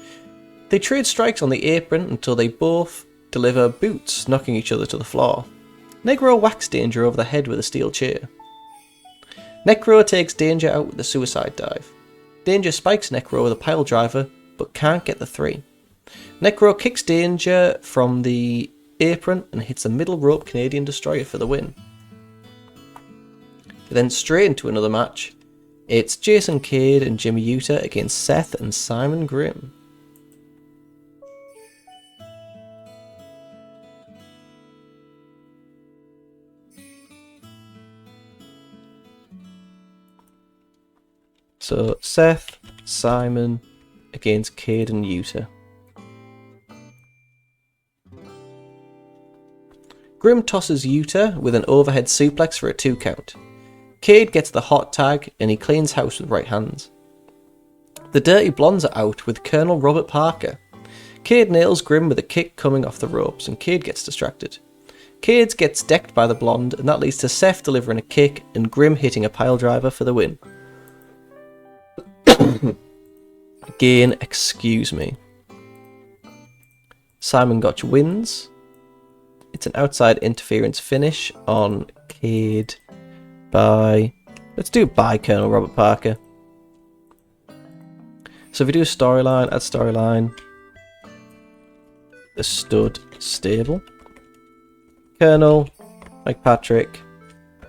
They trade strikes on the apron until they both deliver boots, knocking each other to the floor. Negro whacks Danger over the head with a steel chair. Necro takes Danger out with a suicide dive. Danger spikes Necro with a pile driver, but can't get the 3. Necro kicks Danger from the apron and hits a middle rope Canadian Destroyer for the win. Then straight into another match. It's Jason Cade and Jimmy Uta against Seth and Simon Grimm. So Seth, Simon against Cade and Uta. Grimm tosses Uta with an overhead suplex for a 2 count. Cade gets the hot tag and he cleans house with right hands. The Dirty Blondes are out with Colonel Robert Parker. Cade nails Grimm with a kick coming off the ropes and Cade gets distracted. Cade gets decked by the Blonde and that leads to Seth delivering a kick and Grimm hitting a pile driver for the win. Again, excuse me. Simon Gotch wins. It's an outside interference finish on Cade by... Let's do it by Colonel Robert Parker. So if we do a storyline, add storyline, the stud stable. Colonel, Mike Patrick,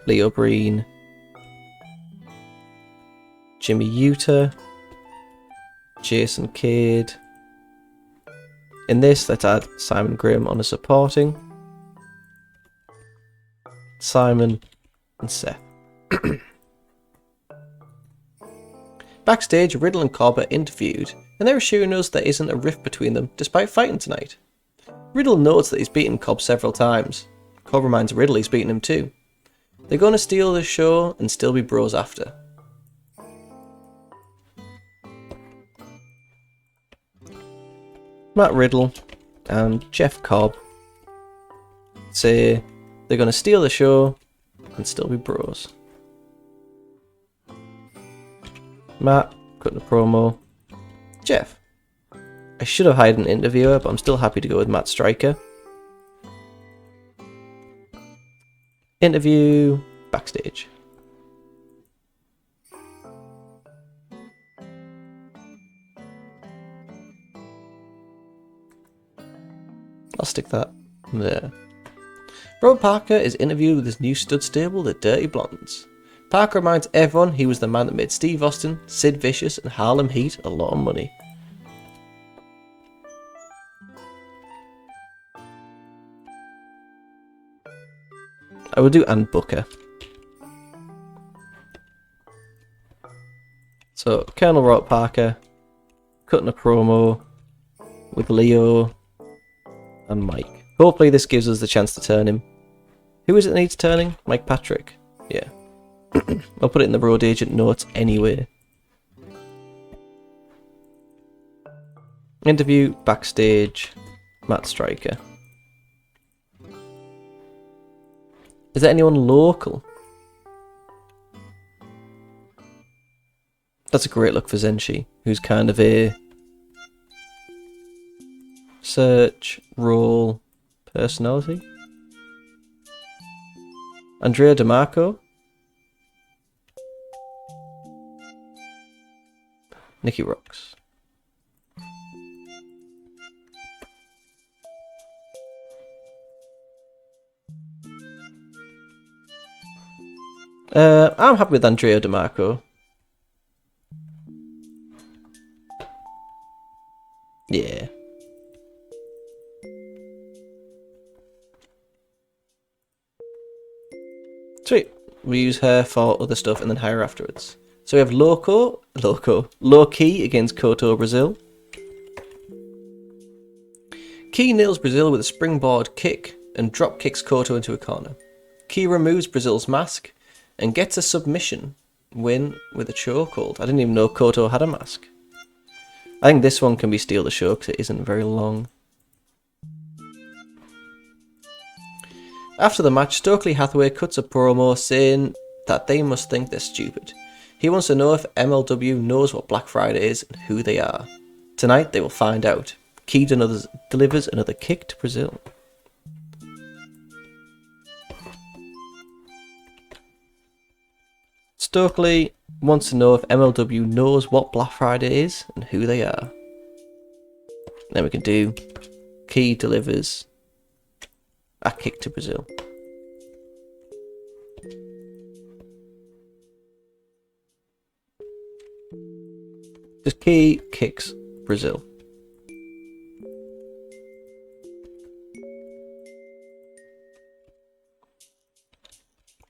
Leo Breen, Jimmy Utah, Jason Cade. In this, let's add Simon Grimm on a supporting. Simon and Seth. Backstage, Riddle and Cobb are interviewed, and they're assuring us there isn't a rift between them despite fighting tonight. Riddle notes that he's beaten Cobb several times. Cobb reminds Riddle he's beaten him too. They're going to steal the show and still be bros after. Matt Riddle and Jeff Cobb say they're going to steal the show and still be bros. Matt, cutting a promo. Jeff, I should have hired an interviewer, but I'm still happy to go with Matt Stryker. Interview backstage. I'll stick that there. Robert Parker is interviewed with his new stud stable, the Dirty Blondes. Parker reminds everyone he was the man that made Steve Austin, Sid Vicious, and Harlem Heat a lot of money. I will do Ann Booker. So, Colonel Robert Parker cutting a promo with Leo and Mike. Hopefully this gives us the chance to turn him. Who is it that needs turning? Mike Patrick. Yeah. I'll put it in the road agent notes anyway. Interview backstage. Matt Stryker. Is there anyone local? That's a great look for Zenshi, who's kind of a search, role, personality. Andrea DeMarco. Nikki Rocks. I'm happy with Andrea DeMarco. Yeah. Sweet. We use her for other stuff and then hire her afterwards. So we have Low Key against Koto Brazil. Key nails Brazil with a springboard kick and drop kicks Koto into a corner. Key removes Brazil's mask and gets a submission win with a chokehold. I didn't even know Koto had a mask. I think this one can be Steal the Show because it isn't very long. After the match, Stokely Hathaway cuts a promo saying that they must think they're stupid. He wants to know if MLW knows what Black Friday is and who they are. Tonight they will find out. Key delivers another kick to Brazil. Stokely wants to know if MLW knows what Black Friday is and who they are. Then we can do Key delivers a kick to Brazil. Just Key kicks Brazil.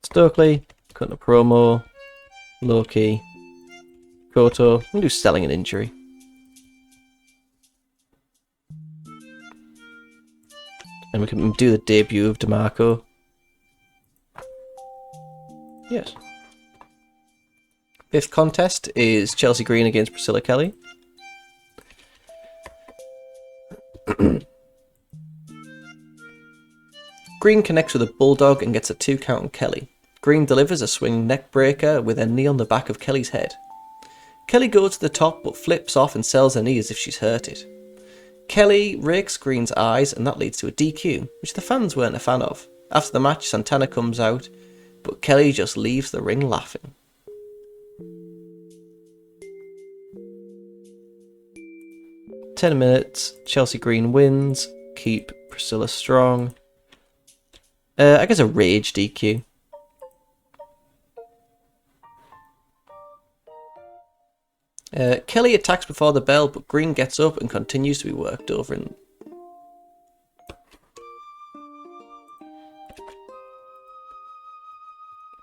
Stokely cutting a promo. Low-key. Koto. We'll do selling an injury. And we can do the debut of DeMarco. Yes. Fifth contest is Chelsea Green against Priscilla Kelly. Green connects with a bulldog and gets a 2 count on Kelly. Green delivers a swinging neck breaker with a knee on the back of Kelly's head. Kelly goes to the top but flips off and sells her knee as if she's hurt it. Kelly rakes Green's eyes and that leads to a DQ, which the fans weren't a fan of. After the match, Santana comes out, but Kelly just leaves the ring laughing. "10 minutes, Chelsea Green wins, keep Priscilla strong." I guess a rage DQ. Kelly attacks before the bell, but Green gets up and continues to be worked over.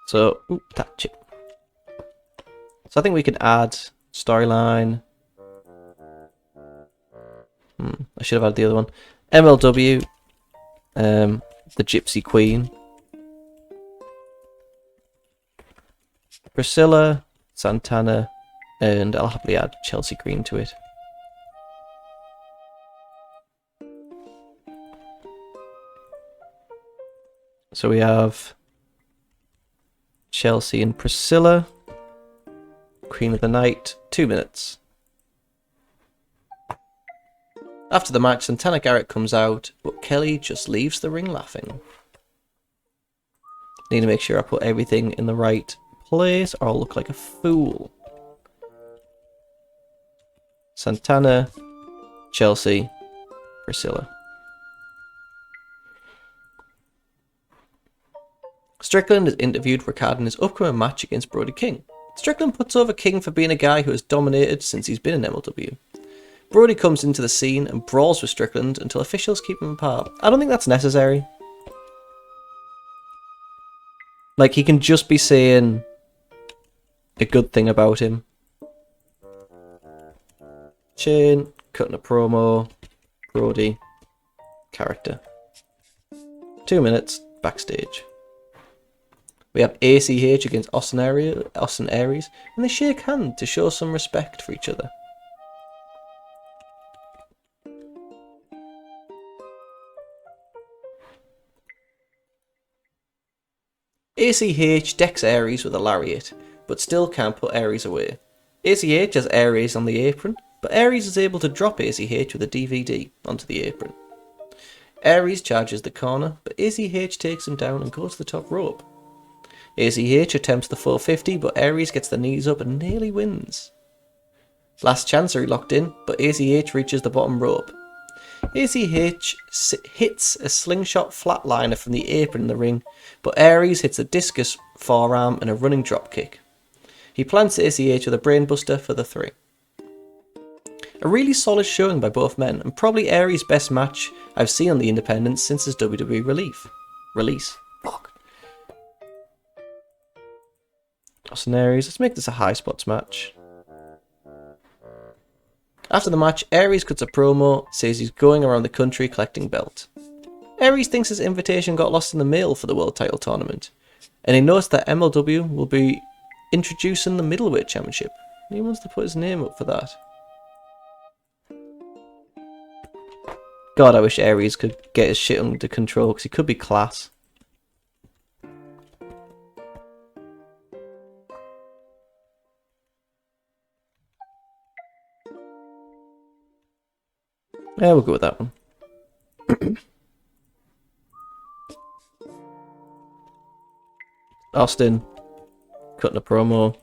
So I think we can add storyline. I should have had the other one. MLW, the Gypsy Queen, Priscilla, Santana, and I'll happily add Chelsea Green to it. So we have Chelsea and Priscilla, Queen of the Night, 2 minutes. After the match, Santana Garrett comes out, but Kelly just leaves the ring laughing. Need to make sure I put everything in the right place or I'll look like a fool. Santana, Chelsea, Priscilla. Strickland is interviewed regarding his upcoming match against Brody King. Strickland puts over King for being a guy who has dominated since he's been in MLW. Brody comes into the scene and brawls with Strickland until officials keep him apart. I don't think that's necessary. Like, he can just be saying a good thing about him. Shane, cutting a promo, Brody, character. 2 minutes, backstage. We have ACH against Austin Aries, and they shake hands to show some respect for each other. ACH decks Aries with a lariat, but still can't put Aries away. ACH has Aries on the apron, but Aries is able to drop ACH with a DVD onto the apron. Aries charges the corner, but ACH takes him down and goes to the top rope. ACH attempts the 450, but Aries gets the knees up and nearly wins. Last chancery locked in, but ACH reaches the bottom rope. ACH hits a slingshot flatliner from the apron in the ring, but Aries hits a discus forearm and a running dropkick. He plants ACH with a brainbuster for the 3. A really solid showing by both men, and probably Aries' best match I've seen on the independents since his WWE release. Fuck. Austin Aries, let's make this a high spots match. After the match, Aries cuts a promo, says he's going around the country collecting belts. Aries thinks his invitation got lost in the mail for the World Title Tournament, and he notes that MLW will be introducing the Middleweight Championship. He wants to put his name up for that. God, I wish Aries could get his shit under control, because he could be class. Yeah, we'll go with that one. Austin cutting a promo.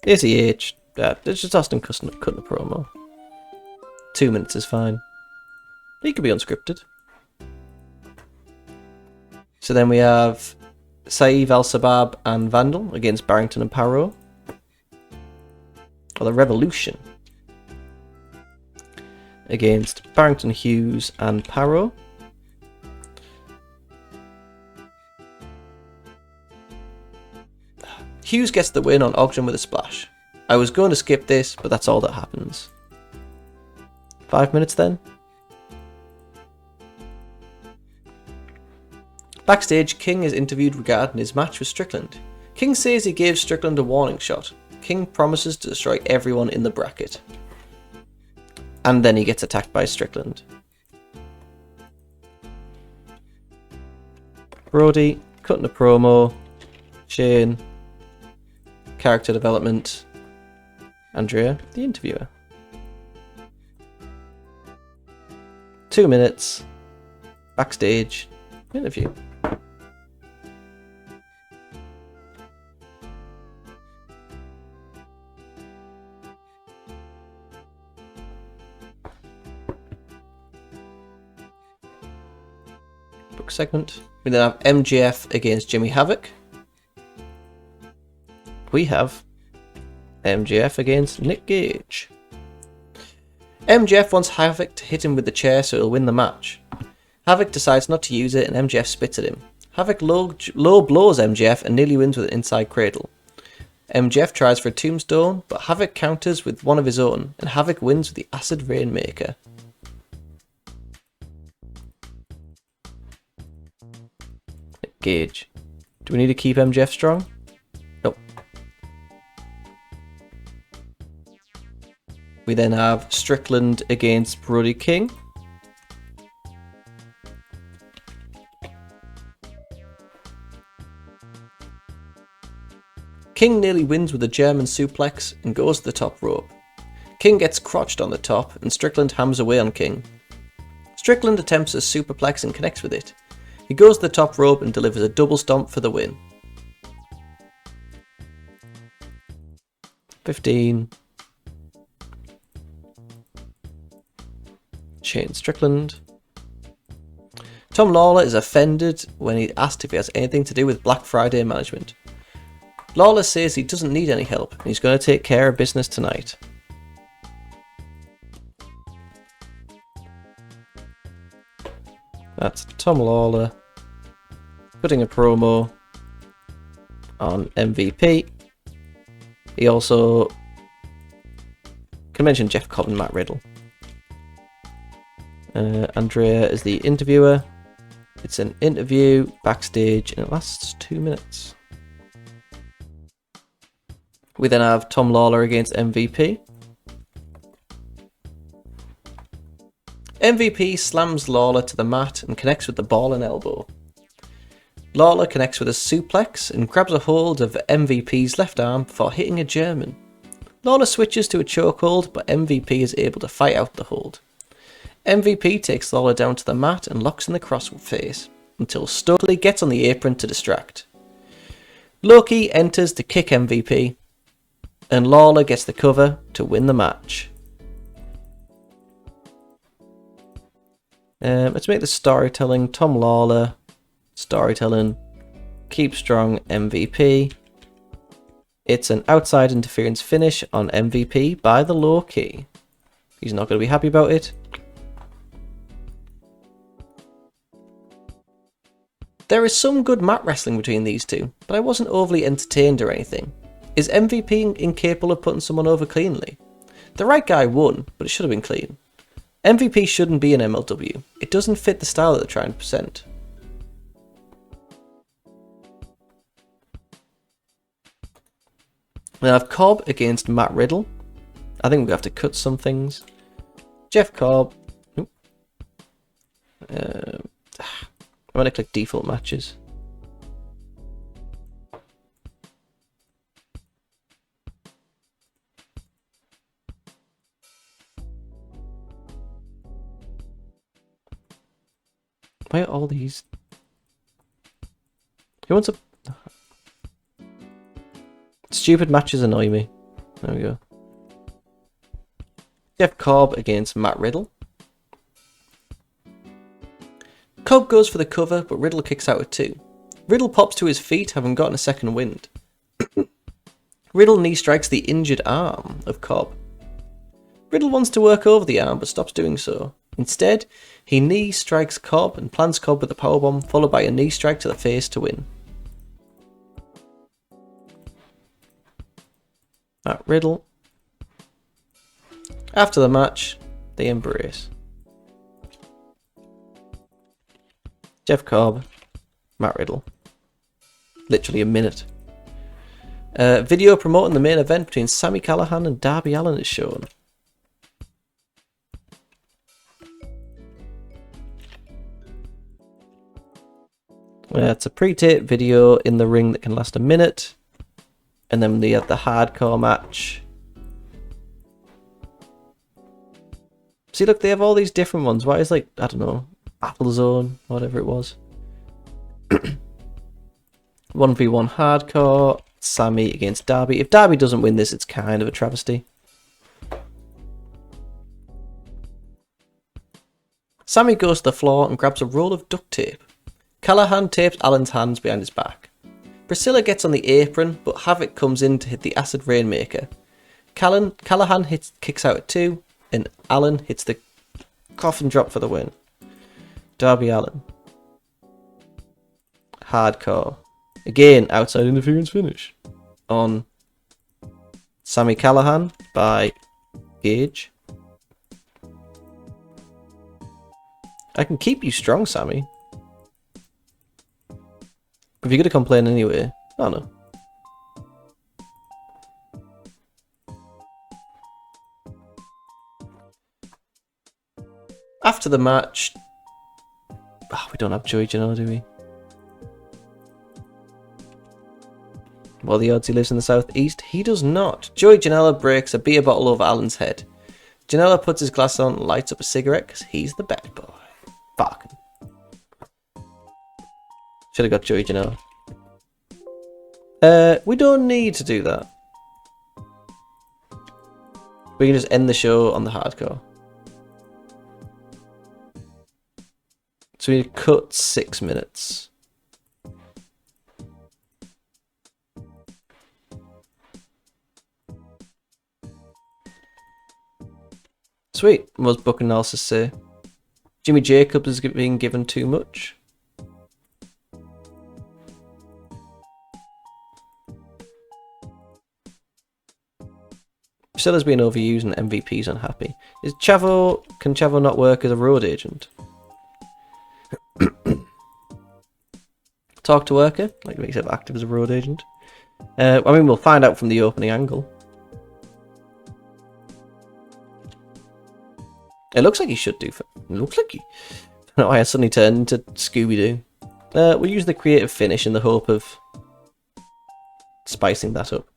ACH. It's just Austin cutting a promo. 2 minutes is fine. He could be unscripted. So then we have Saeed Al-Sabab and Vandal against Barrington and Paro. Or the Revolution against Barrington, Hughes and Paro. Hughes gets the win on Ogden with a splash. I was going to skip this, but that's all that happens. 5 minutes then. Backstage, King is interviewed regarding his match with Strickland. King says he gave Strickland a warning shot. King promises to destroy everyone in the bracket. And then he gets attacked by Strickland. Brody, cutting a promo. Shane, character development. Andrea, the interviewer. 2 minutes. Backstage interview. Book segment. We then have MJF against Jimmy Havoc. We have MJF against Nick Gage. MJF wants Havoc to hit him with the chair so he'll win the match. Havoc decides not to use it and MJF spits at him. Havoc low blows MJF and nearly wins with an inside cradle. MJF tries for a tombstone, but Havoc counters with one of his own, and Havoc wins with the Acid Rainmaker. Nick Gage. Do we need to keep MJF strong? Nope. We then have Strickland against Brody King. King nearly wins with a German suplex and goes to the top rope. King gets crotched on the top and Strickland hams away on King. Strickland attempts a superplex and connects with it. He goes to the top rope and delivers a double stomp for the win. 15. Shane Strickland. Tom Lawler is offended when he asked if he has anything to do with Black Friday management. Lawler says he doesn't need any help and he's going to take care of business tonight. That's Tom Lawler putting a promo on MVP. He also can mention Jeff Cobb and Matt Riddle. Andrea is the interviewer. It's an interview backstage and it lasts 2 minutes. We then have Tom Lawler against MVP. MVP slams Lawler to the mat and connects with the ball and elbow. Lawler connects with a suplex and grabs a hold of MVP's left arm before hitting a German. Lawler switches to a chokehold, but MVP is able to fight out the hold. MVP takes Lawler down to the mat and locks in the crossface until Stokely gets on the apron to distract. Loki enters to kick MVP, and Lawler gets the cover to win the match. Let's make the storytelling Tom Lawler. Storytelling. Keep strong MVP. It's an outside interference finish on MVP by the low key. He's not going to be happy about it. There is some good mat wrestling between these two, but I wasn't overly entertained or anything. Is MVP incapable of putting someone over cleanly? The right guy won, but it should have been clean. MVP shouldn't be an MLW. It doesn't fit the style that they're trying to present. We have Cobb against Matt Riddle. I think we have to cut some things. Jeff Cobb. I'm going to click default matches. Why are all these? Who wants a? Stupid matches annoy me. There we go. Jeff Cobb against Matt Riddle. Cobb goes for the cover, but Riddle kicks out at 2. Riddle pops to his feet, having gotten a second wind. Riddle knee strikes the injured arm of Cobb. Riddle wants to work over the arm, but stops doing so. Instead, he knee strikes Cobb and plants Cobb with a powerbomb, followed by a knee strike to the face to win. Matt Riddle. After the match, they embrace. Jeff Cobb, Matt Riddle. Literally a minute. Video promoting the main event between Sami Callihan and Darby Allin is shown. It's a pre-taped video in the ring that can last a minute. And then we have the hardcore match. See, look, they have all these different ones. Why is, like, I don't know, Apple Zone, whatever it was. 1v1 hardcore, Sammy against Darby. If Darby doesn't win this, it's kind of a travesty. Sammy goes to the floor and grabs a roll of duct tape. Callahan tapes Alan's hands behind his back. Priscilla gets on the apron, but Havoc comes in to hit the Acid Rainmaker. Callahan kicks out at 2, and Alan hits the coffin drop for the win. Darby Allin. Hardcore. Again, outside interference finish. On Sammy Callahan by Gage. I can keep you strong, Sammy. If you're going to complain anyway. Oh no. After the match... Oh, we don't have Joey Janela, do we? What are the odds he lives in the southeast? He does not. Joey Janela breaks a beer bottle over Alan's head. Janela puts his glass on and lights up a cigarette because he's the bad boy. Fuck. Should have got Joey Janela. We don't need to do that. We can just end the show on the hardcore. So we cut 6 minutes. Sweet. What's book analysis say? Jimmy Jacobs is being given too much. Priscilla's being overused and MVP's unhappy. Can Chavo not work as a road agent? Talk to worker, like makes him active as a road agent. I mean, we'll find out from the opening angle. It looks like he should do. It looks like he. I don't know why I suddenly turned into Scooby-Doo. We'll use the creative finish in the hope of spicing that up.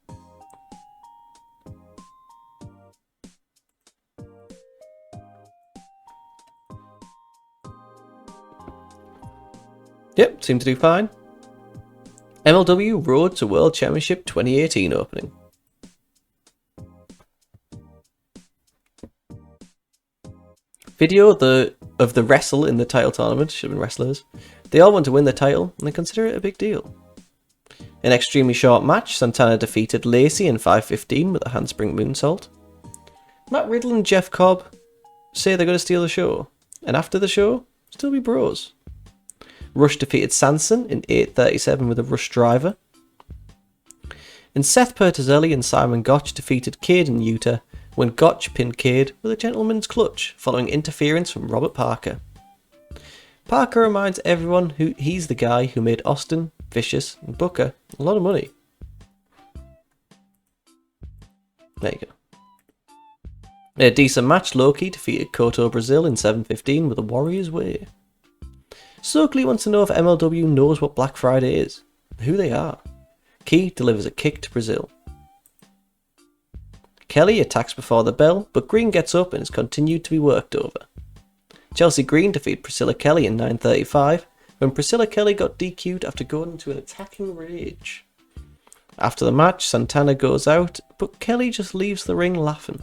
Yep, seemed to do fine. MLW Road to World Championship 2018 opening. Video of the wrestle in the title tournament. Should have been wrestlers. They all want to win the title and they consider it a big deal. An extremely short match, Santana defeated Lacey in 5:15 with a handspring moonsault. Matt Riddle and Jeff Cobb say they're going to steal the show, and after the show, still be bros. Rush defeated Sanson in 8:37 with a Rush driver. And Seth Pertizelli and Simon Gotch defeated Cade and Utah when Gotch pinned Cade with a gentleman's clutch following interference from Robert Parker. Parker reminds everyone who he's the guy who made Austin, Vicious and Booker a lot of money. There you go. A decent match, Loki defeated Koto Brazil in 7:15 with a Warrior's Way. Stokely wants to know if MLW knows what Black Friday is, and who they are. Key delivers a kick to Brazil. Kelly attacks before the bell, but Green gets up and is continued to be worked over. Chelsea Green defeated Priscilla Kelly in 9:35 when Priscilla Kelly got DQ'd after going into an attacking rage. After the match, Santana goes out, but Kelly just leaves the ring laughing.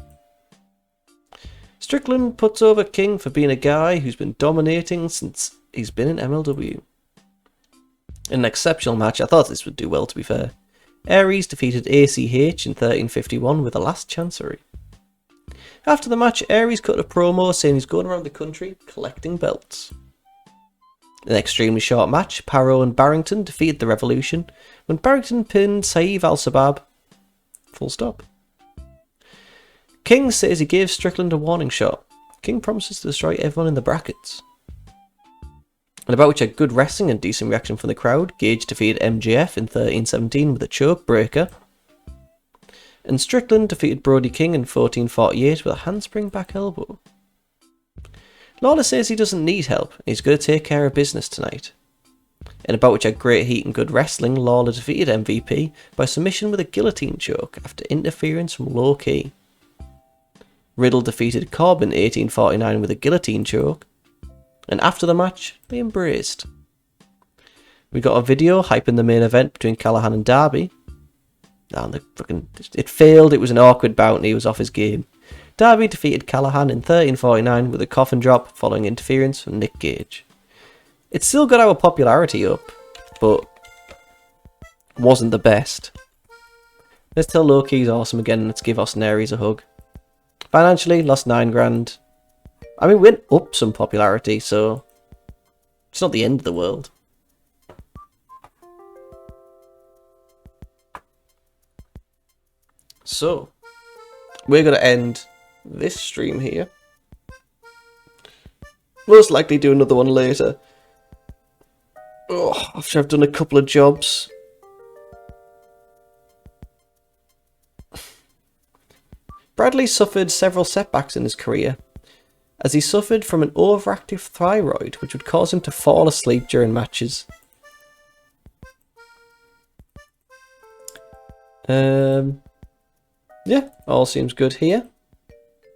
Strickland puts over King for being a guy who's been dominating since he's been in MLW. In an exceptional match, I thought this would do well to be fair. Aries defeated ACH in 13:51 with a last chancery. After the match, Aries cut a promo saying he's going around the country collecting belts. In an extremely short match, Paro and Barrington defeated the Revolution when Barrington pinned Saeed Al-Sabab. Full stop. King says he gave Strickland a warning shot. King promises to destroy everyone in the brackets. And about which had good wrestling and decent reaction from the crowd, Gage defeated MJF in 13:17 with a choke breaker. And Strickland defeated Brody King in 14:48 with a handspring back elbow. Lawler says he doesn't need help and he's going to take care of business tonight. And about which had great heat and good wrestling, Lawler defeated MVP by submission with a guillotine choke after interference from Low Key. Riddle defeated Cobb in 1849 with a guillotine choke, and after the match, they embraced. We got a video hyping the main event between Callahan and Darby. And it failed, it was an awkward bout, he was off his game. Darby defeated Callahan in 1349 with a coffin drop following interference from Nick Gage. It still got our popularity up, but wasn't the best. Let's tell Loki's awesome again and let's give Austin Aries a hug. Financially, lost $9,000. I mean, we went up some popularity, so it's not the end of the world. So, we're going to end this stream here. Most likely do another one later. Oh, after I've done a couple of jobs. Bradley suffered several setbacks in his career, as he suffered from an overactive thyroid which would cause him to fall asleep during matches. Yeah, all seems good here.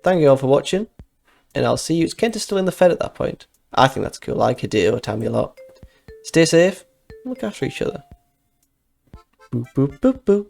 Thank you all for watching, and I'll see you. It's Kent is still in the Fed at that point. I think that's cool. I like Hideo Tammy a lot. Stay safe, and look after each other. Boop, boop, boop, boop.